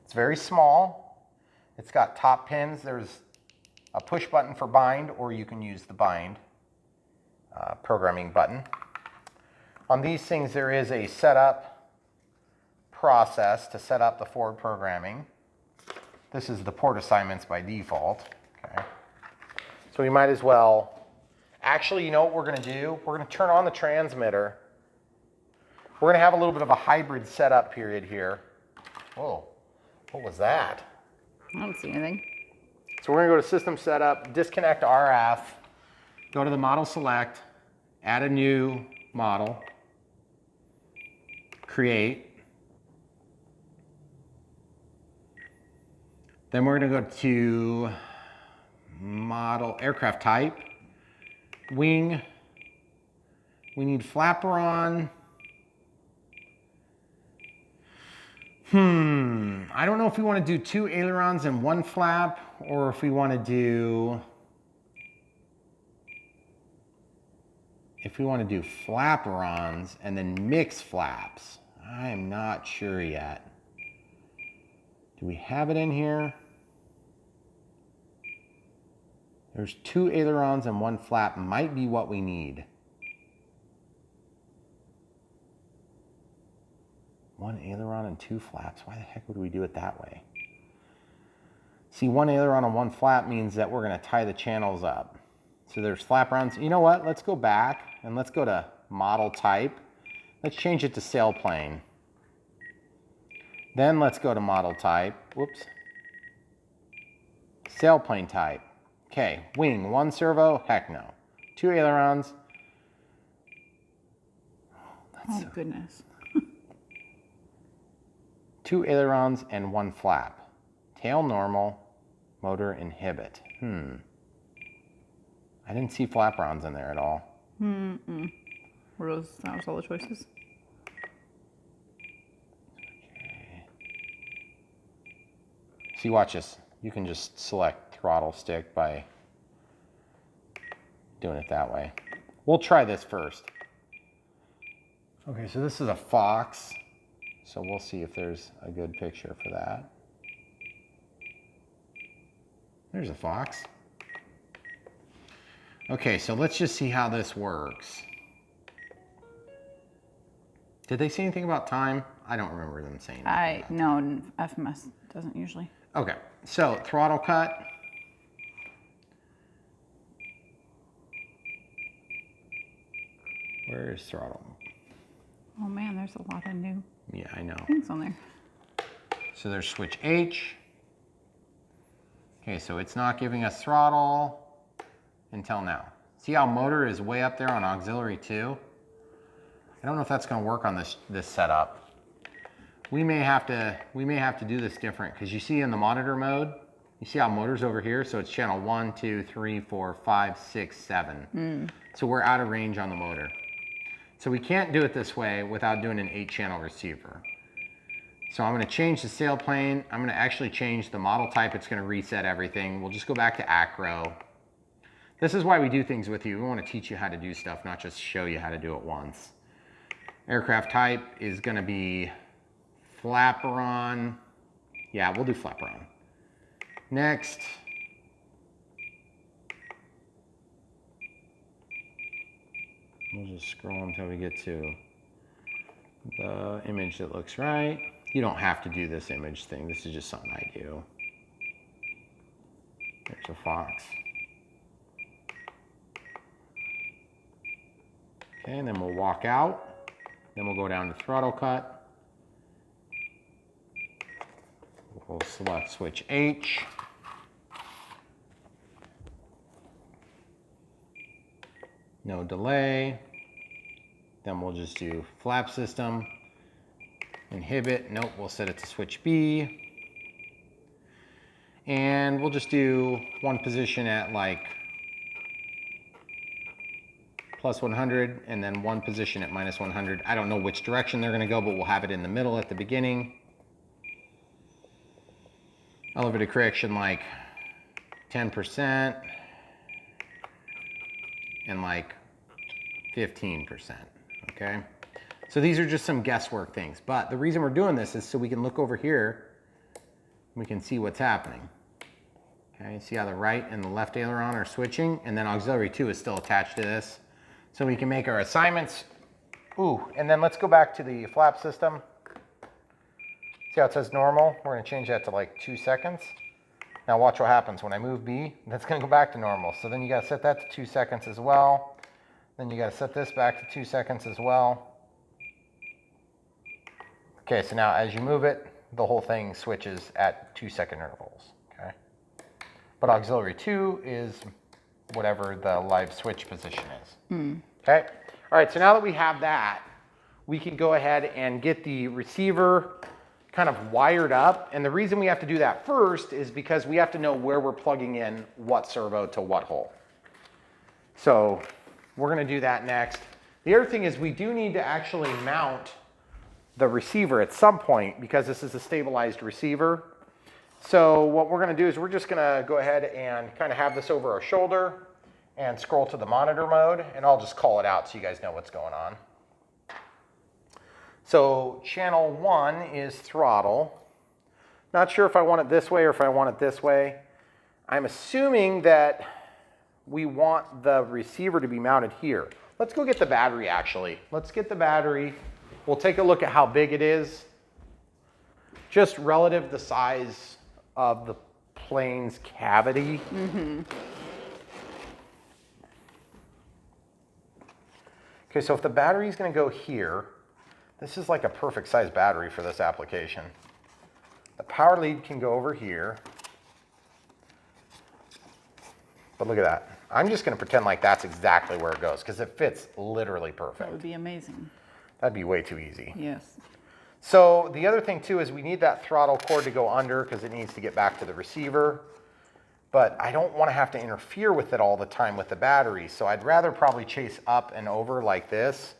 It's very small. It's got top pins. There's a push button for bind, or you can use the bind programming button. On these things, there is a setup process to set up the forward programming. This is the port assignments by default. Okay. So we might as well, actually, you know what we're going to do? We're going to turn on the transmitter. We're going to have a little bit of a hybrid setup period here. Whoa, what was that? I don't see anything. So we're going to go to System Setup, disconnect RF, go to the Model Select, add a new model, create. Then we're going to go to Model Aircraft Type, Wing. We need flaperon. I don't know if we want to do 2 ailerons and 1 flap, or if we want to do flaperons and then mix flaps. I am not sure yet. Do we have it in here? There's 2 ailerons and 1 flap might be what we need. 1 aileron and 2 flaps. Why the heck would we do it that way? See, 1 aileron and 1 flap means that we're going to tie the channels up. So there's flaperons. You know what? Let's go back and let's go to Model Type. Let's change it to Sailplane. Then let's go to Model Type. Whoops. Sailplane Type. Okay, wing, 1 servo, heck no. 2 ailerons. Oh, goodness. 2 ailerons and 1 flap. Tail normal, motor inhibit. I didn't see flaperons in there at all. Were those, that was all the choices? Okay. See, watch this. You can just select throttle stick by doing it that way. We'll try this first. Okay, so this is a Fox. So we'll see if there's a good picture for that. There's a Fox. Okay, so let's just see how this works. Did they say anything about time? I don't remember them saying anything. No, FMS doesn't usually. Okay, so throttle cut. Where is throttle? Oh man, there's a lot of new I know. things on there. So there's switch H. Okay, so it's not giving us throttle until now. See how motor is way up there on auxiliary 2? I don't know if that's going to work on this setup. We may have to do this different, because you see in the monitor mode, you see how motor's over here, so it's channel 1, 2, 3, 4, 5, 6, 7. So we're out of range on the motor. So we can't do it this way without doing an 8-channel receiver. So I'm going to change the sailplane. I'm going to actually change the model type. It's going to reset everything. We'll just go back to acro. This is why we do things with you. We want to teach you how to do stuff, not just show you how to do it once. Aircraft type is going to be flaperon. Yeah, we'll do flaperon. Next. We'll just scroll until we get to the image that looks right. You don't have to do this image thing. This is just something I do. There's a Fox. Okay, and then we'll walk out. Then we'll go down to throttle cut. We'll select switch H. No delay. Then we'll just do flap system. Inhibit, nope, we'll set it to switch B. And we'll just do one position at like plus 100 and then one position at minus 100. I don't know which direction they're gonna go, but we'll have it in the middle at the beginning. Elevator correction like 10% and like 15%, okay? So these are just some guesswork things, but the reason we're doing this is so we can look over here, we can see what's happening. Okay, see how the right and the left aileron are switching, and then auxiliary 2 is still attached to this. So we can make our assignments. Ooh, and then let's go back to the flap system. See how it says normal? We're gonna change that to like 2 seconds. Now watch what happens when I move B, that's gonna go back to normal. So then you gotta set that to 2 seconds as well. Then you gotta set this back to 2 seconds as well. Okay, so now as you move it, the whole thing switches at 2-second intervals, okay? But auxiliary 2 is whatever the live switch position is, okay? All right, so now that we have that, we can go ahead and get the receiver kind of wired up. And the reason we have to do that first is because we have to know where we're plugging in what servo to what hole. So we're gonna do that next. The other thing is we do need to actually mount the receiver at some point because this is a stabilized receiver. So what we're gonna do is we're just gonna go ahead and kind of have this over our shoulder and scroll to the monitor mode, and I'll just call it out so you guys know what's going on. So channel 1 is throttle. Not sure if I want it this way or if I want it this way. I'm assuming that we want the receiver to be mounted here. Let's go get the battery actually. Let's get the battery. We'll take a look at how big it is, just relative to the size of the plane's cavity. Okay, so if the battery is going to go here, this is like a perfect size battery for this application. The power lead can go over here. But look at that. I'm just going to pretend like that's exactly where it goes because it fits literally perfect. That would be amazing. That'd be way too easy. Yes. So the other thing too is we need that throttle cord to go under because it needs to get back to the receiver. But I don't want to have to interfere with it all the time with the battery. So I'd rather probably chase up and over like this.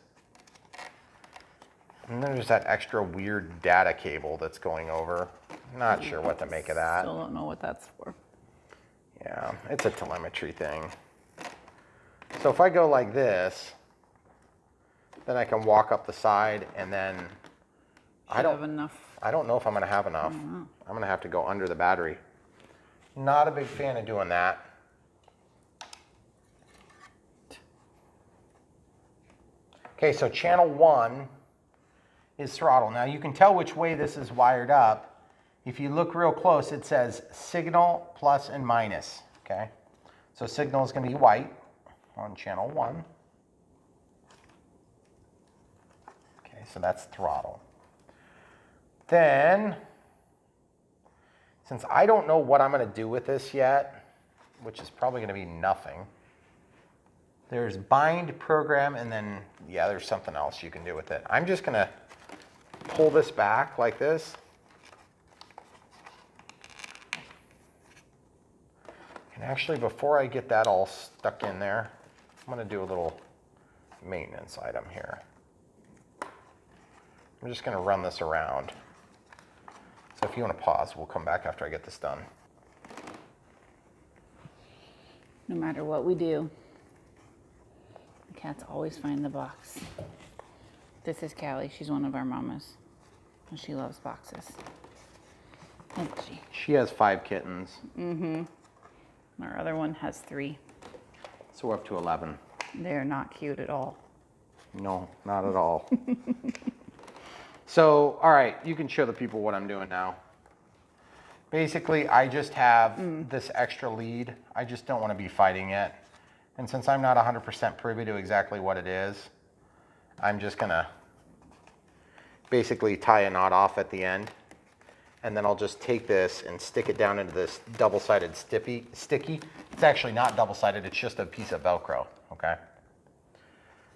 And then there's that extra weird data cable that's going over. Not sure what to make of that. Still don't know what that's for. Yeah, it's a telemetry thing. So if I go like this, then I can walk up the side and then I don't know if I'm gonna have enough. I'm gonna have to go under the battery. Not a big fan of doing that. Okay, so channel 1 is throttle. Now you can tell which way this is wired up. If you look real close, it says signal plus and minus, okay? So signal is gonna be white on channel 1. Okay, so that's throttle. Then, since I don't know what I'm gonna do with this yet, which is probably gonna be nothing, there's bind, program, and then, yeah, there's something else you can do with it. I'm just gonna pull this back like this. And actually, before I get that all stuck in there, I'm gonna do a little maintenance item here. I'm just gonna run this around. So if you wanna pause, we'll come back after I get this done. No matter what we do, the cats always find the box. This is Callie. She's one of our mamas. And she loves boxes. Doesn't she? She has 5 kittens. Our other one has 3. So we're up to 11. They're not cute at all. No, not at all. So, all right, you can show the people what I'm doing now. Basically, I just have this extra lead. I just don't want to be fighting it. And since I'm not 100% privy to exactly what it is, I'm just going to basically tie a knot off at the end. And then I'll just take this and stick it down into this double-sided sticky. It's actually not double-sided, it's just a piece of Velcro, okay?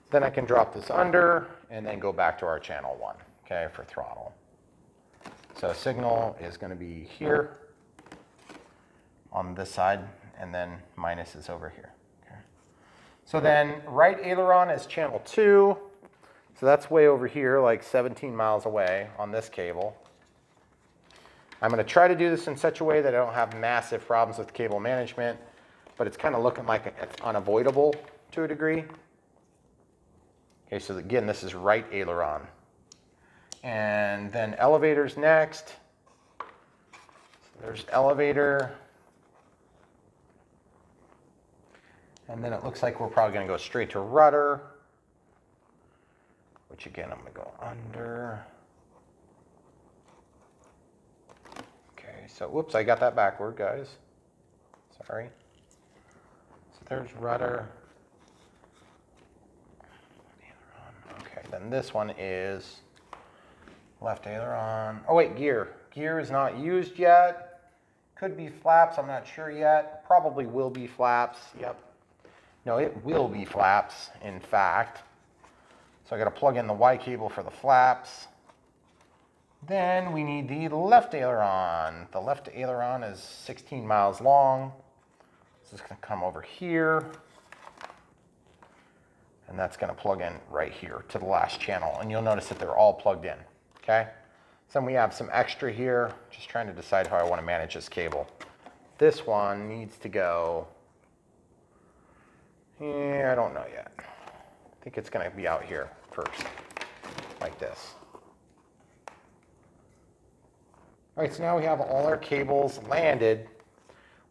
Then I can drop this under and then go back to our channel 1, okay, for throttle. So signal is gonna be here. on this side, and then minus is over here. Okay. So then right aileron is channel 2. So that's way over here, like 17 miles away on this cable. I'm going to try to do this in such a way that I don't have massive problems with cable management, but it's kind of looking like it's unavoidable to a degree. Okay, so again, this is right aileron. And then elevators next. So there's elevator. And then it looks like we're probably going to go straight to rudder, which again, I'm going to go under. Okay, so whoops, I got that backward, guys. Sorry. So there's rudder. Okay, then this one is left aileron. Oh wait, gear. Gear is not used yet. Could be flaps, I'm not sure yet. Probably will be flaps, yep. No, it will be flaps, in fact. So I gotta plug in the Y cable for the flaps. Then we need the left aileron. The left aileron is 16 miles long. This is gonna come over here. And that's gonna plug in right here to the last channel. And you'll notice that they're all plugged in, okay? So then we have some extra here. Just trying to decide how I wanna manage this cable. This one needs to go, I don't know yet. I think it's gonna be out here first, like this. All right, so now we have all our cables landed.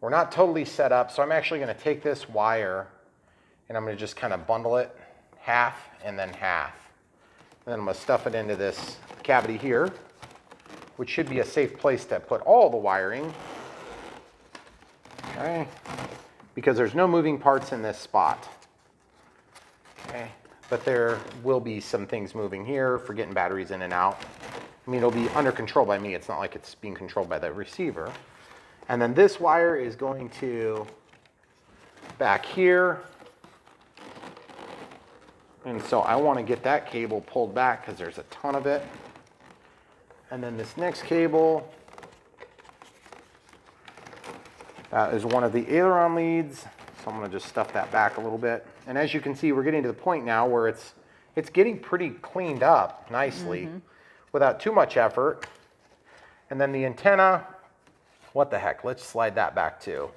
We're not totally set up, so I'm actually gonna take this wire and I'm gonna just kind of bundle it half and then half. And then I'm gonna stuff it into this cavity here, which should be a safe place to put all the wiring. Okay, because there's no moving parts in this spot. Okay, but there will be some things moving here for getting batteries in and out. I mean, it'll be under control by me. It's not like it's being controlled by the receiver. And then this wire is going to back here. And so I want to get that cable pulled back because there's a ton of it. And then this next cable is one of the aileron leads. So I'm going to just stuff that back a little bit. And as you can see, we're getting to the point now where it's getting pretty cleaned up nicely without too much effort. And then the antenna, what the heck, let's slide that back too.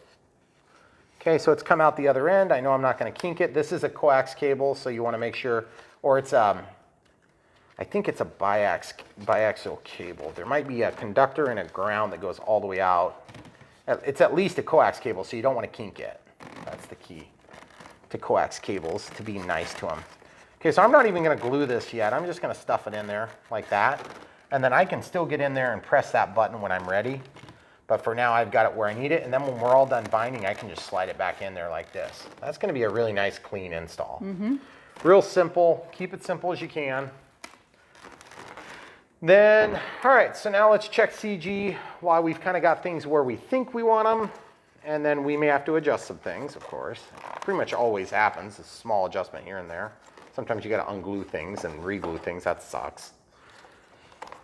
Okay, so it's come out the other end. I know I'm not going to kink it. This is a coax cable, so you want to make sure, or it's I think it's a biaxial cable. There might be a conductor and a ground that goes all the way out. It's at least a coax cable, so you don't want to kink it. That's the key to coax cables, to be nice to them. Okay, so I'm not even going to glue this yet. I'm just going to stuff it in there like that. And then I can still get in there and press that button when I'm ready. But for now, I've got it where I need it. And then when we're all done binding, I can just slide it back in there like this. That's going to be a really nice, clean install. Real simple. Keep it simple as you can. Then, all right, so now let's check CG while we've kind of got things where we think we want them. And then we may have to adjust some things, of course. Pretty much always happens, a small adjustment here and there. Sometimes you got to unglue things and re-glue things. That sucks.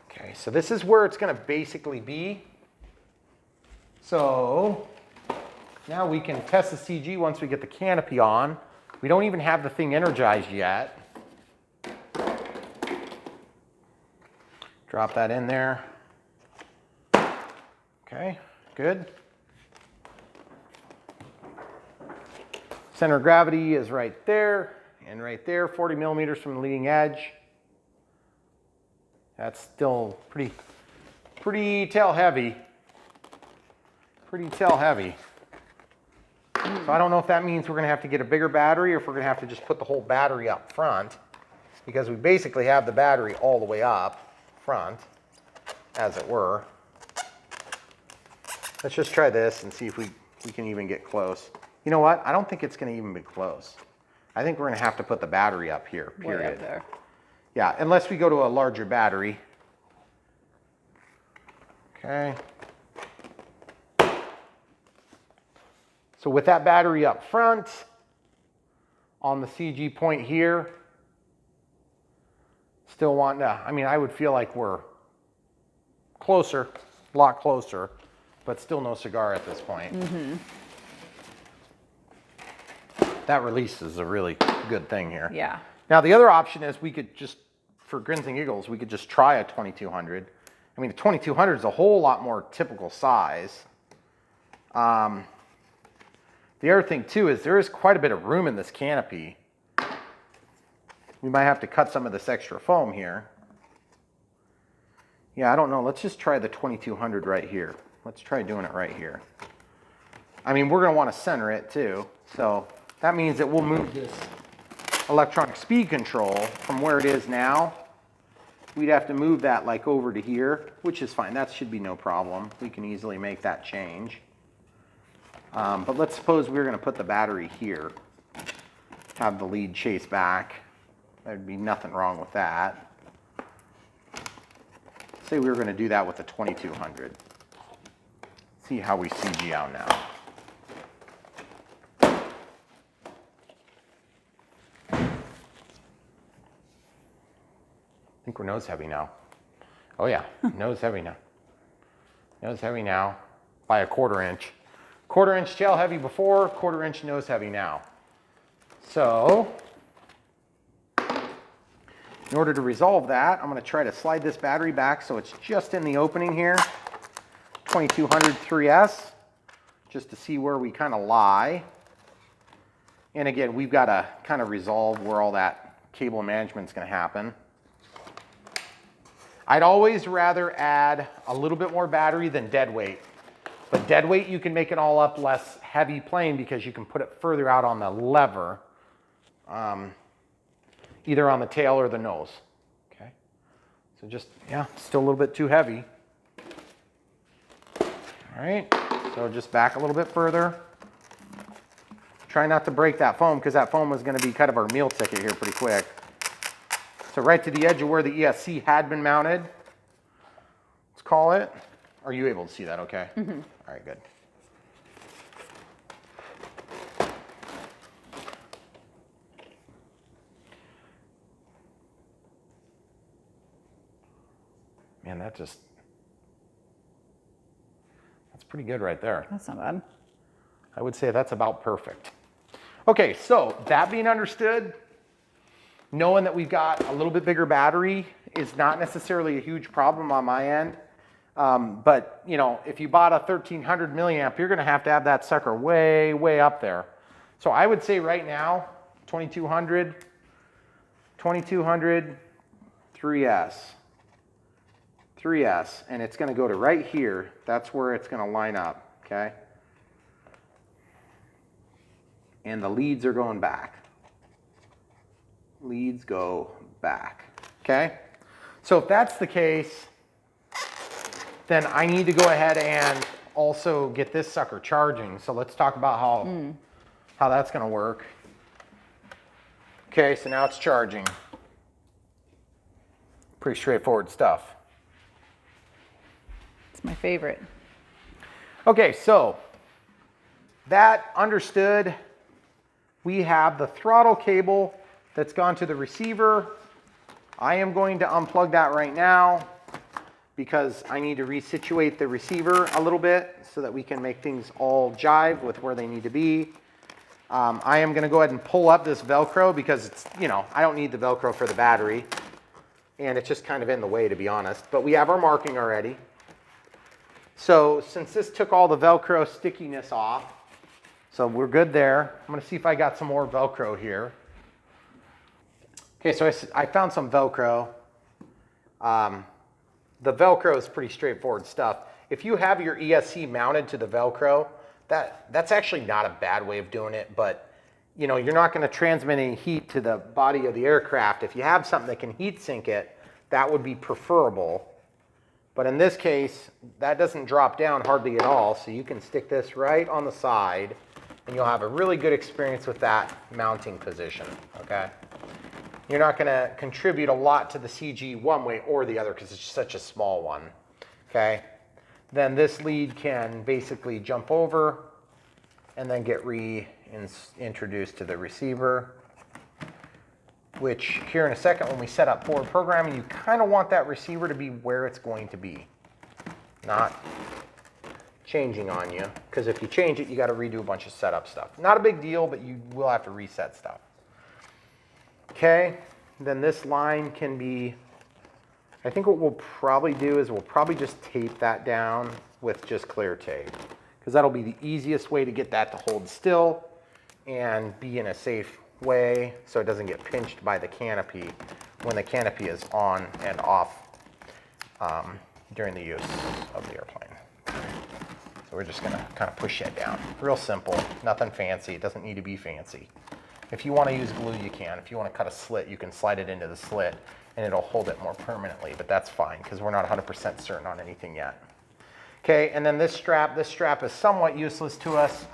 Okay, so this is where it's going to basically be. So now we can test the CG once we get the canopy on. We don't even have the thing energized yet. Drop that in there. Okay, good. Center of gravity is right there and right there, 40 millimeters from the leading edge. That's still pretty tail heavy. Pretty tail heavy. So I don't know if that means we're going to have to get a bigger battery or if we're going to have to just put the whole battery up front, because we basically have the battery all the way up front, as it were. Let's just try this and see if we can even get close. You know what? I don't think it's going to even be close. I think we're going to have to put the battery up here, period. Way up there. Yeah, unless we go to a larger battery. Okay. So with that battery up front, on the CG point here, still wanting to, I mean, I would feel like we're closer, a lot closer. but still no cigar at this point. That release is a really good thing here. Yeah. Now the other option is we could just, for grins and giggles, we could just try a 2200. I mean, the 2200 is a whole lot more typical size. The other thing too is there is quite a bit of room in this canopy. We might have to cut some of this extra foam here. Yeah, I don't know. Let's just try the 2200 right here. Let's try doing it right here. I mean, we're going to want to center it too. So that means that we'll move this electronic speed control from where it is now. We'd have to move that like over to here, which is fine. That should be no problem. We can easily make that change. But let's suppose we're going to put the battery here, have the lead chase back. There'd be nothing wrong with that. Say we were going to do that with the 2200. See how we CG out now. I think we're nose heavy now. Oh yeah, nose heavy now. Nose heavy now by a 1/4 inch. 1/4 inch tail heavy before, 1/4 inch nose heavy now. So, in order to resolve that, I'm going to try to slide this battery back so it's just in the opening here. 2200 3S, just to see where we kind of lie. And again, we've got to kind of resolve where all that cable management is going to happen. I'd always rather add a little bit more battery than dead weight. But dead weight, you can make it all up less heavy plane because you can put it further out on the lever, either on the tail or the nose. Okay, so just, yeah, still a little bit too heavy. All right, so just back a little bit further. Try not to break that foam because that foam was going to be kind of our meal ticket here pretty quick. So right to the edge of where the ESC had been mounted, let's call it. Are you able to see that okay? Mm-hmm. All right, good. Man, that's pretty good right there. That's not bad. I would say that's about perfect. Okay, so that being understood, knowing that we've got a little bit bigger battery is not necessarily a huge problem on my end. But, you know, if you bought a 1300 milliamp, you're going to have that sucker way, way up there. So I would say right now, 2200, 3S, and it's going to go to right here. That's where it's going to line up, okay? And the leads are going back. Leads go back, okay? So if that's the case, then I need to go ahead and also get this sucker charging. So let's talk about how that's going to work. Okay, so now it's charging. Pretty straightforward stuff. It's my favorite. Okay, so that understood, we have the throttle cable that's gone to the receiver. I am going to unplug that right now because I need to resituate the receiver a little bit so that we can make things all jive with where they need to be. I am going to go ahead and pull up this Velcro because it's, you know, I don't need the Velcro for the battery. And it's just kind of in the way, to be honest. But we have our marking already. So since this took all the Velcro stickiness off, so we're good there. I'm going to see if I got some more Velcro here. Okay, so I found some Velcro. The Velcro is pretty straightforward stuff. If you have your ESC mounted to the Velcro, that's actually not a bad way of doing it, but you know, you're not going to transmit any heat to the body of the aircraft. If you have something that can heat sink it, that would be preferable. But in this case, that doesn't drop down hardly at all, so you can stick this right on the side and you'll have a really good experience with that mounting position, okay? You're not going to contribute a lot to the CG one way or the other because it's such a small one, okay? Then this lead can basically jump over and then get reintroduced to the receiver, which here in a second when we set up forward programming, you kind of want that receiver to be where it's going to be, not changing on you, because if you change it, you got to redo a bunch of setup stuff. Not a big deal, but you will have to reset stuff. Okay, then this line can be, I think what we'll probably do is we'll probably just tape that down with just clear tape, because that'll be the easiest way to get that to hold still and be in a safe way so it doesn't get pinched by the canopy when the canopy is on and off during the use of the airplane. So we're just gonna kind of push that down. Real simple, nothing fancy. It doesn't need to be fancy. If you want to use glue, you can. If you want to cut a slit, you can slide it into the slit and it'll hold it more permanently, but that's fine because we're not 100% certain on anything yet. Okay, and then this strap is somewhat useless to us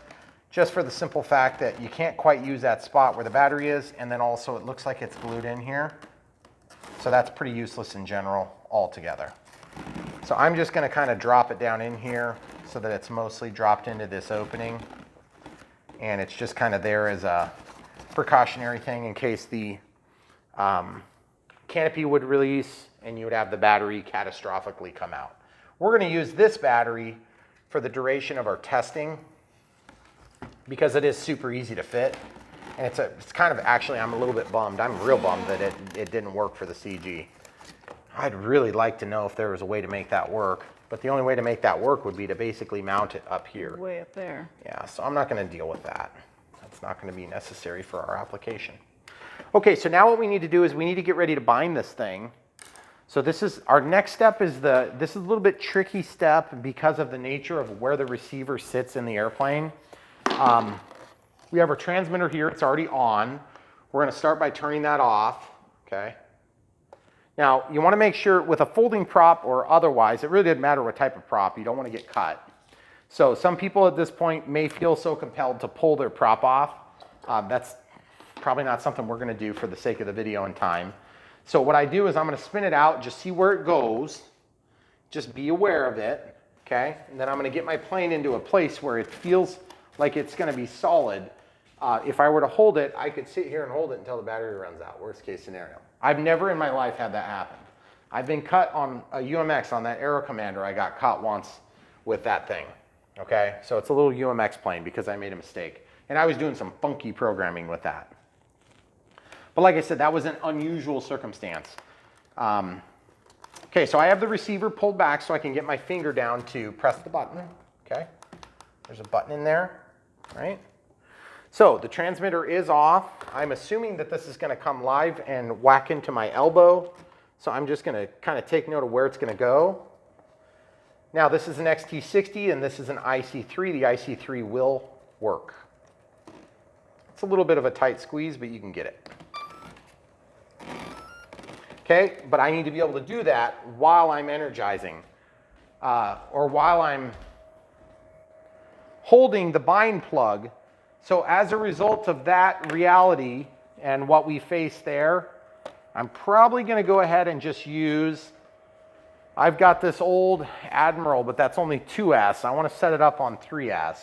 just for the simple fact that you can't quite use that spot where the battery is, and then also it looks like it's glued in here. So that's pretty useless in general altogether. So I'm just going to kind of drop it down in here so that it's mostly dropped into this opening, and it's just kind of there as a precautionary thing in case the canopy would release and you would have the battery catastrophically come out. We're going to use this battery for the duration of our testing because it is super easy to fit, and it's kind of, actually I'm a little bit bummed. I'm real bummed that it didn't work for the CG. I'd really like to know if there was a way to make that work, but the only way to make that work would be to basically mount it up here. Way up there. Yeah, so I'm not going to deal with that. That's not going to be necessary for our application. Okay, so now what we need to do is we need to get ready to bind this thing. So this is, our next step is this is a little bit tricky step because of the nature of where the receiver sits in the airplane. We have our transmitter here, it's already on. We're going to start by turning that off, okay? Now, you want to make sure with a folding prop or otherwise, it really doesn't matter what type of prop, you don't want to get cut. So some people at this point may feel so compelled to pull their prop off. That's probably not something we're going to do for the sake of the video and time. So what I do is I'm going to spin it out, just see where it goes. Just be aware of it, okay? And then I'm going to get my plane into a place where it feels like it's going to be solid. If I were to hold it, I could sit here and hold it until the battery runs out, worst case scenario. I've never in my life had that happen. I've been cut on a UMX on that Aero Commander. I got caught once with that thing, okay? So it's a little UMX plane because I made a mistake. And I was doing some funky programming with that. But like I said, that was an unusual circumstance. Okay, so I have the receiver pulled back so I can get my finger down to press the button, okay? There's a button in there, right? So the transmitter is off. I'm assuming that this is going to come live and whack into my elbow. So I'm just going to kind of take note of where it's going to go. Now this is an XT60 and this is an IC3. The IC3 will work. It's a little bit of a tight squeeze, but you can get it. Okay, but I need to be able to do that while I'm energizing or while I'm holding the bind plug. So as a result of that reality and what we face there, I'm probably going to go ahead and just use, I've got this old Admiral, but that's only 2S. I want to set it up on 3S.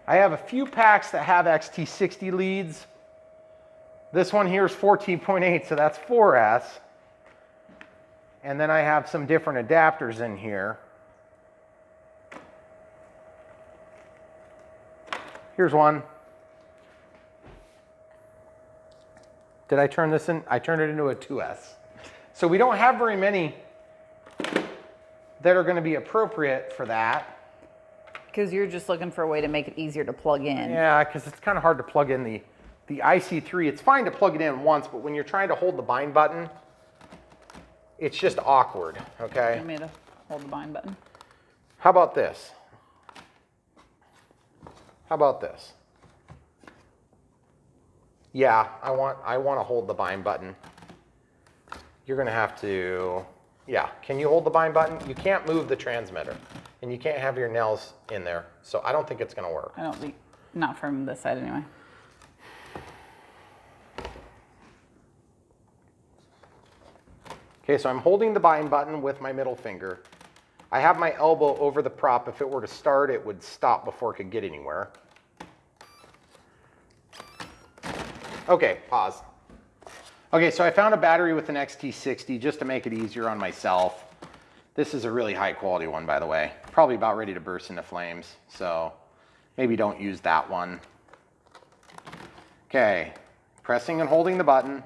I have a few packs that have XT60 leads. This one here is 14.8, so that's 4S. And then I have some different adapters in here. Here's one. Did I turn this in? I turned it into a 2S. So we don't have very many that are going to be appropriate for that. Because you're just looking for a way to make it easier to plug in. Yeah, because it's kind of hard to plug in the IC3. It's fine to plug it in once, but when you're trying to hold the bind button, it's just awkward, okay? You want me to hold the bind button? How about this? How about this? Yeah, I want to hold the bind button. You're going to have to, yeah, can you hold the bind button? You can't move the transmitter, and you can't have your nails in there, so I don't think it's going to work. I don't think, not from this side anyway. Okay, so I'm holding the bind button with my middle finger. I have my elbow over the prop. If it were to start, it would stop before it could get anywhere. Okay, pause. Okay, so I found a battery with an XT60 just to make it easier on myself. This is a really high quality one, by the way. probably about ready to burst into flames. So maybe don't use that one. Okay, pressing and holding the button.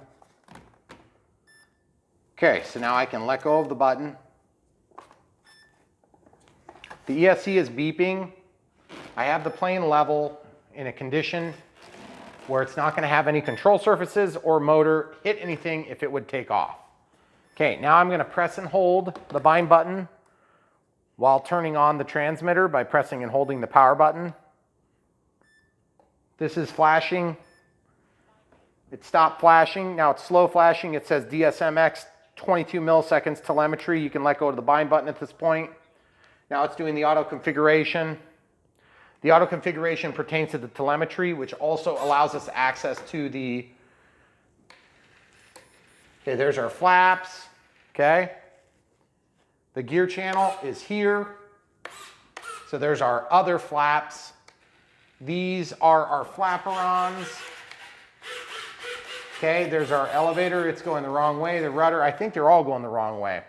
Okay, so now I can let go of the button. The ESC is beeping. I have the plane level in a condition where it's not going to have any control surfaces or motor hit anything if it would take off. Okay, now I'm going to press and hold the bind button while turning on the transmitter by pressing and holding the power button. This is flashing. It stopped flashing. Now it's slow flashing. It says DSMX 22 milliseconds telemetry. You can let go of the bind button at this point. Now it's doing the auto configuration. The auto configuration pertains to the telemetry, which also allows us access to the, okay, there's our flaps, okay? The gear channel is here. So there's our other flaps. These are our flaperons. Okay, there's our elevator. It's going the wrong way. The rudder, I think they're all going the wrong way.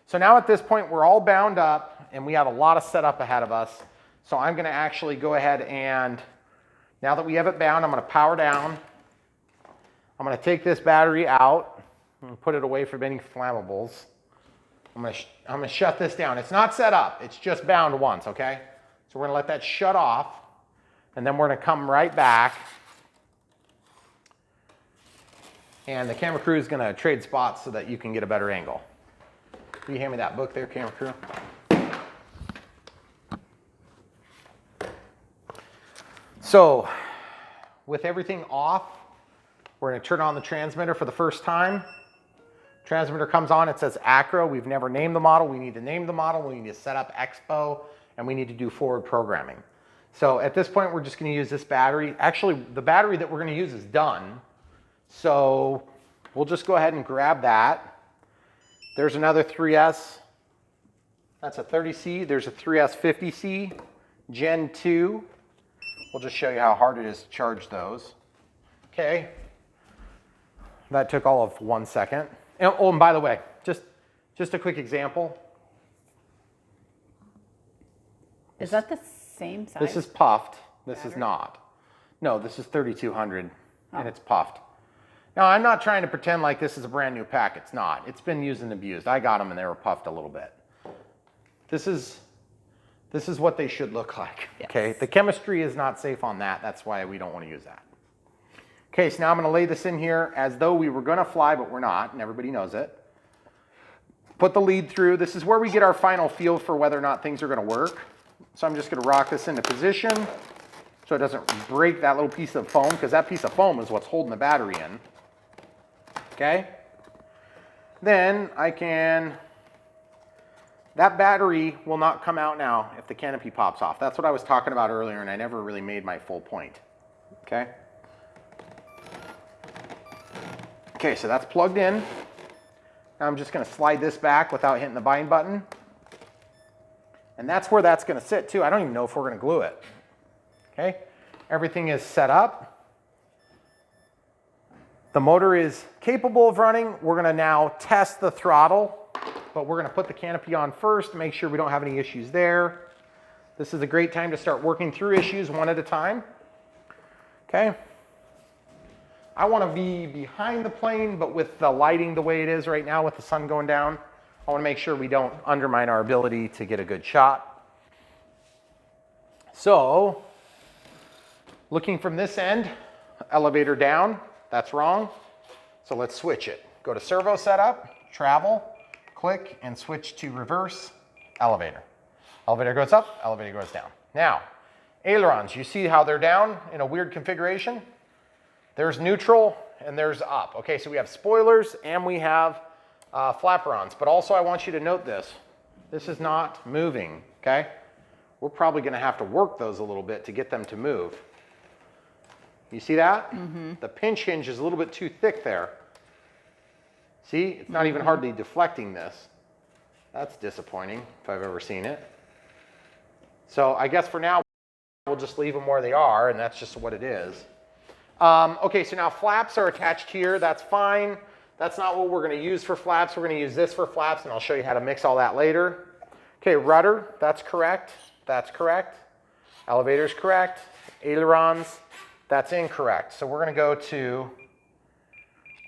So now at this point, we're all bound up and we have a lot of setup ahead of us. So I'm going to actually go ahead and, now that we have it bound, I'm going to power down. I'm going to take this battery out and put it away from any flammables. I'm going to shut this down. It's not set up. It's just bound once, okay? So we're going to let that shut off. And then we're going to come right back. And the camera crew is going to trade spots so that you can get a better angle. Will you hand me that book there, camera crew? So, with everything off, we're going to turn on the transmitter for the first time. Transmitter comes on, it says Acro. We've never named the model. We need to name the model. We need to set up Expo, and we need to do forward programming. So at this point, we're just going to use this battery. Actually, the battery that we're going to use is done. So we'll just go ahead and grab that. There's another 3S. That's a 30C. There's a 3S 50C Gen 2. We'll just show you how hard it is to charge those. Okay. That took all of 1 second. And, oh, and by the way, just a quick example. Is that the same size? This is puffed. This battery? is not. No, this is 3200 and it's puffed. Now, I'm not trying to pretend like this is a brand new pack. It's not. It's been used and abused. I got them and they were puffed a little bit. This is what they should look like. Yes. Okay, the chemistry is not safe on that. That's why we don't want to use that. Okay, so now I'm going to lay this in here as though we were going to fly, but we're not, and everybody knows it. Put the lead through. This is where we get our final feel for whether or not things are going to work. So I'm just going to rock this into position so it doesn't break that little piece of foam, because that piece of foam is what's holding the battery in. Okay? Then I can, that battery will not come out now if the canopy pops off. That's what I was talking about earlier, and I never really made my full point. Okay? Okay, so that's plugged in. Now I'm just going to slide this back without hitting the bind button. And that's where that's going to sit too. I don't even know if we're going to glue it. Okay, everything is set up. The motor is capable of running. We're going to now test the throttle, but we're going to put the canopy on first to make sure we don't have any issues there. This is a great time to start working through issues one at a time. Okay. I want to be behind the plane, but with the lighting the way it is right now with the sun going down, I want to make sure we don't undermine our ability to get a good shot. So, looking from this end, elevator down, that's wrong. So let's switch it. Go to servo setup, travel, click, and switch to reverse elevator. Elevator goes up, elevator goes down. Now, ailerons, you see how they're down in a weird configuration? There's neutral and there's up. Okay, so we have spoilers and we have flaperons, but also I want you to note this. This is not moving, okay? We're probably gonna have to work those a little bit to get them to move. You see that? Mm-hmm. The pinch hinge is a little bit too thick there. See, it's not even hardly deflecting this. That's disappointing if I've ever seen it. So I guess for now, we'll just leave them where they are, and that's just what it is. Okay, so now flaps are attached here. That's fine. That's not what we're going to use for flaps. We're going to use this for flaps, and I'll show you how to mix all that later. Okay, rudder, that's correct. That's correct. Elevator's correct. Ailerons, that's incorrect. So we're going to go to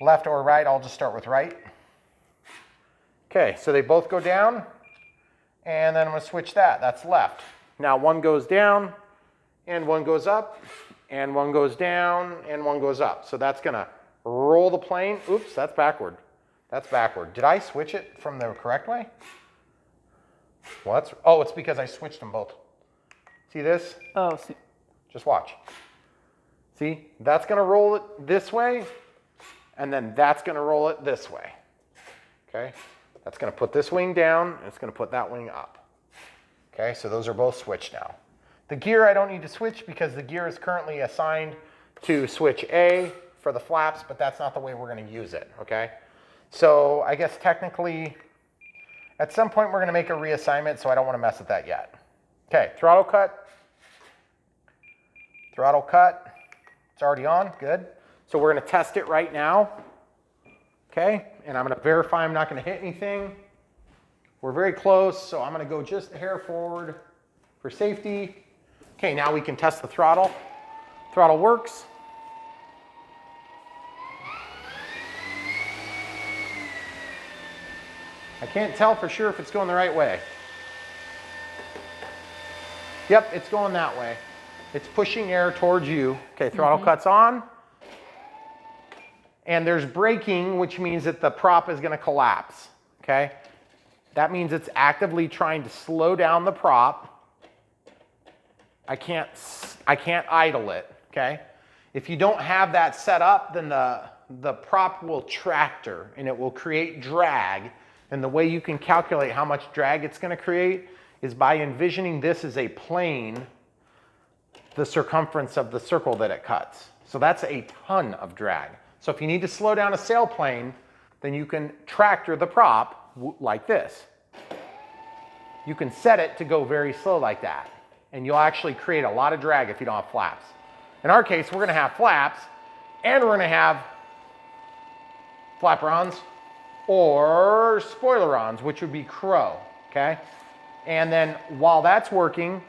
left or right. I'll just start with right. Okay, so they both go down, and then I'm going to switch that. That's left. Now one goes down, and one goes up, and one goes down, and one goes up. So that's going to roll the plane. Oops, that's backward. That's backward. Did I switch it from the correct way? Well, oh, it's because I switched them both. See this? Oh, see. Just watch. See, that's going to roll it this way, and then that's going to roll it this way. Okay? That's going to put this wing down, and it's going to put that wing up. Okay, so those are both switched now. The gear I don't need to switch because the gear is currently assigned to switch A for the flaps, but that's not the way we're going to use it, okay? So I guess technically, at some point we're going to make a reassignment, so I don't want to mess with that yet. Okay, throttle cut. Throttle cut. It's already on, good. So we're going to test it right now. Okay, and I'm going to verify I'm not going to hit anything. We're very close, so I'm going to go just a hair forward for safety. Okay, now we can test the throttle. Throttle works. I can't tell for sure if it's going the right way. Yep, it's going that way. It's pushing air towards you. Okay, throttle cut's on. And there's braking, which means that the prop is going to collapse. Okay? That means it's actively trying to slow down the prop. I can't idle it. Okay? If you don't have that set up, then the prop will tractor and it will create drag. And the way you can calculate how much drag it's going to create is by envisioning this as a plane, the circumference of the circle that it cuts. So that's a ton of drag. So if you need to slow down a sailplane, then you can tractor the prop like this. You can set it to go very slow like that, and you'll actually create a lot of drag if you don't have flaps. In our case, we're going to have flaps, and we're going to have flaperons or spoilerons, which would be crow, okay? And then while that's working,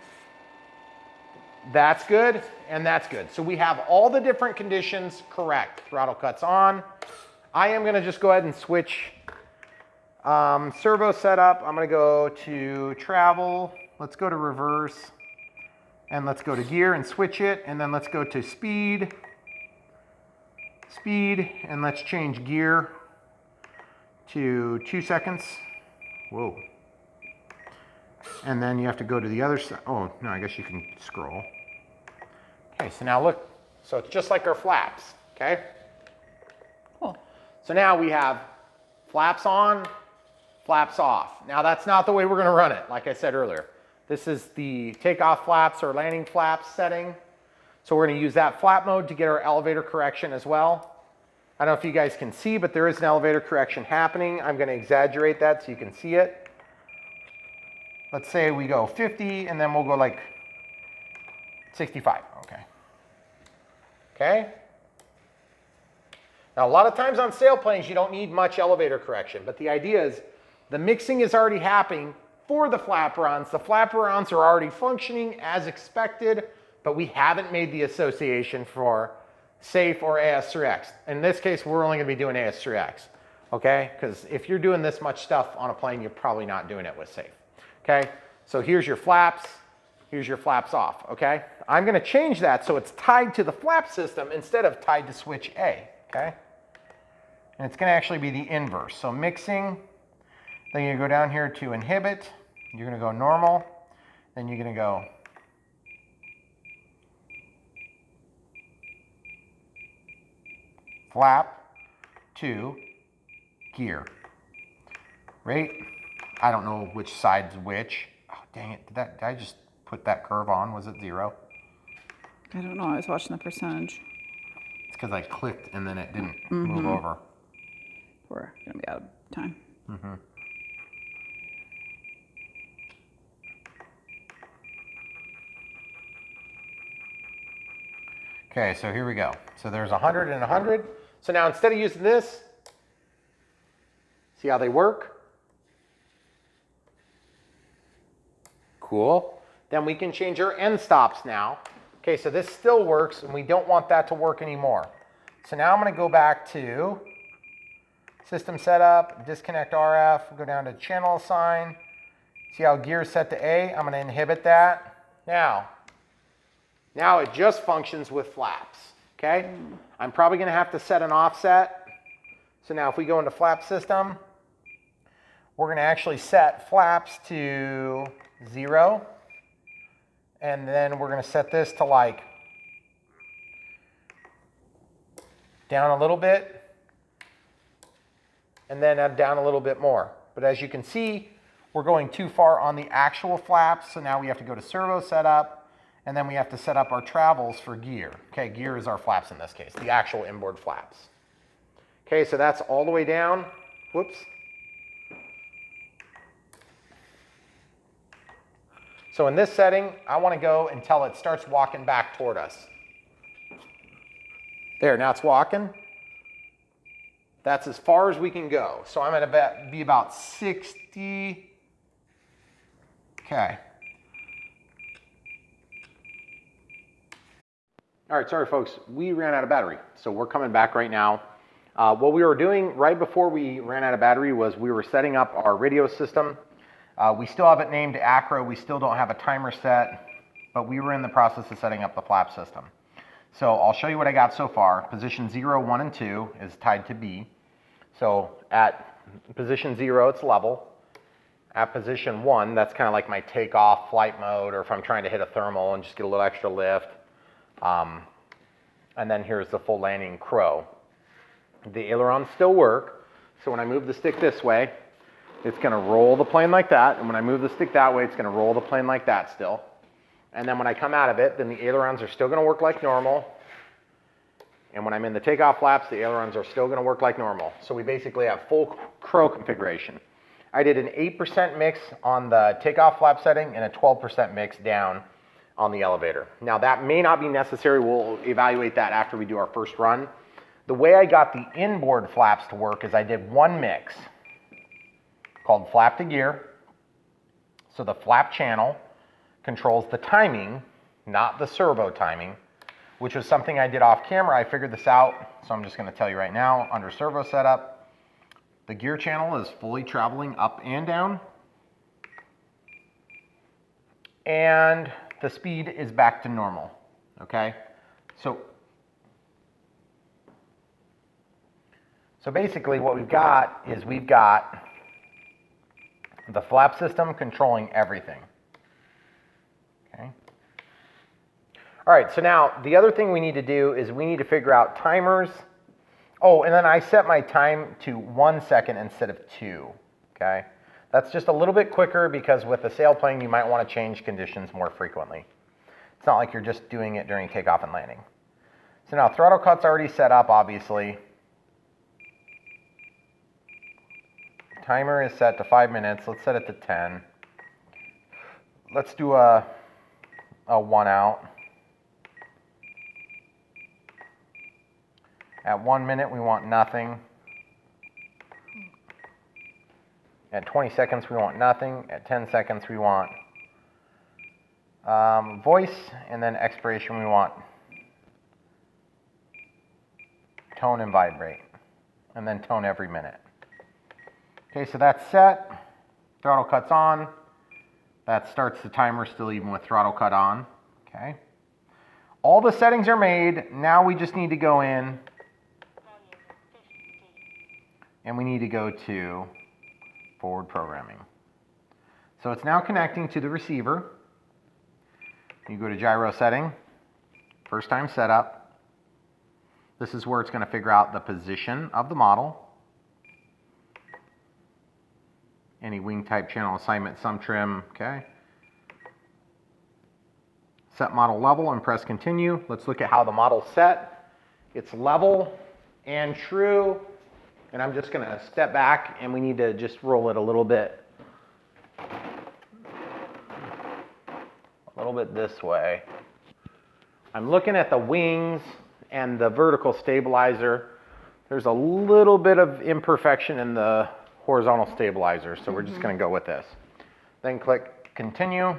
that's good, and that's good. So we have all the different conditions correct. Throttle cut's on. I am going to just go ahead and switch servo setup. I'm going to go to travel. Let's go to reverse, and let's go to gear and switch it, and then let's go to speed, and let's change gear to 2 seconds. Whoa. And then you have to go to the other side. Oh, no, I guess you can scroll. Okay, so now look. So it's just like our flaps, okay? Cool. So now we have flaps on, flaps off. Now that's not the way we're gonna run it, like I said earlier. This is the takeoff flaps or landing flaps setting. So we're gonna use that flap mode to get our elevator correction as well. I don't know if you guys can see, but there is an elevator correction happening. I'm gonna exaggerate that so you can see it. Let's say we go 50, and then we'll go like 65, okay. Okay? Now, a lot of times on sailplanes, you don't need much elevator correction, but the idea is the mixing is already happening for the flaperons. The flaperons are already functioning as expected, but we haven't made the association for SAFE or AS3X. In this case, we're only gonna be doing AS3X, okay? Because if you're doing this much stuff on a plane, you're probably not doing it with SAFE. Okay, so here's your flaps, here's your flaps off, okay? I'm gonna change that so it's tied to the flap system instead of tied to switch A, okay? And it's gonna actually be the inverse. So mixing, then you go down here to inhibit, you're gonna go normal, then you're gonna go flap to gear, right? I don't know which side's which. Oh, dang it. Did I just put that curve on? Was it 0? I don't know. I was watching the percentage. It's because I clicked and then it didn't move over. We're going to be out of time. Okay, so here we go. So there's 100 and 100. So now instead of using this, see how they work? Cool. Then we can change our end stops now. Okay, so this still works and we don't want that to work anymore. So now I'm gonna go back to system setup, disconnect RF, go down to channel assign. See how gear is set to A? I'm gonna inhibit that. Now it just functions with flaps, okay? I'm probably gonna have to set an offset. So now if we go into flap system, we're gonna actually set flaps to 0. And then we're gonna set this to like down a little bit, and then down a little bit more. But as you can see, we're going too far on the actual flaps, so now we have to go to servo setup, and then we have to set up our travels for gear. Okay, gear is our flaps in this case, the actual inboard flaps. Okay, so that's all the way down. Whoops. So in this setting, I want to go until it starts walking back toward us. There, now it's walking. That's as far as we can go. So I'm going to be about 60. Okay. All right, sorry folks, we ran out of battery. So we're coming back right now. What we were doing right before we ran out of battery was we were setting up our radio system. We still have it named Acro. We still don't have a timer set, but we were in the process of setting up the flap system. So I'll show you what I got so far. Position 0, 1, and 2 is tied to B. So at position 0, it's level. At position 1, that's kind of like my takeoff flight mode, or if I'm trying to hit a thermal and just get a little extra lift. And then here's the full landing crow. The ailerons still work. So when I move the stick this way, it's going to roll the plane like that. And when I move the stick that way, it's going to roll the plane like that still. And then when I come out of it, then the ailerons are still going to work like normal. And when I'm in the takeoff flaps, the ailerons are still going to work like normal. So we basically have full crow configuration. I did an 8% mix on the takeoff flap setting and a 12% mix down on the elevator. Now that may not be necessary. We'll evaluate that after we do our first run. The way I got the inboard flaps to work is I did one mix called flap to gear. So the flap channel controls the timing, not the servo timing, which was something I did off camera. I figured this out, so I'm just going to tell you right now. Under servo setup, the gear channel is fully traveling up and down, and the speed is back to normal. Okay, so basically what we've got is we've got the flap system controlling everything. Okay. All right, so now the other thing we need to do is we need to figure out timers. Oh, and then I set my time to 1 second instead of 2. Okay. That's just a little bit quicker because with a sailplane, you might want to change conditions more frequently. It's not like you're just doing it during takeoff and landing. So now throttle cut's already set up, obviously. Timer is set to 5 minutes. Let's set it to 10. Let's do a 1 out. At 1 minute, we want nothing. At 20 seconds, we want nothing. At 10 seconds, we want voice, and then expiration, we want tone and vibrate, and then tone every minute. Okay, so that's set. Throttle cut's on. That starts the timer still even with throttle cut on. Okay. All the settings are made. Now we just need to go in and we need to go to forward programming. So it's now connecting to the receiver. You go to gyro setting, first time setup. This is where it's going to figure out the position of the model. Any wing type channel assignment, some trim, okay. Set model level and press continue. Let's look at how the model's set. It's level and true. And I'm just gonna step back and we need to just roll it a little bit this way. I'm looking at the wings and the vertical stabilizer. There's a little bit of imperfection in the horizontal stabilizer, so we're just going to go with this. Then click continue.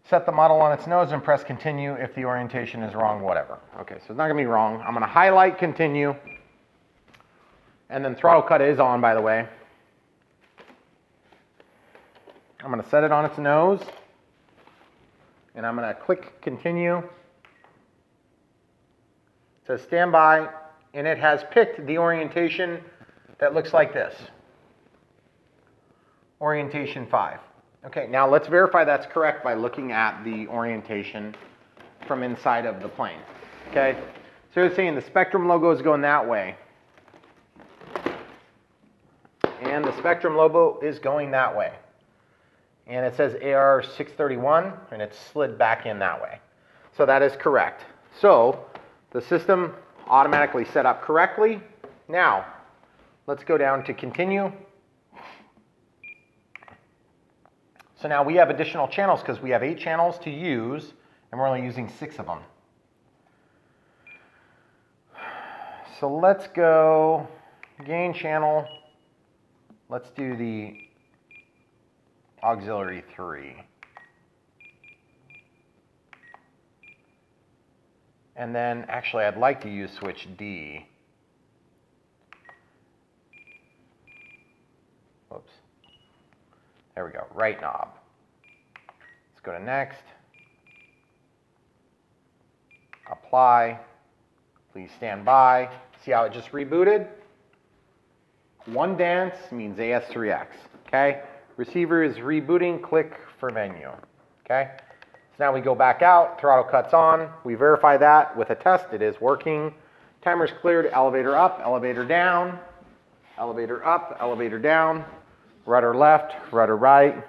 Set the model on its nose and press continue if the orientation is wrong, whatever. Okay, so it's not gonna be wrong. I'm gonna highlight continue. And then throttle cut is on, by the way. I'm gonna set it on its nose. And I'm gonna click continue. It says stand by, and it has picked the orientation that looks like this. Orientation 5. Okay, now let's verify that's correct by looking at the orientation from inside of the plane. Okay, so it's saying the Spectrum logo is going that way. And the Spectrum logo is going that way. And it says AR 631, and it's slid back in that way. So that is correct. So the system automatically set up correctly. Now, let's go down to continue. So now we have additional channels because we have 8 channels to use, and we're only using 6 of them. So let's go gain channel. Let's do the auxiliary 3. And then actually I'd like to use switch D. Whoops. There we go, right knob. Let's go to next. Apply. Please stand by. See how it just rebooted? One dance means AS3X, okay? Receiver is rebooting, click for menu, okay? So now we go back out, throttle cuts on. We verify that with a test, it is working. Timer's cleared, elevator up, elevator down, elevator up, elevator down. Rudder left, rudder right,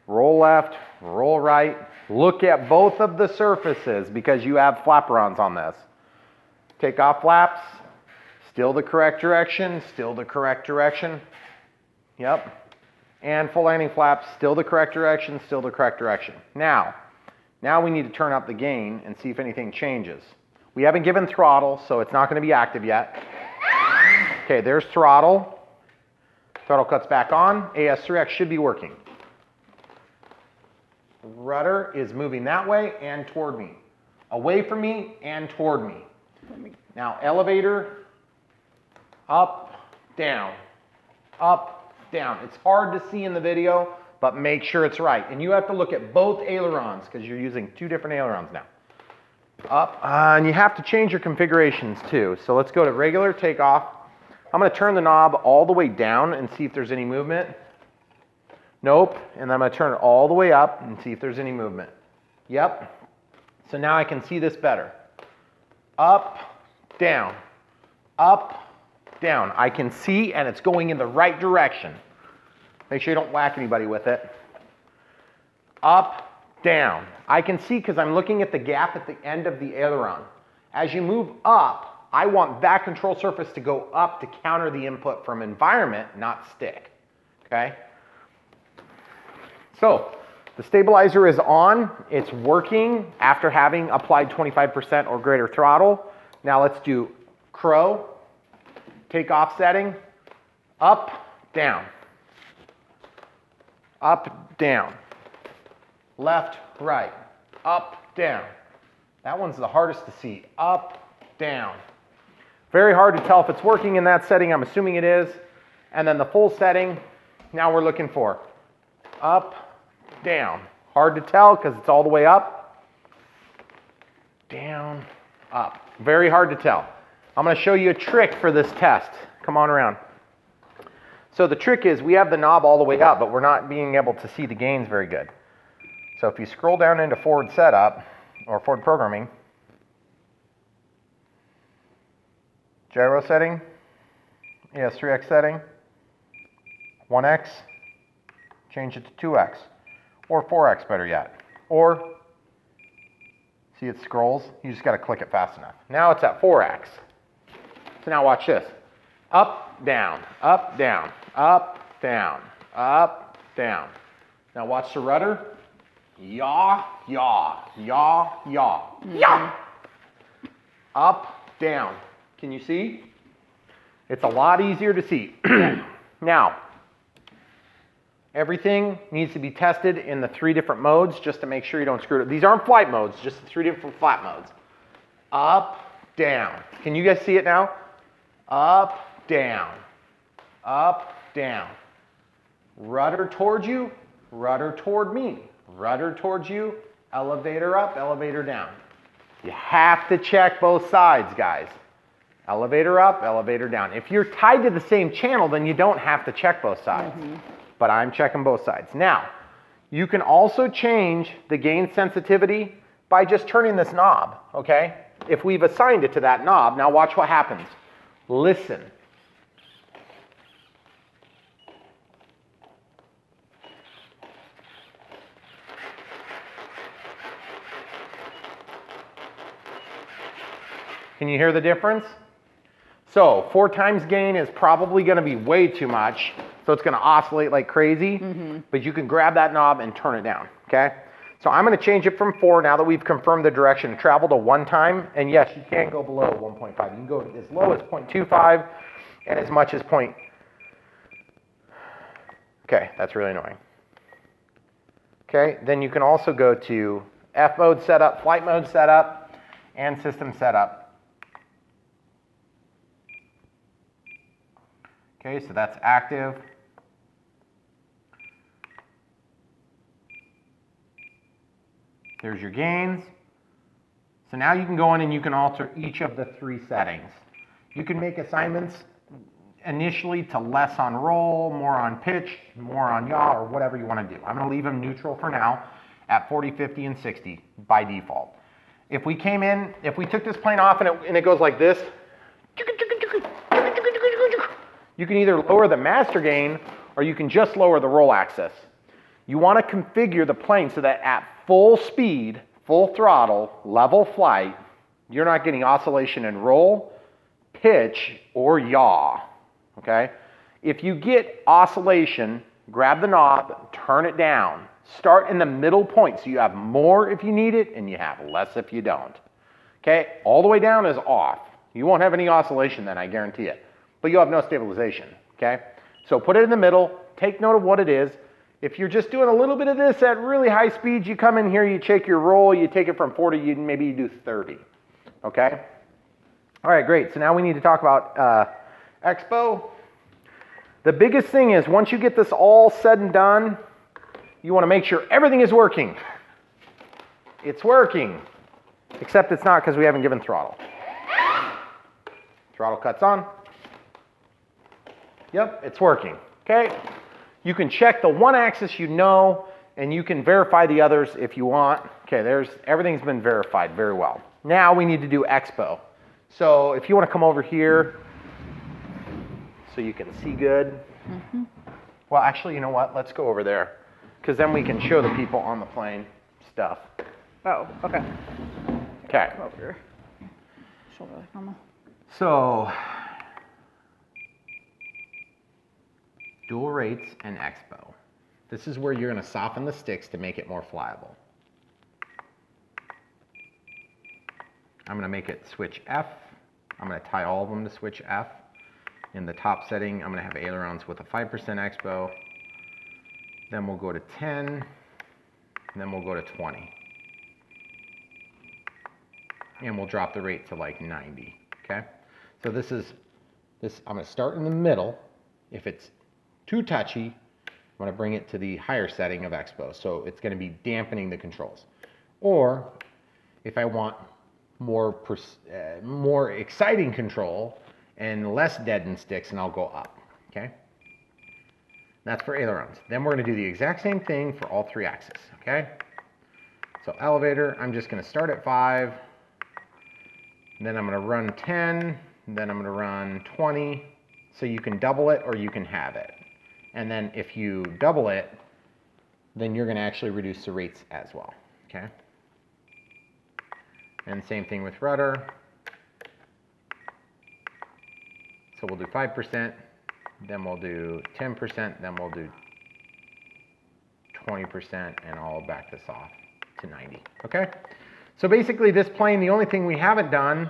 roll left, roll right. Look at both of the surfaces because you have flaperons on this. Take off flaps, still the correct direction, still the correct direction. Yep. And full landing flaps, still the correct direction, still the correct direction. Now we need to turn up the gain and see if anything changes. We haven't given throttle, so it's not going to be active yet. Okay, there's throttle. Throttle cuts back on. AS3X should be working. Rudder is moving that way and toward me. Away from me and toward me. Now elevator, up, down, up, down. It's hard to see in the video, but make sure it's right. And you have to look at both ailerons because you're using 2 different ailerons now. Up, and you have to change your configurations too. So let's go to regular takeoff. I'm going to turn the knob all the way down and see if there's any movement. Nope. And then I'm going to turn it all the way up and see if there's any movement. Yep. So now I can see this better. Up, down, up, down. I can see and it's going in the right direction. Make sure you don't whack anybody with it. Up, down. I can see because I'm looking at the gap at the end of the aileron. As you move up, I want that control surface to go up to counter the input from environment, not stick, okay? So the stabilizer is on. It's working after having applied 25% or greater throttle. Now let's do crow, takeoff setting, up, down, left, right, up, down. That one's the hardest to see, up, down. Very hard to tell if it's working in that setting. I'm assuming it is. And then the full setting, now we're looking for up, down. Hard to tell because it's all the way up, down, up. Very hard to tell. I'm going to show you a trick for this test. Come on around. So the trick is we have the knob all the way up, but we're not being able to see the gains very good. So if you scroll down into forward setup or forward programming, gyro setting, AS3X setting, 1X, change it to 2X, or 4X better yet. Or, see it scrolls, you just gotta click it fast enough. Now it's at 4X. So now watch this. Up, down, up, down, up, down, up, down. Now watch the rudder. Yaw, yaw, yaw, yaw, yaw. Up, down. Can you see? It's a lot easier to see. Now, Everything needs to be tested in the 3 different modes just to make sure you don't screw it up. These aren't flight modes, just the 3 different flat modes. Up, down. Can you guys see it now? Up, down. Up, down. Rudder towards you, rudder toward me. Rudder towards you, elevator up, elevator down. You have to check both sides, guys. Elevator up, elevator down. If you're tied to the same channel, then you don't have to check both sides. But I'm checking both sides. Now, you can also change the gain sensitivity by just turning this knob, okay? If we've assigned it to that knob, now watch what happens. Listen. Can you hear the difference? So 4 times gain is probably going to be way too much, so it's going to oscillate like crazy, but you can grab that knob and turn it down, okay? So I'm going to change it from 4 now that we've confirmed the direction of travel to 1 time, and yes, you can't go below 1.5. You can go as low as 0.25 and as much as Okay, that's really annoying. Okay, then you can also go to F mode setup, flight mode setup, and system setup. Okay, so that's active. There's your gains. So now you can go in and you can alter each of the 3 settings. You can make assignments initially to less on roll, more on pitch, more on yaw, or whatever you want to do. I'm going to leave them neutral for now at 40, 50, and 60 by default. If we came in, if we took this plane off and it goes like this, you can either lower the master gain or you can just lower the roll axis. You want to configure the plane so that at full speed, full throttle, level flight, you're not getting oscillation in roll, pitch, or yaw, okay? If you get oscillation, grab the knob, turn it down. Start in the middle point so you have more if you need it and you have less if you don't. Okay, all the way down is off. You won't have any oscillation then, I guarantee it. But you'll have no stabilization, okay? So put it in the middle, take note of what it is. If you're just doing a little bit of this at really high speeds, you come in here, you check your roll, you take it from 40, maybe you do 30, okay? All right, great. So now we need to talk about Expo. The biggest thing is once you get this all said and done, you want to make sure everything is working. It's working, except it's not because we haven't given throttle. Throttle cuts on. Yep, it's working, okay? You can check the one axis you know, and you can verify the others if you want. Okay, everything's been verified very well. Now we need to do Expo. So if you want to come over here so you can see good. Well, actually, you know what? Let's go over there, because then we can show the people on the plane stuff. Oh, okay. Okay. Come over here. Shoulder like normal. So, dual rates and Expo. This is where you're going to soften the sticks to make it more flyable. I'm going to make it switch F. I'm going to tie all of them to switch F. In the top setting, I'm going to have ailerons with a 5% Expo. Then we'll go to 10. And then we'll go to 20. And we'll drop the rate to like 90. Okay? So I'm going to start in the middle. If it's too touchy, I'm going to bring it to the higher setting of Expo. So it's going to be dampening the controls. Or if I want more exciting control and less deadened sticks, and I'll go up. Okay? That's for ailerons. Then we're going to do the exact same thing for all 3 axes. Okay? So elevator, I'm just going to start at 5. Then I'm going to run 10. Then I'm going to run 20. So you can double it or you can have it. And then if you double it, then you're going to actually reduce the rates as well. Okay? And same thing with rudder. So we'll do 5%, then we'll do 10%, then we'll do 20%, and I'll back this off to 90. Okay? So basically this plane, the only thing we haven't done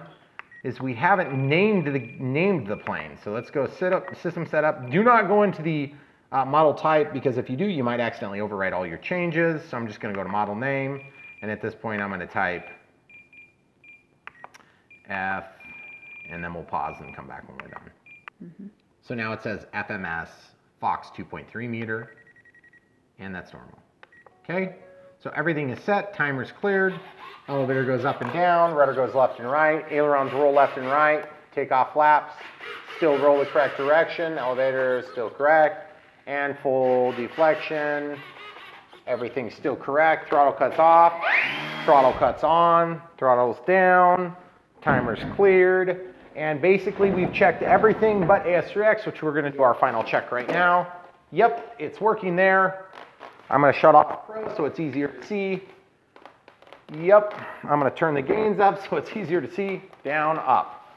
is we haven't named the plane. So let's go system setup. Do not go into the Model type, because if you do, you might accidentally overwrite all your changes. So I'm just going to go to model name, and at this point I'm going to type F, and then we'll pause and come back when we're done. So now it says FMS Fox 2.3 meter, and that's normal. Okay, so everything is set, timer's cleared, elevator goes up and down, rudder goes left and right, ailerons roll left and right, takeoff flaps still roll the correct direction, elevator is still correct, and full deflection, everything's still correct, throttle cuts off, throttle cuts on, throttle's down, timer's cleared, and basically we've checked everything but AS3X, which we're going to do our final check right now. Yep, it's working there. I'm going to shut off Pro so it's easier to see. Yep, I'm going to turn the gains up so it's easier to see. Down, up.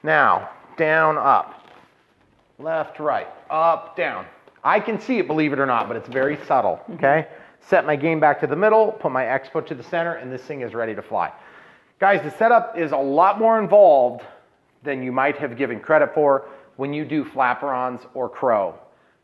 Now, down, up. Left, right, up, down. I can see it, believe it or not, but it's very subtle, okay? Set my gain back to the middle, put my X foot to the center, and this thing is ready to fly. Guys, the setup is a lot more involved than you might have given credit for when you do flaperons or crow.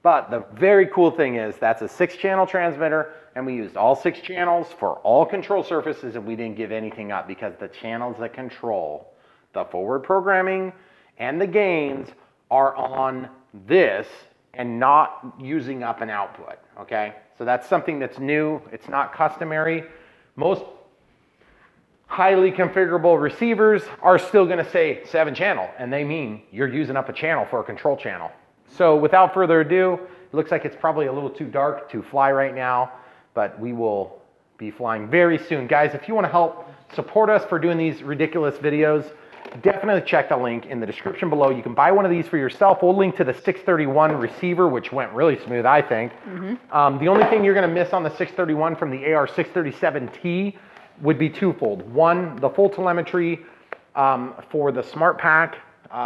But the very cool thing is that's a 6-channel transmitter, and we used all 6 channels for all control surfaces, and we didn't give anything up because the channels that control the forward programming and the gains are on this and not using up an output, okay? So that's something that's new. It's not customary. Most highly configurable receivers are still gonna say 7-channel, and they mean you're using up a channel for a control channel. So without further ado, it looks like it's probably a little too dark to fly right now, but we will be flying very soon. Guys, if you wanna help support us for doing these ridiculous videos, definitely check the link in the description below. You can buy one of these for yourself. We'll link to the 631 receiver, which went really smooth, I think. The only thing you're gonna miss on the 631 from the AR637T would be twofold. One, the full telemetry for the Smart Pack.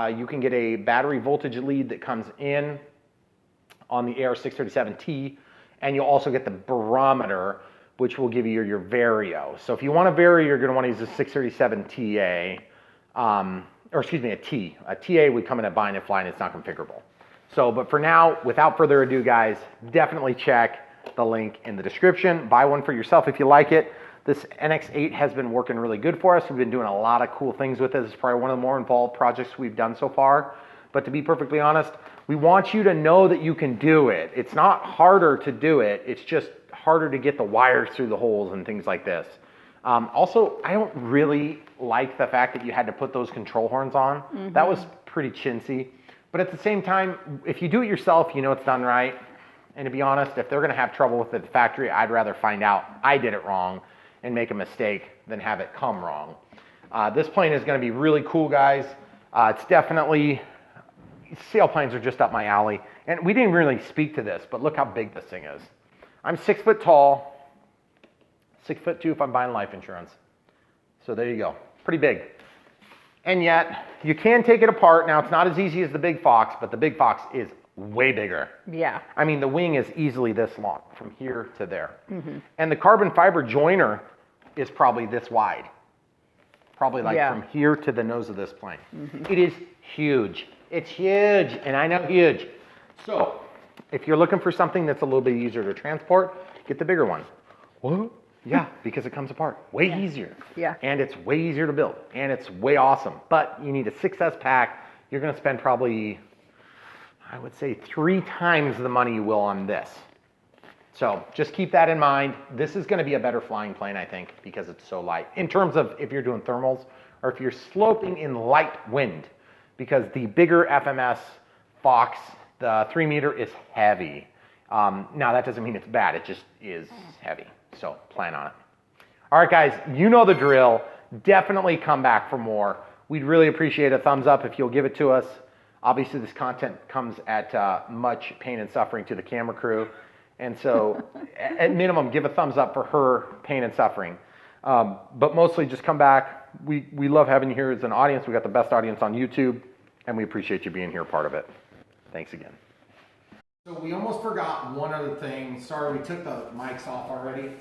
You can get a battery voltage lead that comes in on the AR637T, and you'll also get the barometer, which will give you your vario. So if you want a vario, you're gonna wanna use the 637TA, or excuse me, a T. A TA would come in at buying and flying, it's not configurable. So, but for now, without further ado, guys, definitely check the link in the description. Buy one for yourself if you like it. This NX8 has been working really good for us. We've been doing a lot of cool things with it. It's probably one of the more involved projects we've done so far. But to be perfectly honest, we want you to know that you can do it. It's not harder to do it. It's just harder to get the wires through the holes and things like this. Also, I don't really like the fact that you had to put those control horns on. That was pretty chintzy. But at the same time, if you do it yourself, you know it's done right. And to be honest, if they're gonna have trouble with it at the factory, I'd rather find out I did it wrong and make a mistake than have it come wrong. This plane is gonna be really cool, guys. It's definitely, sailplanes are just up my alley. And we didn't really speak to this, but look how big this thing is. I'm 6 foot tall, 6'2" if I'm buying life insurance. So there you go, pretty big. And yet, you can take it apart. Now, it's not as easy as the Big Fox, but the Big Fox is way bigger. Yeah. I mean, the wing is easily this long, from here to there. And the carbon fiber joiner is probably this wide. Probably like from here to the nose of this plane. It is huge. It's huge, and I know huge. So, if you're looking for something that's a little bit easier to transport, get the bigger one. What? Yeah, because it comes apart way easier. Yeah. And it's way easier to build, and it's way awesome. But you need a 6S pack. You're gonna spend probably, I would say, 3 times the money you will on this. So just keep that in mind. This is gonna be a better flying plane, I think, because it's so light. In terms of if you're doing thermals, or if you're sloping in light wind, because the bigger FMS Fox, the 3 meter is heavy. Now that doesn't mean it's bad, it just is heavy. So plan on it. All right, guys, you know the drill. Definitely come back for more. We'd really appreciate a thumbs up if you'll give it to us. Obviously, this content comes at much pain and suffering to the camera crew. And so at minimum, give a thumbs up for her pain and suffering. But mostly just come back. We love having you here as an audience. We got the best audience on YouTube, and we appreciate you being here, part of it. Thanks again. So we almost forgot one other thing. Sorry, we took the mics off already.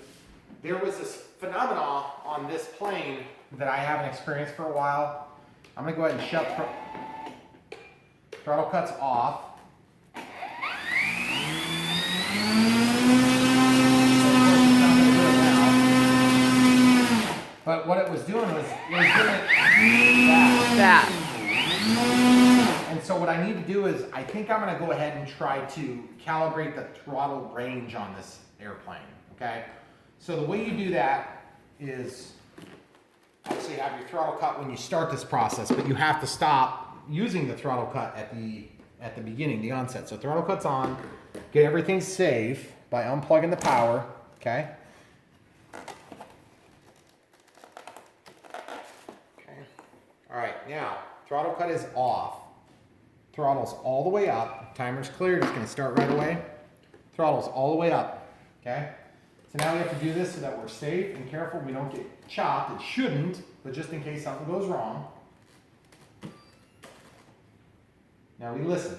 There was this phenomenon on this plane that I haven't experienced for a while. I'm gonna go ahead and shut throttle cuts off. But what it was doing was it was doing That. And so what I need to do is, I think I'm gonna go ahead and try to calibrate the throttle range on this airplane, okay? So the way you do that is, obviously you have your throttle cut when you start this process, but you have to stop using the throttle cut at the beginning, the onset. So throttle cut's on, get everything safe by unplugging the power, okay? Okay. All right, now, throttle cut is off. Throttle's all the way up. Timer's cleared, it's gonna start right away. Throttle's all the way up, okay? So now we have to do this so that we're safe and careful, we don't get chopped. It shouldn't, but just in case something goes wrong. Now we listen.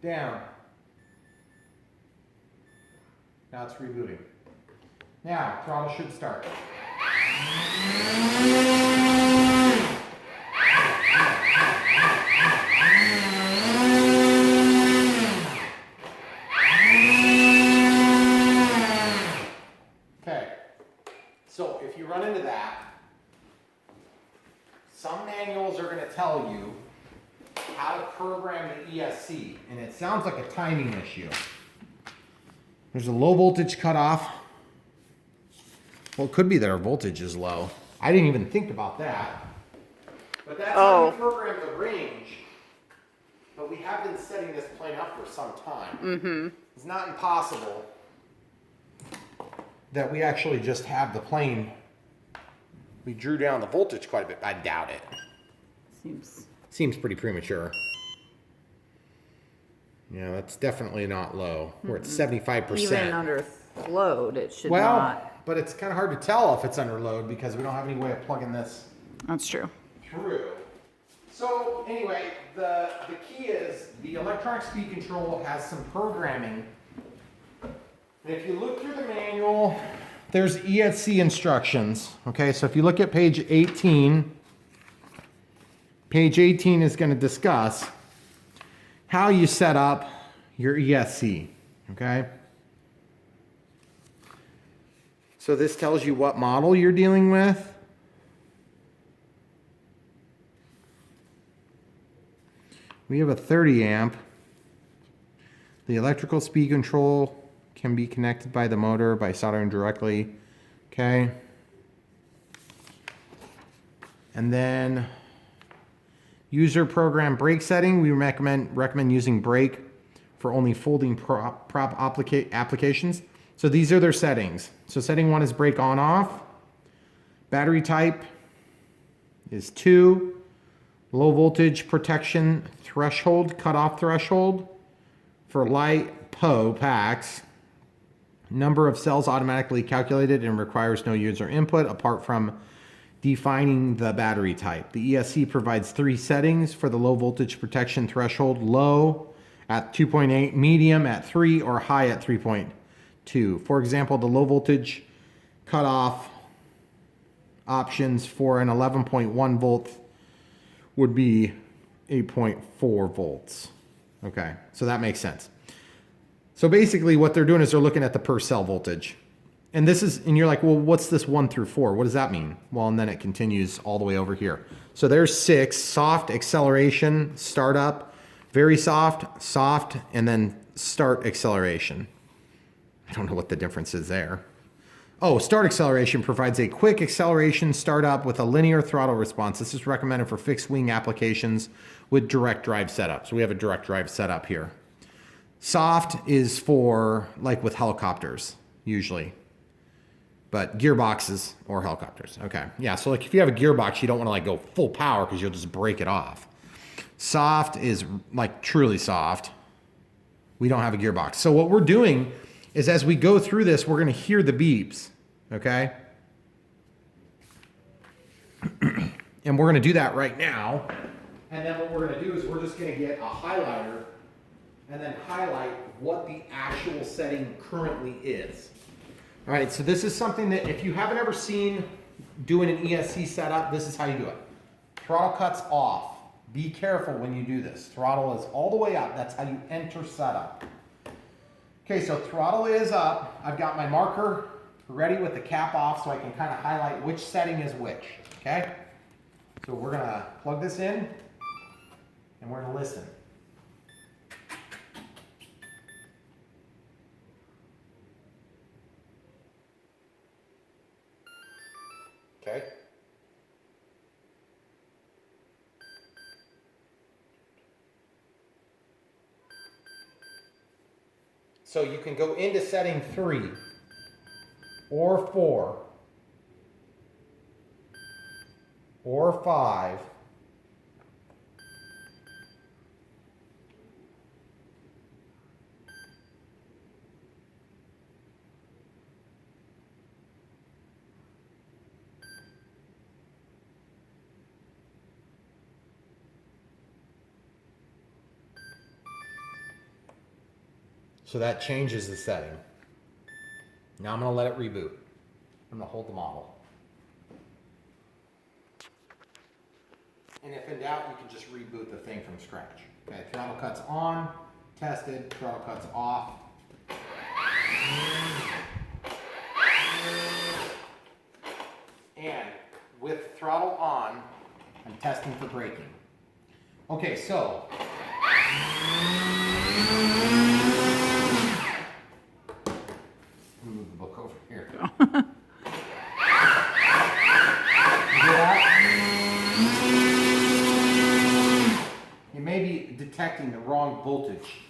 Down. Now it's rebooting. Now, throttle should start. Okay, so if you run into that, some manuals are going to tell you how to program the ESC, and it sounds like a timing issue. There's a low voltage cutoff. Well, it could be that our voltage is low. I didn't even think about that. But that's how you program the range. But we have been setting this plane up for some time. Mm-hmm. It's not impossible that we actually just have the plane. We drew down the voltage quite a bit. I doubt it. Seems pretty premature. Yeah, that's definitely not low. We're at 75%. Even under load, it should well, not. but it's kind of hard to tell if it's under load because we don't have any way of plugging this That's true. through. So anyway, the key is the electronic speed control has some programming. And if you look through the manual, there's ESC instructions. Okay, so if you look at page 18, page 18 is going to discuss how you set up your ESC. Okay. So this tells you what model you're dealing with. We have a 30 amp. The electrical speed control can be connected by the motor by soldering directly. Okay. And then user program brake setting. We recommend using brake for only folding prop applications. So these are their settings. So setting 1 is brake on off. Battery type is 2. Low voltage protection threshold, cutoff threshold for light PO packs. Number of cells automatically calculated and requires no user input apart from defining the battery type. The ESC provides 3 settings for the low voltage protection threshold: low at 2.8, medium at 3, or high at 3.2. For example, the low voltage cutoff options for an 11.1 volt would be 8.4 volts. Okay, so that makes sense. So basically what they're doing is they're looking at the per cell voltage. And this is, and you're like, well, what's this 1 through 4? What does that mean? Well, and then it continues all the way over here. So there's 6, soft, acceleration, startup, very soft, soft, and then start acceleration. I don't know what the difference is there. Oh, start acceleration provides a quick acceleration startup with a linear throttle response. This is recommended for fixed wing applications with direct drive setup. So we have a direct drive setup here. Soft is for like with helicopters, usually. But gearboxes or helicopters. Okay, yeah, so like if you have a gearbox, you don't want to like go full power because you'll just break it off. Soft is like truly soft. We don't have a gearbox. So what we're doing is as we go through this, we're going to hear the beeps, okay? And we're going to do that right now. And then what we're going to do is we're just going to get a highlighter and then highlight what the actual setting currently is. All right, so this is something that if you haven't ever seen doing an ESC setup, this is how you do it. Throttle cuts off, Be careful when you do this. Throttle is all the way up. That's how you enter setup. Okay, so throttle is up. I've got my marker ready with the cap off so I can kind of highlight which setting is which, okay? So we're gonna plug this in and we're gonna listen. Okay. So you can go into setting 3 or 4 or 5 So that changes the setting. Now I'm going to let it reboot. I'm going to hold the model. And if in doubt, you can just reboot the thing from scratch. Okay, throttle cuts on, tested, throttle cuts off. And with throttle on, I'm testing for braking. Okay, so move the book over here. You hear that? You may be detecting the wrong voltage.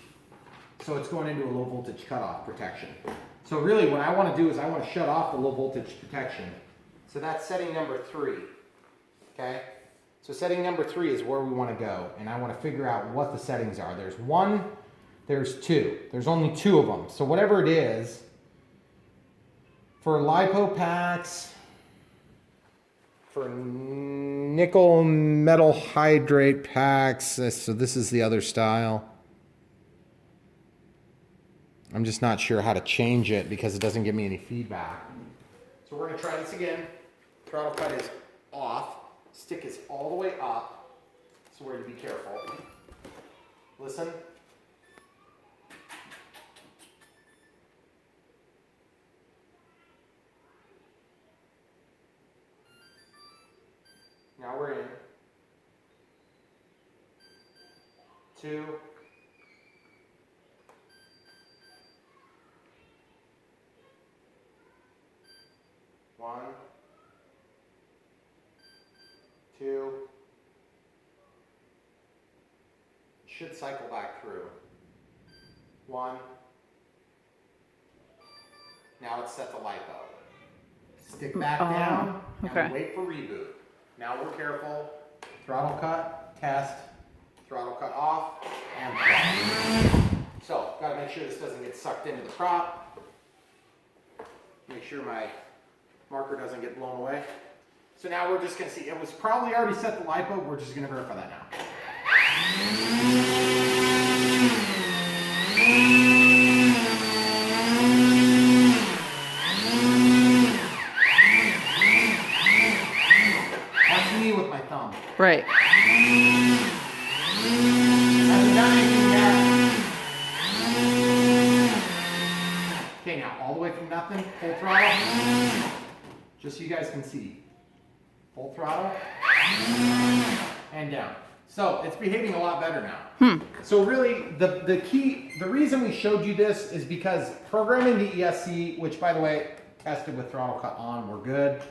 So it's going into a low voltage cutoff protection. So really what I want to do is I want to shut off the low voltage protection. So that's setting number 3. Okay? So setting number 3 is where we want to go. And I want to figure out what the settings are. There's 1, there's 2. There's only 2 of them. So whatever it is, for LiPo packs, for nickel metal hydrate packs, so this is the other style. I'm just not sure how to change it because it doesn't give me any feedback. So we're going to try this again. Throttle cut is off. Stick is all the way up. So we're going to be careful. Listen. Now we're in 2, 1, 2. Should cycle back through. 1. Now let's set the LiPo. Stick back down and wait for reboot. Now we're careful. Throttle cut, test, throttle cut off, and throttle. So, gotta make sure this doesn't get sucked into the prop. Make sure my marker doesn't get blown away. So now we're just gonna see. It was probably already set the LiPo. We're just gonna verify that now. Right. Okay, now all the way from nothing, full throttle. Just so you guys can see. Full throttle. And down. So it's behaving a lot better now. So really, the reason we showed you this is because programming the ESC, which by the way, tested with throttle cut on, we're good.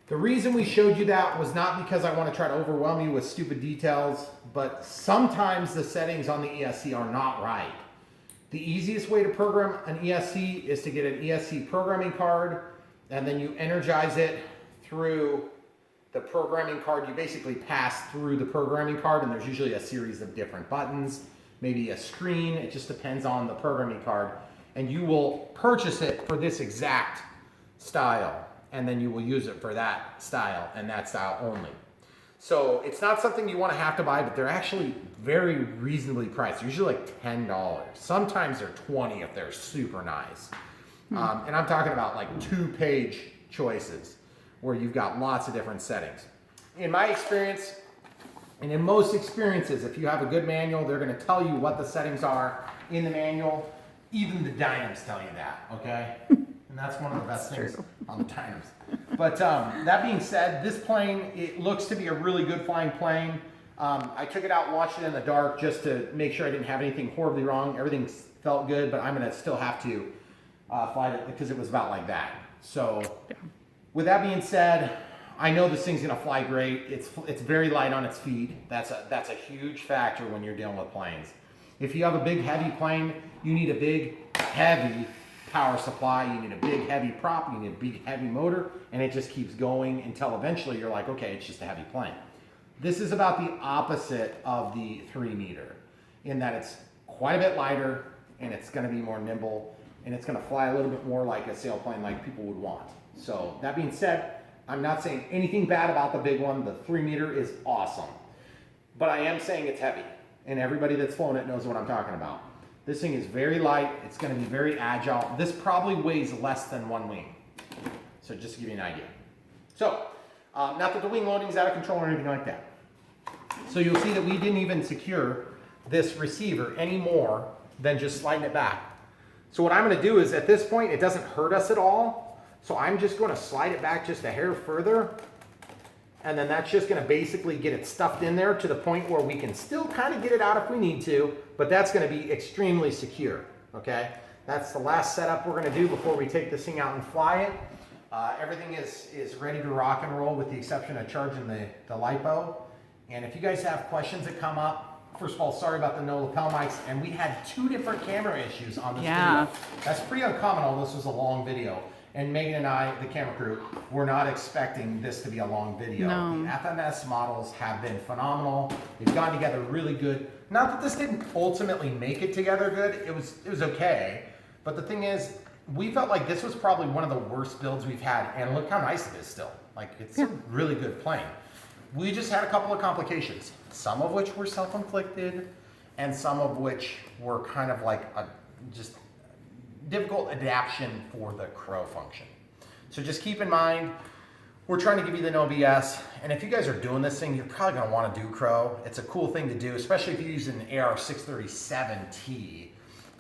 The reason we showed you that was not because I want to try to overwhelm you with stupid details, but sometimes the settings on the ESC are not right. The easiest way to program an ESC is to get an ESC programming card, and then you energize it through the programming card. You basically pass through the programming card, and there's usually a series of different buttons, maybe a screen. It just depends on the programming card. And you will purchase it for this exact style. And then you will use it for that style and that style only. So it's not something you want to have to buy, but they're actually very reasonably priced. Usually like $10. Sometimes they're $20 if they're super nice. And I'm talking about like 2-page choices where you've got lots of different settings. In my experience, And in most experiences, if you have a good manual, they're going to tell you what the settings are in the manual. Even the dynos tell you that, okay? And that's one of the best things on the dynos. But that being said, this plane, it looks to be a really good flying plane. I took it out and watched it in the dark just to make sure I didn't have anything horribly wrong. Everything felt good, but I'm going to still have to fly it because it was about like that. So with that being said, I know this thing's gonna fly great. It's very light on its feet. That's a huge factor when you're dealing with planes. If you have a big heavy plane, you need a big heavy power supply. You need a big heavy prop. You need a big heavy motor, and it just keeps going until eventually you're like, okay, it's just a heavy plane. This is about the opposite of the 3 meter, in that it's quite a bit lighter and it's gonna be more nimble and it's gonna fly a little bit more like a sailplane like people would want. So that being said, I'm not saying anything bad about the big one. The 3 meter is awesome. But I am saying it's heavy. And everybody that's flown it knows what I'm talking about. This thing is very light. It's going to be very agile. This probably weighs less than 1 wing. So just to give you an idea. So, not that the wing loading is out of control or anything like that. So you'll see that we didn't even secure this receiver any more than just sliding it back. So what I'm going to do is at this point, it doesn't hurt us at all. So I'm just going to slide it back just a hair further, and then that's just going to basically get it stuffed in there to the point where we can still kind of get it out if we need to, but that's going to be extremely secure, okay? That's the last setup we're going to do before we take this thing out and fly it. Everything is ready to rock and roll with the exception of charging the LiPo. And if you guys have questions that come up, first of all, sorry about the no lapel mics, and we had 2 different camera issues on this video. That's pretty uncommon, although this was a long video. And Megan and I, the camera crew, were not expecting this to be a long video. No. The FMS models have been phenomenal. They've gone together really good. Not that this didn't ultimately make it together good. It was okay. But the thing is, we felt like this was probably one of the worst builds we've had. And look how nice it is still. Like, it's a really good plane. We just had a couple of complications. Some of which were self-inflicted, and some of which were kind of like just difficult adaptation for the crow function. So just keep in mind, we're trying to give you the no BS, and if you guys are doing this thing, you're probably gonna wanna do crow. It's a cool thing to do, especially if you're using an AR637T.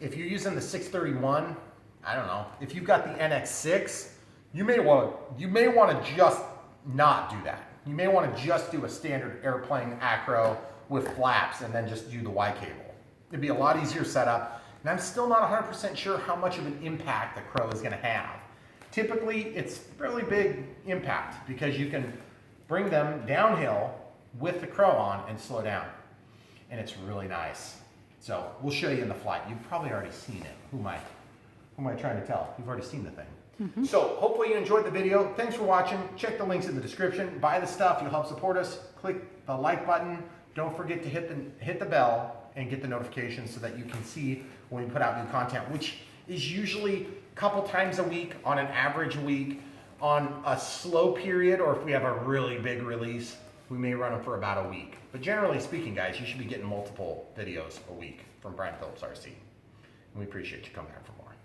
If you're using the 631, I don't know, if you've got the NX6, you may wanna just not do that. You may wanna just do a standard airplane acro with flaps and then just do the Y cable. It'd be a lot easier setup. And I'm still not 100% sure how much of an impact the crow is going to have. Typically, it's really big impact because you can bring them downhill with the crow on and slow down. And it's really nice. So we'll show you in the flight. You've probably already seen it. Who am I trying to tell? You've already seen the thing. So hopefully you enjoyed the video. Thanks for watching. Check the links in the description. Buy the stuff. You'll help support us. Click the like button. Don't forget to hit the bell and get the notifications so that you can see when we put out new content, which is usually a couple times a week on an average week. On a slow period, or if we have a really big release, we may run them for about a week. But generally speaking, guys, you should be getting multiple videos a week from Brian Phillips RC. And we appreciate you coming back for more.